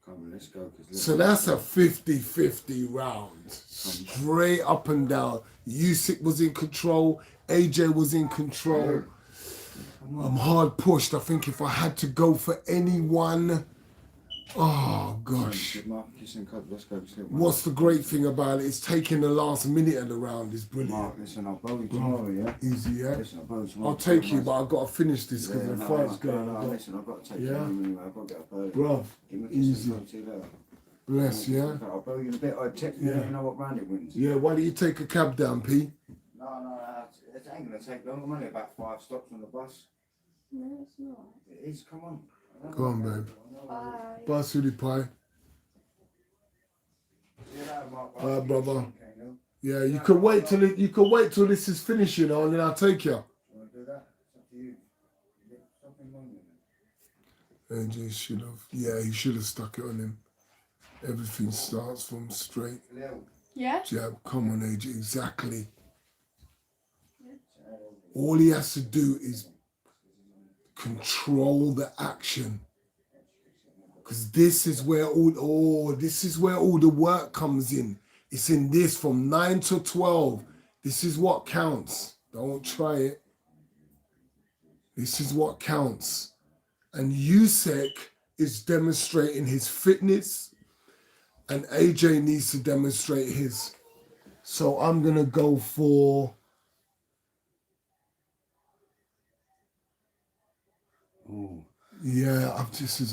Come on, let's go. So that's a 50-50 round. Straight up and down. Usyk was in control. AJ was in control. I'm hard pushed. I think if I had to go for anyone, oh gosh. What's the great thing about it? It's taking the last minute of the round is brilliant. Mark, listen, I'll bow you tomorrow, yeah? Easy, yeah? Listen, I'll bow you tomorrow. I'll take you, but I've got to finish this because the fight's going on. on. Listen, I've got to take you Yeah? anyway. I've got to get a bow. Bruv, easy. See you later. Bless, yeah? I'll bow you in a bit. I'll check you, Yeah. you know what round it wins. Yeah, why don't you take a cab down, P? No, it ain't going to take long. I'm only about 5 stops on the bus. No, it's not. It is, come on. Go on, babe. Bye. Bye, sweetie pie. See you later, Mark. All right, brother. Yeah, you could wait till this is finished, you know, and then I'll take you. Want to do that? It's up to you. Something wrong with it. AJ should have. Yeah, he should have stuck it on him. Everything starts from straight Yeah? jab. Come on, AJ. Exactly. All he has to do is control the action. Because this is where all the work comes in. It's in this from 9 to 12. This is what counts. Don't try it. This is what counts. And Usyk is demonstrating his fitness, and AJ needs to demonstrate his. So I'm going to go for... Oh. Yeah,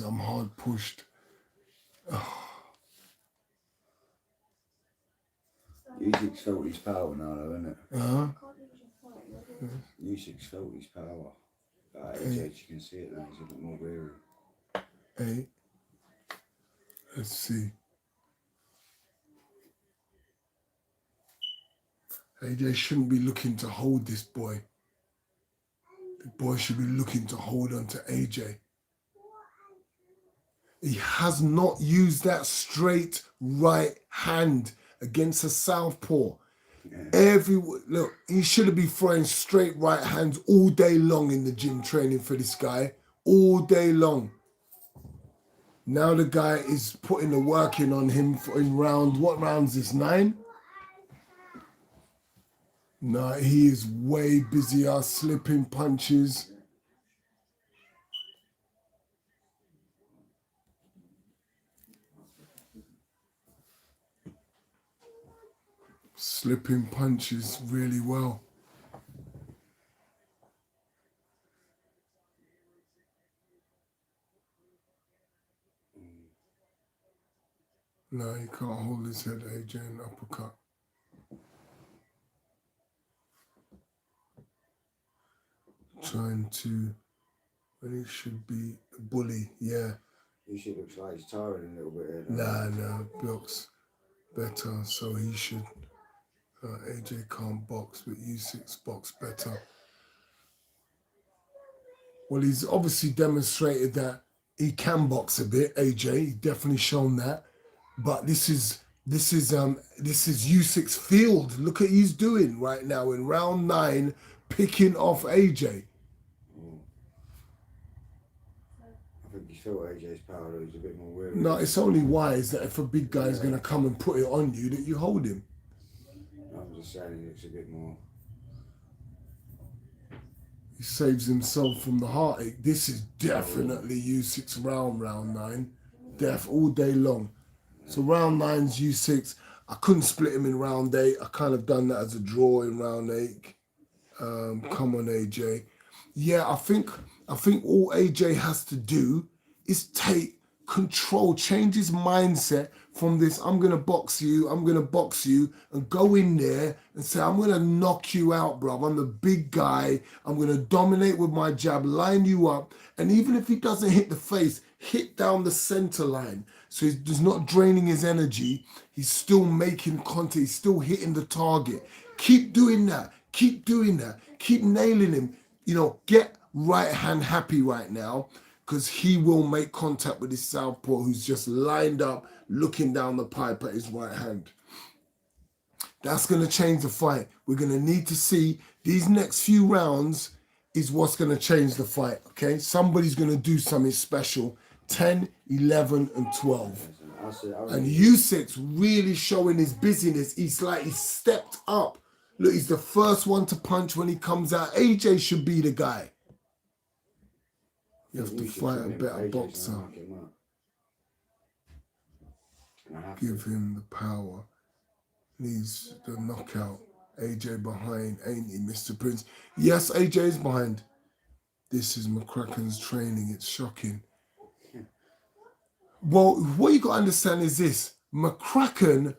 I'm hard pushed. Usyk's felt his power now, though, isn't it? Uh-huh. Usyk's felt his power. AJ, you can see it now, he's a bit more weary. Hey, let's see. AJ shouldn't be looking to hold this boy. The boy should be looking to hold on to AJ. He has not used that straight right hand against a southpaw. Yeah. Look, he should be throwing straight right hands all day long in the gym training for this guy. All day long. Now the guy is putting the work in on him in round, what rounds is 9? No, he is way busier, slipping punches. Slipping punches really well. No, he can't hold his head, AJ, and uppercut. Trying to, when he should be a bully, yeah. Usyk looks like he's tiring a little bit here. Nah, blocks better, so he should. AJ can't box, but Usyk's box better. Well, he's obviously demonstrated that he can box a bit. AJ, he's definitely shown that. But this is Usyk's field. Look at what he's doing right now in round 9, picking off AJ. I think you felt AJ's power, he's a bit more weary. No, it's only wise that if a big guy is going to come and put it on you, that you hold him. I'm just saying he looks a bit more. He saves himself from the heartache. This is definitely Usyk's round 9. All day long. So round 9's Usyk's. I couldn't split him in round 8. I kind of done that as a draw in round 8. Come on, AJ. Yeah, I think all AJ has to do is take control, change his mindset from this, I'm going to box you, and go in there and say, I'm going to knock you out, bro. I'm the big guy. I'm going to dominate with my jab, line you up. And even if he doesn't hit the face, hit down the center line. So he's not draining his energy. He's still making contact. He's still hitting the target. Keep doing that. Keep doing that. Keep nailing him. You know, get right hand happy right now, because he will make contact with his southpaw, who's just lined up, looking down the pipe at his right hand. That's going to change the fight. We're going to need to see these next few rounds is what's going to change the fight, okay? Somebody's going to do something special. 10, 11, and 12. And Usyk's really showing his busyness. He's like, he's stepped up. Look, he's the first one to punch when he comes out. AJ should be the guy. You have to fight a better boxer. Give him the power. Needs the knockout. AJ behind, ain't he, Mr. Prince? Yes, AJ is behind. This is McCracken's training. It's shocking. Well, what you got to understand is this. McCracken,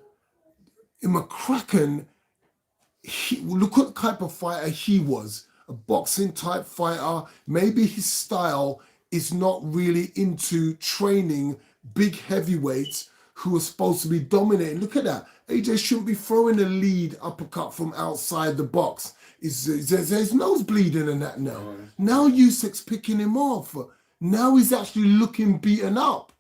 look what type of fighter he was. A boxing type fighter. Maybe his style is not really into training big heavyweights who are supposed to be dominating. Look at that. AJ shouldn't be throwing a lead uppercut from outside the box. There's nose bleeding and that now. Now Usyk's picking him off. Now he's actually looking beaten up.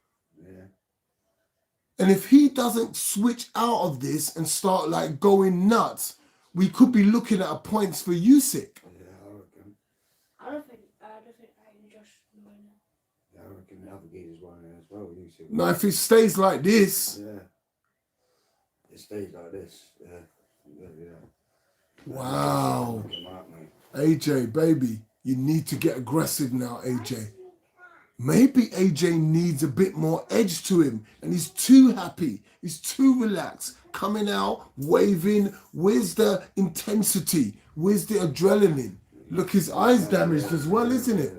And if he doesn't switch out of this and start like going nuts, we could be looking at points for Usyk. I don't think I can just win. Yeah, I reckon the other geezer's winning as well. Usyk. Now, if it stays like this, yeah, it stays like this. Yeah. Wow. Mark, AJ, baby, you need to get aggressive now, AJ. Maybe AJ needs a bit more edge to him, and he's too happy. He's too relaxed. Coming out, waving. Where's the intensity? Where's the adrenaline? Look, his eyes damaged as well, isn't it?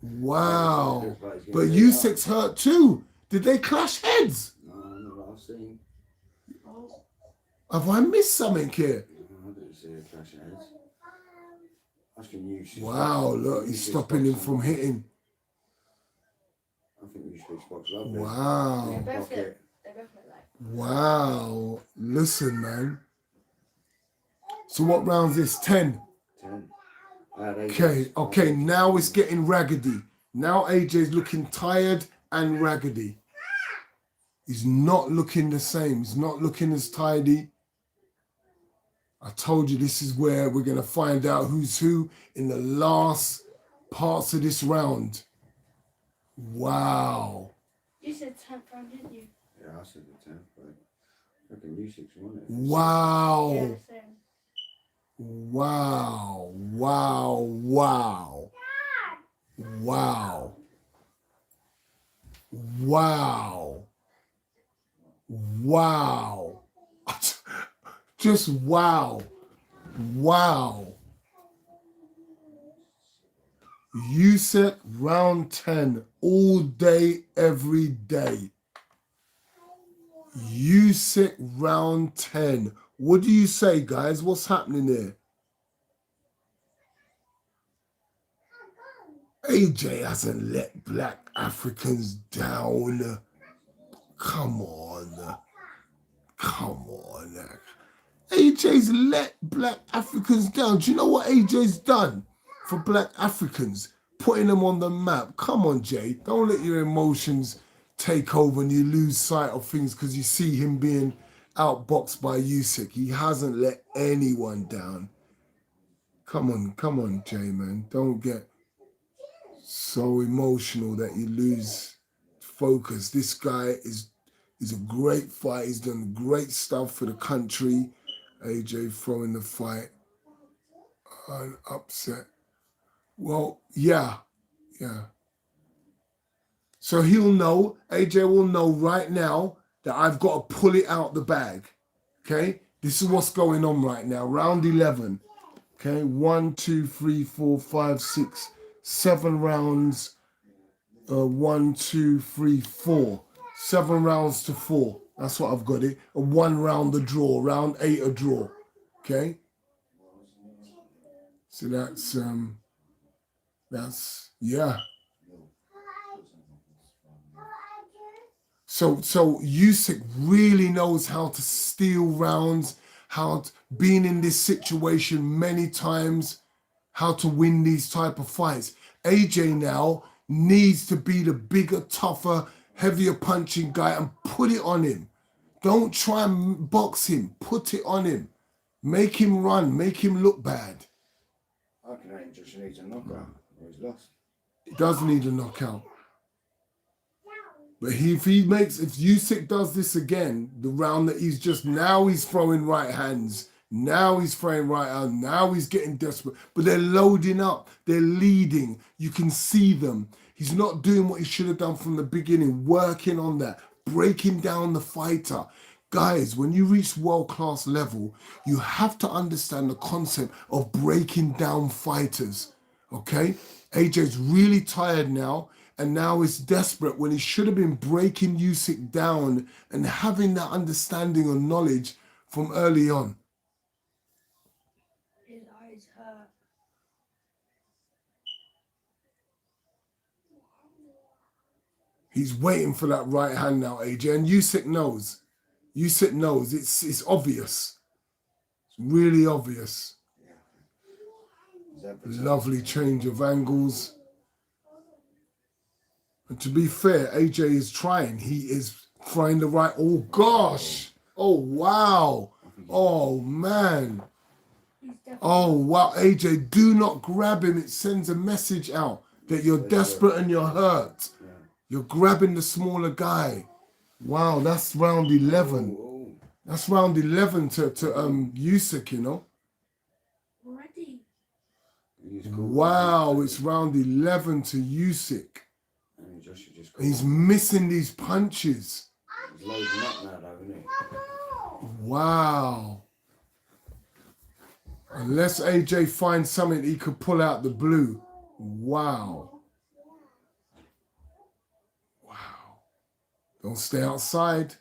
Wow. But Usyk's hurt too. Did they clash heads? No, not what I've seen. Have I missed something here? No, I didn't see a clash of heads. That's from Usyk. Wow, look, he's stopping him from hitting. I think Usyk's box lovely. Wow. They both look like. Wow. Listen, man. So what round's this? 10? 10. Okay, now it's getting raggedy. Now AJ's looking tired and raggedy. He's not looking the same. He's not looking as tidy. I told you this is where we're going to find out who's who in the last parts of this round. Wow. You said 10th round, didn't you? Yeah, I said the 10th, but I reckon Usyk's won it. Wow. Yeah, same. Wow. Wow. Wow. Wow. Wow. Wow. Just wow. Wow. Usyk round 10 all day, every day. Usyk round 10. What do you say, guys? What's happening there? AJ hasn't let black Africans down. Come on. Come on. AJ's let black Africans down. Do you know what AJ's done for black Africans? Putting them on the map. Come on, Jay. Don't let your emotions take over and you lose sight of things because you see him being outboxed by Usyk. He hasn't let anyone down. Come on, Jay, man. Don't get so emotional that you lose focus. This guy is a great fight. He's done great stuff for the country. AJ throwing the fight. An upset. Well, yeah. So he'll know, AJ will know right now that I've got to pull it out the bag. Okay? This is what's going on right now. Round 11. Okay? 1, 2, 3, 4, 5, 6, 7 rounds 1, 2, 3, 4. 7 rounds to 4. That's what I've got it. And 1 round a draw. Round 8 a draw. Okay. So that's yeah. So Usyk really knows how to steal rounds, been in this situation many times, how to win these type of fights. AJ now needs to be the bigger, tougher, heavier punching guy and put it on him. Don't try and box him. Put it on him. Make him run. Make him look bad. I reckon he just needs a knockout, or he's lost. He does need a knockout. But if Usyk does this again, the round that he's throwing right hands. Now he's throwing right hand. Now he's getting desperate. But they're loading up. They're leading. You can see them. He's not doing what he should have done from the beginning, working on that, breaking down the fighter. Guys, when you reach world-class level, you have to understand the concept of breaking down fighters, okay? AJ's really tired now, and now he's desperate when he should have been breaking Usyk down and having that understanding and knowledge from early on. His eyes hurt. He's waiting for that right hand now, AJ, and Usyk knows. Usyk knows. It's obvious. It's really obvious. Lovely change of angles. And to be fair, AJ is trying. He is trying the right. Oh, gosh. Oh, wow. Oh, man. Oh, wow. AJ, do not grab him. It sends a message out that you're desperate and you're hurt. You're grabbing the smaller guy. Wow, that's round 11. That's round 11 to Usyk, you know. Already. Wow, it's round 11 to Usyk. He's missing these punches. He's loading up now, though, isn't he? Wow. Unless AJ finds something he could pull out the blue. Wow. Don't stay outside.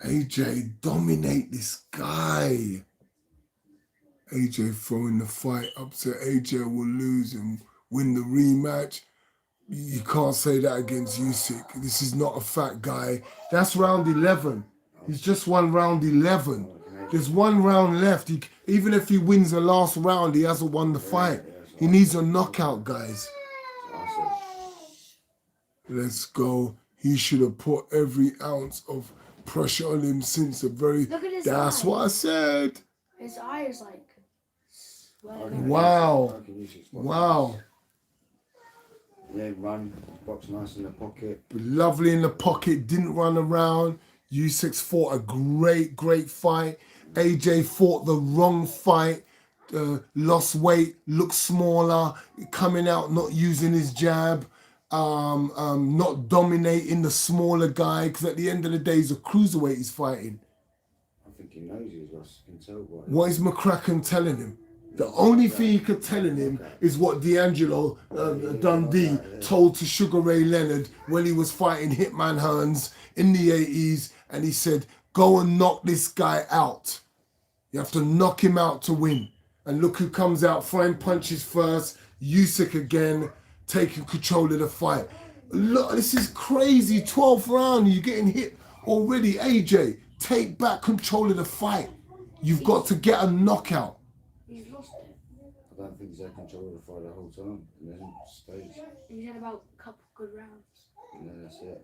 AJ, dominate this guy. AJ throwing the fight up so AJ will lose and win the rematch. You can't say that against Usyk. This is not a fat guy. That's round 11. He's just won round 11. There's 1 round left. Even if he wins the last round, he hasn't won the fight. He needs a knockout, guys. Let's go. He should have put every ounce of pressure on him since the very... Look at his That's eye. what I said. His eye is like... swelling. Wow. Wow. Yeah, run, box nice in the pocket. Lovely in the pocket, didn't run around. Usyk fought a great fight. AJ fought the wrong fight. Lost weight, looked smaller, coming out, not using his jab. Not dominating the smaller guy, because at the end of the day, he's a cruiserweight he's fighting. I think he knows he's lost. Can tell what is McCracken telling him? The only thing he could telling him is what D'Angelo Dundee told to Sugar Ray Leonard when he was fighting Hitman Hearns in the 80s, and he said, go and knock this guy out. You have to knock him out to win. And look who comes out, throwing punches first, Usyk again, taking control of the fight. Look, this is crazy. 12th round, you're getting hit already. AJ, take back control of the fight. You've got to get a knockout. He's lost it. I don't think he's had control of the fight the whole time. And then stays. He's had about a couple good rounds. And then that's it.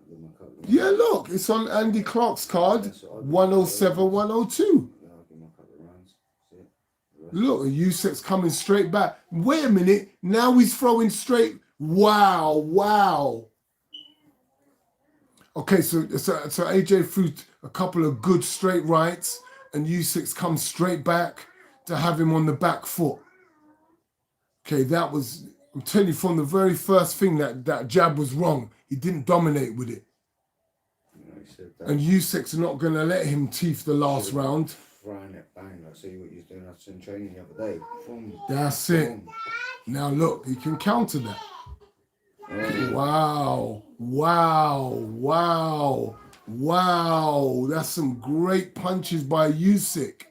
Yeah, look, it's on Andy Clark's card. 107, 102. Look, Usyk's coming straight back. Wait a minute. Now he's throwing straight. Wow. Okay, so AJ threw a couple of good straight rights, and Usyk's come straight back to have him on the back foot. Okay, that was, I'm telling you from the very first thing, that jab was wrong. He didn't dominate with it. And Usyk's not going to let him teeth the last round. Throwing it bang, I see what you're doing. I was in training the other day. That's it. Now look, he can counter that. Wow. Wow. Wow. Wow. That's some great punches by Usyk.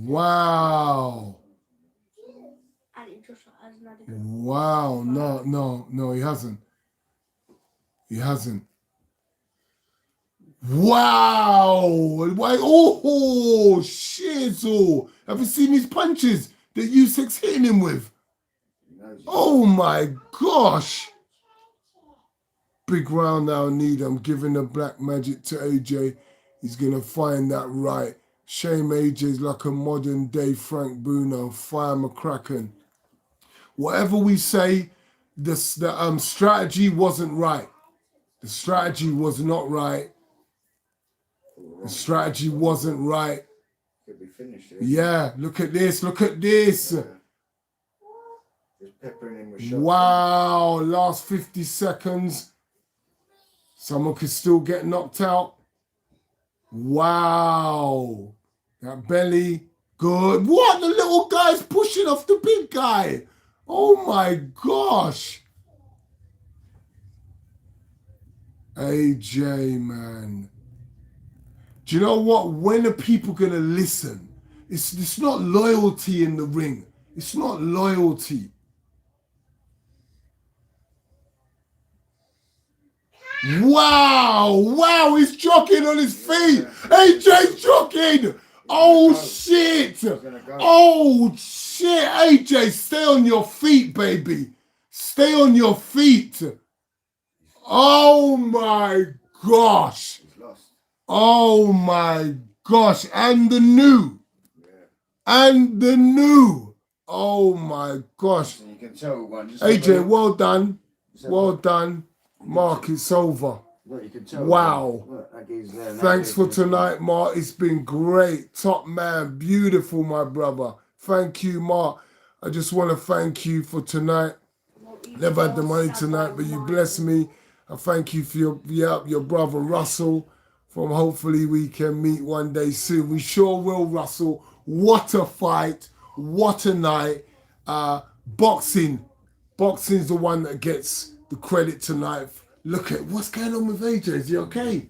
Wow. And Joshua hasn't had a good Wow. No, he hasn't. He hasn't. Wow. Why? Oh, shit. Oh. Have you seen his punches that Usyk's hitting him with? Oh, my gosh. Big round now, need. I'm giving the black magic to AJ. He's going to find that right. Shame AJ's like a modern day Frank Bruno. Fire McCracken. Whatever we say, the strategy wasn't right. The strategy was not right. The strategy wasn't right. Could be finished. Yeah, look at this. Look at this. Yeah. Just peppering him with shots. Wow, last 50 seconds. Someone could still get knocked out. Wow. That belly, good. What? The little guy's pushing off the big guy. Oh my gosh. AJ, man. Do you know what? When are people going to listen? It's not loyalty in the ring. It's not loyalty. Wow, wow, he's jogging on his feet. AJ's jogging. Oh, shit. Oh, shit. AJ, stay on your feet, baby. Stay on your feet. Oh, my gosh. Oh, my gosh. And the new. And the new. Oh, my gosh. You can tell one. AJ, well done. Well done. Mark, it's over. Look, you can tell. Wow. Look, that geezer's there, that Thanks for geezer's there. tonight, Mark. It's been great. Top man. Beautiful, my brother. Thank you, Mark. I just want to thank you for tonight. Never had the money tonight, but you bless me. I thank you for your brother, Russell. From hopefully we can meet one day soon. We sure will, Russell. What a fight. What a night. Boxing. Boxing's the one that gets the credit tonight. Look at what's going on with AJ. Is he okay?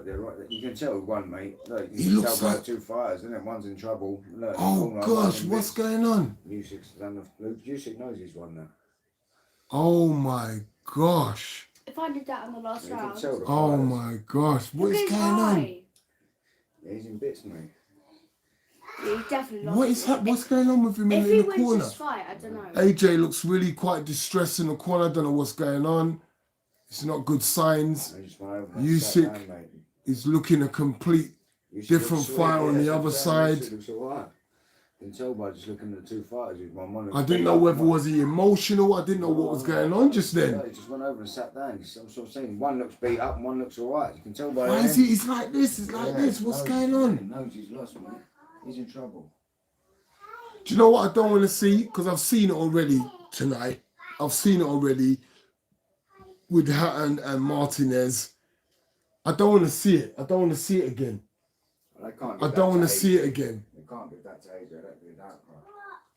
They're right. You can tell one, mate. Look, you He can looks tell by like- the two fighters, isn't it? One's in trouble. Look, Oh gosh, what's going on? Usyk knows he's won that. Oh my gosh. If I did that in the last You can round, tell the Oh fighters. my gosh. What look is at his going on? eye. Yeah, he's in bits, mate. Yeah, he definitely lost. What is what's going on with him If in he the wins corner? this fight, I don't know. AJ looks really quite distressed in the corner. I don't know what's going on. It's not good signs. They just went over and Usyk sat down, mate. is looking a complete Usyk different looks fight sweet, on the yeah, other sometimes side. Usyk looks all right. You can tell by just looking at the two fighters. Who's one I didn't know whether was he emotional. I didn't know what was going on just then. Yeah, he just went over and sat down. I'm sort of saying one looks beat up and one looks all right. You can tell by Why him. is he? He's like this. He's like this. What's going on? He knows he's lost, mate. He's in trouble. Do you know what I don't want to see? Because I've seen it already tonight. I've seen it already with Hatton and Martinez. I don't want to see it. I don't want to see it again. They can't I don't want to see it again. They can't give that to AJ. They don't do that, bro.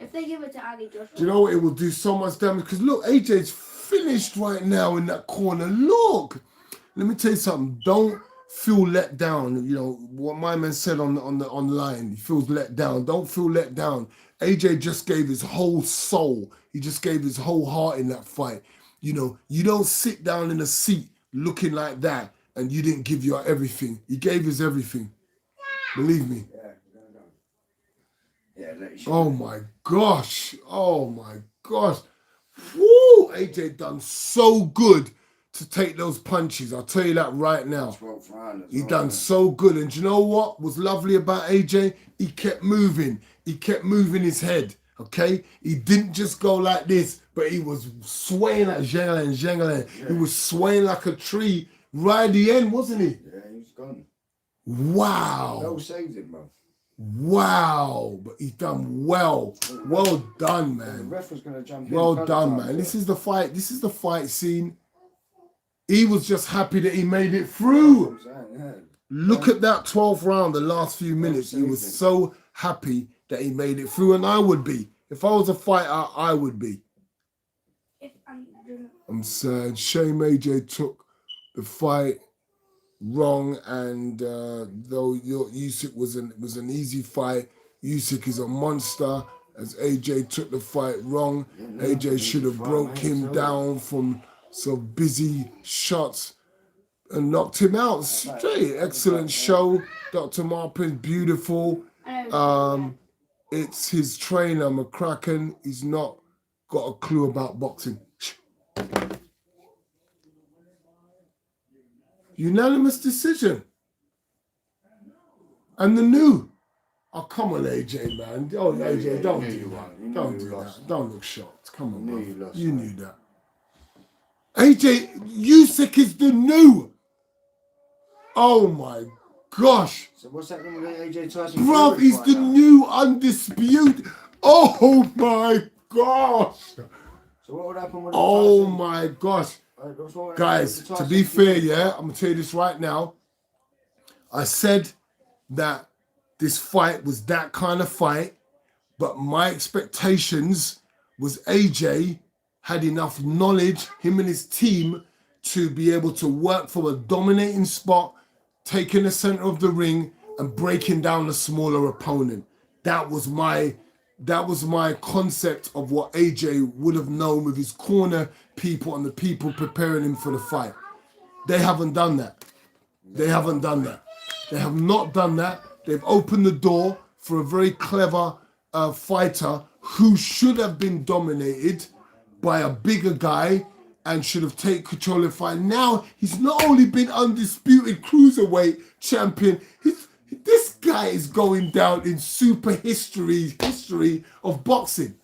If they give it to Ali Joshua, Do you know what? It will do so much damage. Because look, AJ's finished right now in that corner. Look. Let me tell you something. Don't feel let down. You know, what my man said on the online. He feels let down. Don't feel let down. AJ just gave his whole soul. He just gave his whole heart in that fight. You know, you don't sit down in a seat looking like that and you didn't give your everything. He gave his everything. Believe me. Yeah, we're gonna go. Yeah, let you Oh my gosh. Oh my gosh. Woo! AJ done so good to take those punches. I'll tell you that right now. 12th round as He well, done yeah. so good. And do you know what was lovely about AJ? He kept moving. He kept moving his head. Okay? He didn't just go like this, but he was swaying like jangling. He was swaying like a tree right at the end, wasn't he? Yeah, he's gone. Wow. No saved him, bro. Wow. But he done well. Well done, The man. ref was gonna jump in. Well a couple done, times, man. yeah. This is the fight. This is the fight scene. He was just happy that he made it through. That's what I'm saying, yeah. Look at that 12th round, the last few minutes. He was so happy that he made it through, and I would be. If I was a fighter, I would be. if I'm sad. Shame AJ took the fight wrong, and though Usyk was an easy fight, Usyk is a monster. As AJ took the fight wrong, AJ should have broke him down from some busy shots and knocked him out straight. Excellent show, Dr. Mark Prince, beautiful. It's his trainer, McCracken. He's not got a clue about boxing. Unanimous decision. And the new. Oh, come on, AJ, man. Oh, AJ, don't do that. Don't do that. Don't look shocked. Come on, bro. You knew that. AJ, Usyk is the new. Oh, my gosh. So what's happening with AJ Tyson? Bro, he's the new undisputed. Oh, my gosh. So what would happen with Oh, my gosh. Guys, to be fair, yeah, I'm going to tell you this right now. I said that this fight was that kind of fight, but my expectations was AJ had enough knowledge, him and his team, to be able to work from a dominating spot, taking the center of the ring and breaking down the smaller opponent. That was my concept of what AJ would have known with his corner people and the people preparing him for the fight. They haven't done that. They haven't done that. They have not done that. They've opened the door for a very clever fighter who should have been dominated by a bigger guy and should have taken control of the fight. Now, he's not only been undisputed cruiserweight champion, this guy is going down in super history of boxing.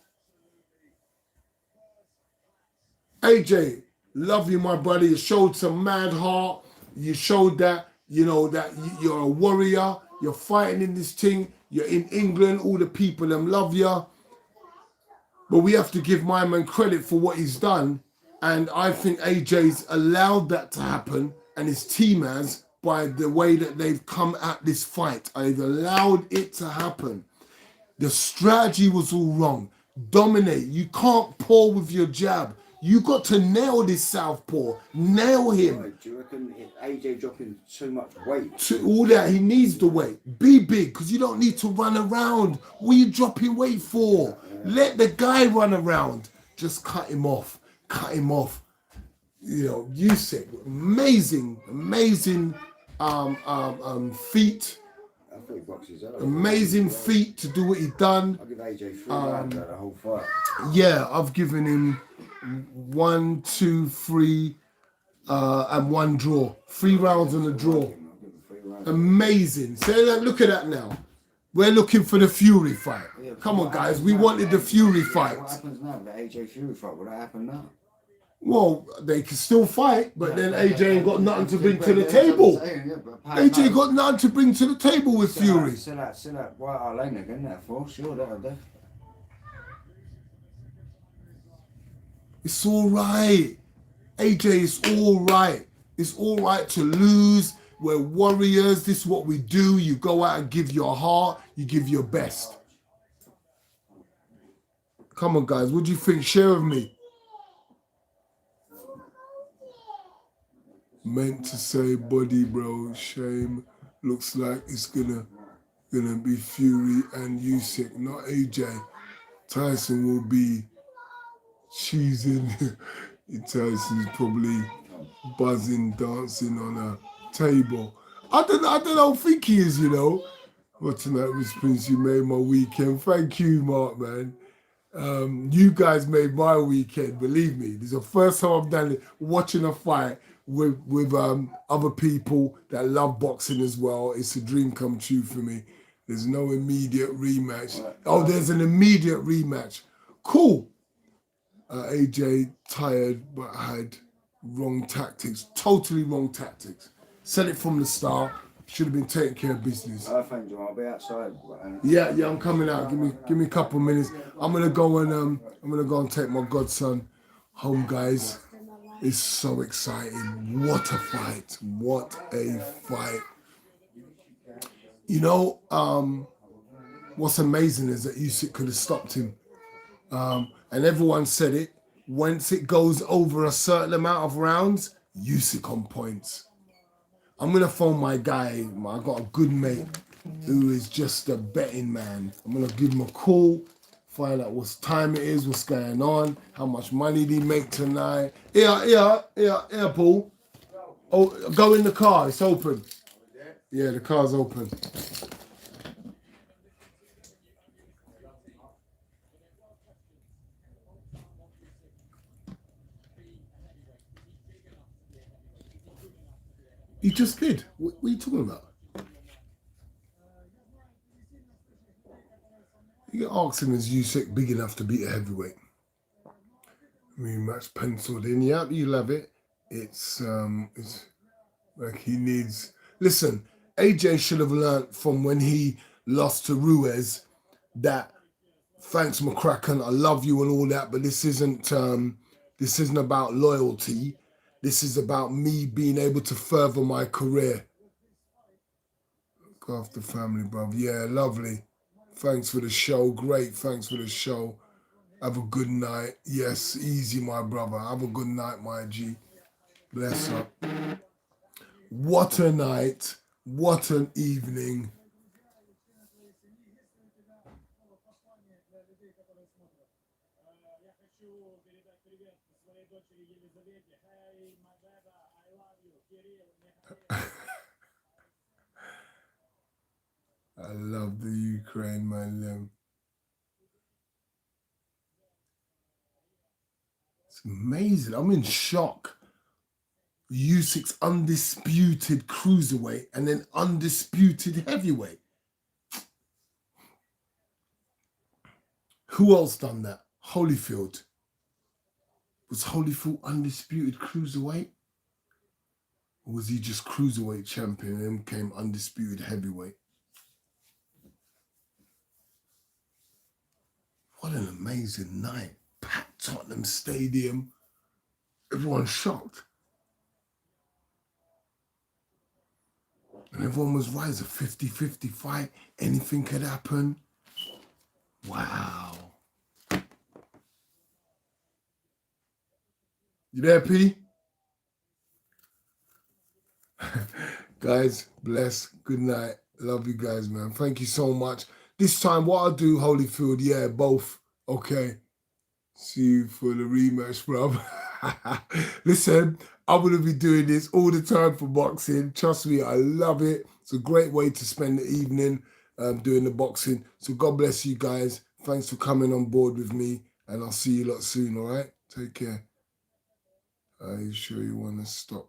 AJ, love you, my brother. You showed some mad heart. You showed that, you know, that you're a warrior. You're fighting in this thing. You're in England. All the people them love you. But we have to give my man credit for what he's done. And I think AJ's allowed that to happen, and his team has, by the way that they've come at this fight. They've allowed it to happen. The strategy was all wrong. Dominate. You can't pull with your jab. You got to nail this southpaw. Nail him. Do you reckon AJ dropping too much weight? All that, he needs the weight. Be big, because you don't need to run around. What are you dropping weight for? Let the guy run around. Just cut him off. Cut him off. You know, Usyk, amazing feat. Amazing feat to do what he done. I'll give AJ 3 rounds out of the whole fight. Yeah, I've given him 1, 2, 3, and 1 draw. 3 rounds and a draw. Amazing. So look at that now. We're looking for the Fury fight. Come on, guys. We wanted the Fury fight. What happens now? The AJ Fury fight, will that happen now? Well, they can still fight, but then AJ ain't got nothing to bring to the table. AJ got nothing to bring to the table with Fury. Sell that White Hart Lane again, that for sure, that'll do. It's all right. AJ, it's all right. It's all right to lose. We're warriors. This is what we do. You go out and give your heart. You give your best. Come on, guys. What do you think? Share with me. Meant to say body, bro. Shame. Looks like it's gonna be Fury and Usyk, not AJ. Tyson will be cheesing. Tyson's probably buzzing, dancing on a table. I don't think he is, you know. Well, tonight was Prince, you made my weekend. Thank you, Mark, man. You guys made my weekend, believe me. This is the first time I've done it, watching a fight with other people that love boxing as well. It's a dream come true for me. There's no immediate rematch. Oh, there's an immediate rematch. Cool. AJ tired, but had wrong tactics. Totally wrong tactics. Said it from the start. Should have been taking care of business. Thank you. I'll be outside. Yeah, I'm coming out. Give me a couple of minutes. I'm gonna go and take my godson home, guys. It's so exciting. What a fight. What a fight. You know, what's amazing is that Usyk could have stopped him. And everyone said it. once it goes over a certain amount of rounds, Usyk on points. I'm going to phone my guy. I got a good mate who is just a betting man. I'm going to give him a call, find out what time it is, what's going on, how much money they make tonight. Yeah, Paul. Oh, go in the car. It's open. Yeah, the car's open. You just did. What are you talking about? You can ask him, is Usyk big enough to beat a heavyweight? Rematch penciled in. Yep, you love it. It's like he needs. Listen, AJ should have learnt from when he lost to Ruiz that thanks McCracken, I love you and all that, but this isn't about loyalty. This is about me being able to further my career. Look after family, bruv. Yeah, lovely. Thanks for the show. Great. Thanks for the show. Have a good night. Yes, easy, my brother. Have a good night, my G. Bless up. What a night. What an evening. I love the Ukraine, man. It's amazing. I'm in shock. Usyk's undisputed cruiserweight and then undisputed heavyweight. Who else done that? Holyfield. Was Holyfield undisputed cruiserweight? Or was he just cruiserweight champion and then became undisputed heavyweight? What an amazing night. Packed Tottenham Stadium. Everyone's shocked. And everyone was right. It's a 50-50 fight. Anything could happen. Wow. You there, P? Guys, bless. Good night. Love you guys, man. Thank you so much. This time, what I'll do, Holyfield, yeah, both. Okay. See you for the rematch, bro. Listen, I'm going to be doing this all the time for boxing. Trust me, I love it. It's a great way to spend the evening doing the boxing. So God bless you guys. Thanks for coming on board with me. And I'll see you lot soon, all right? Take care. Are you sure you want to stop?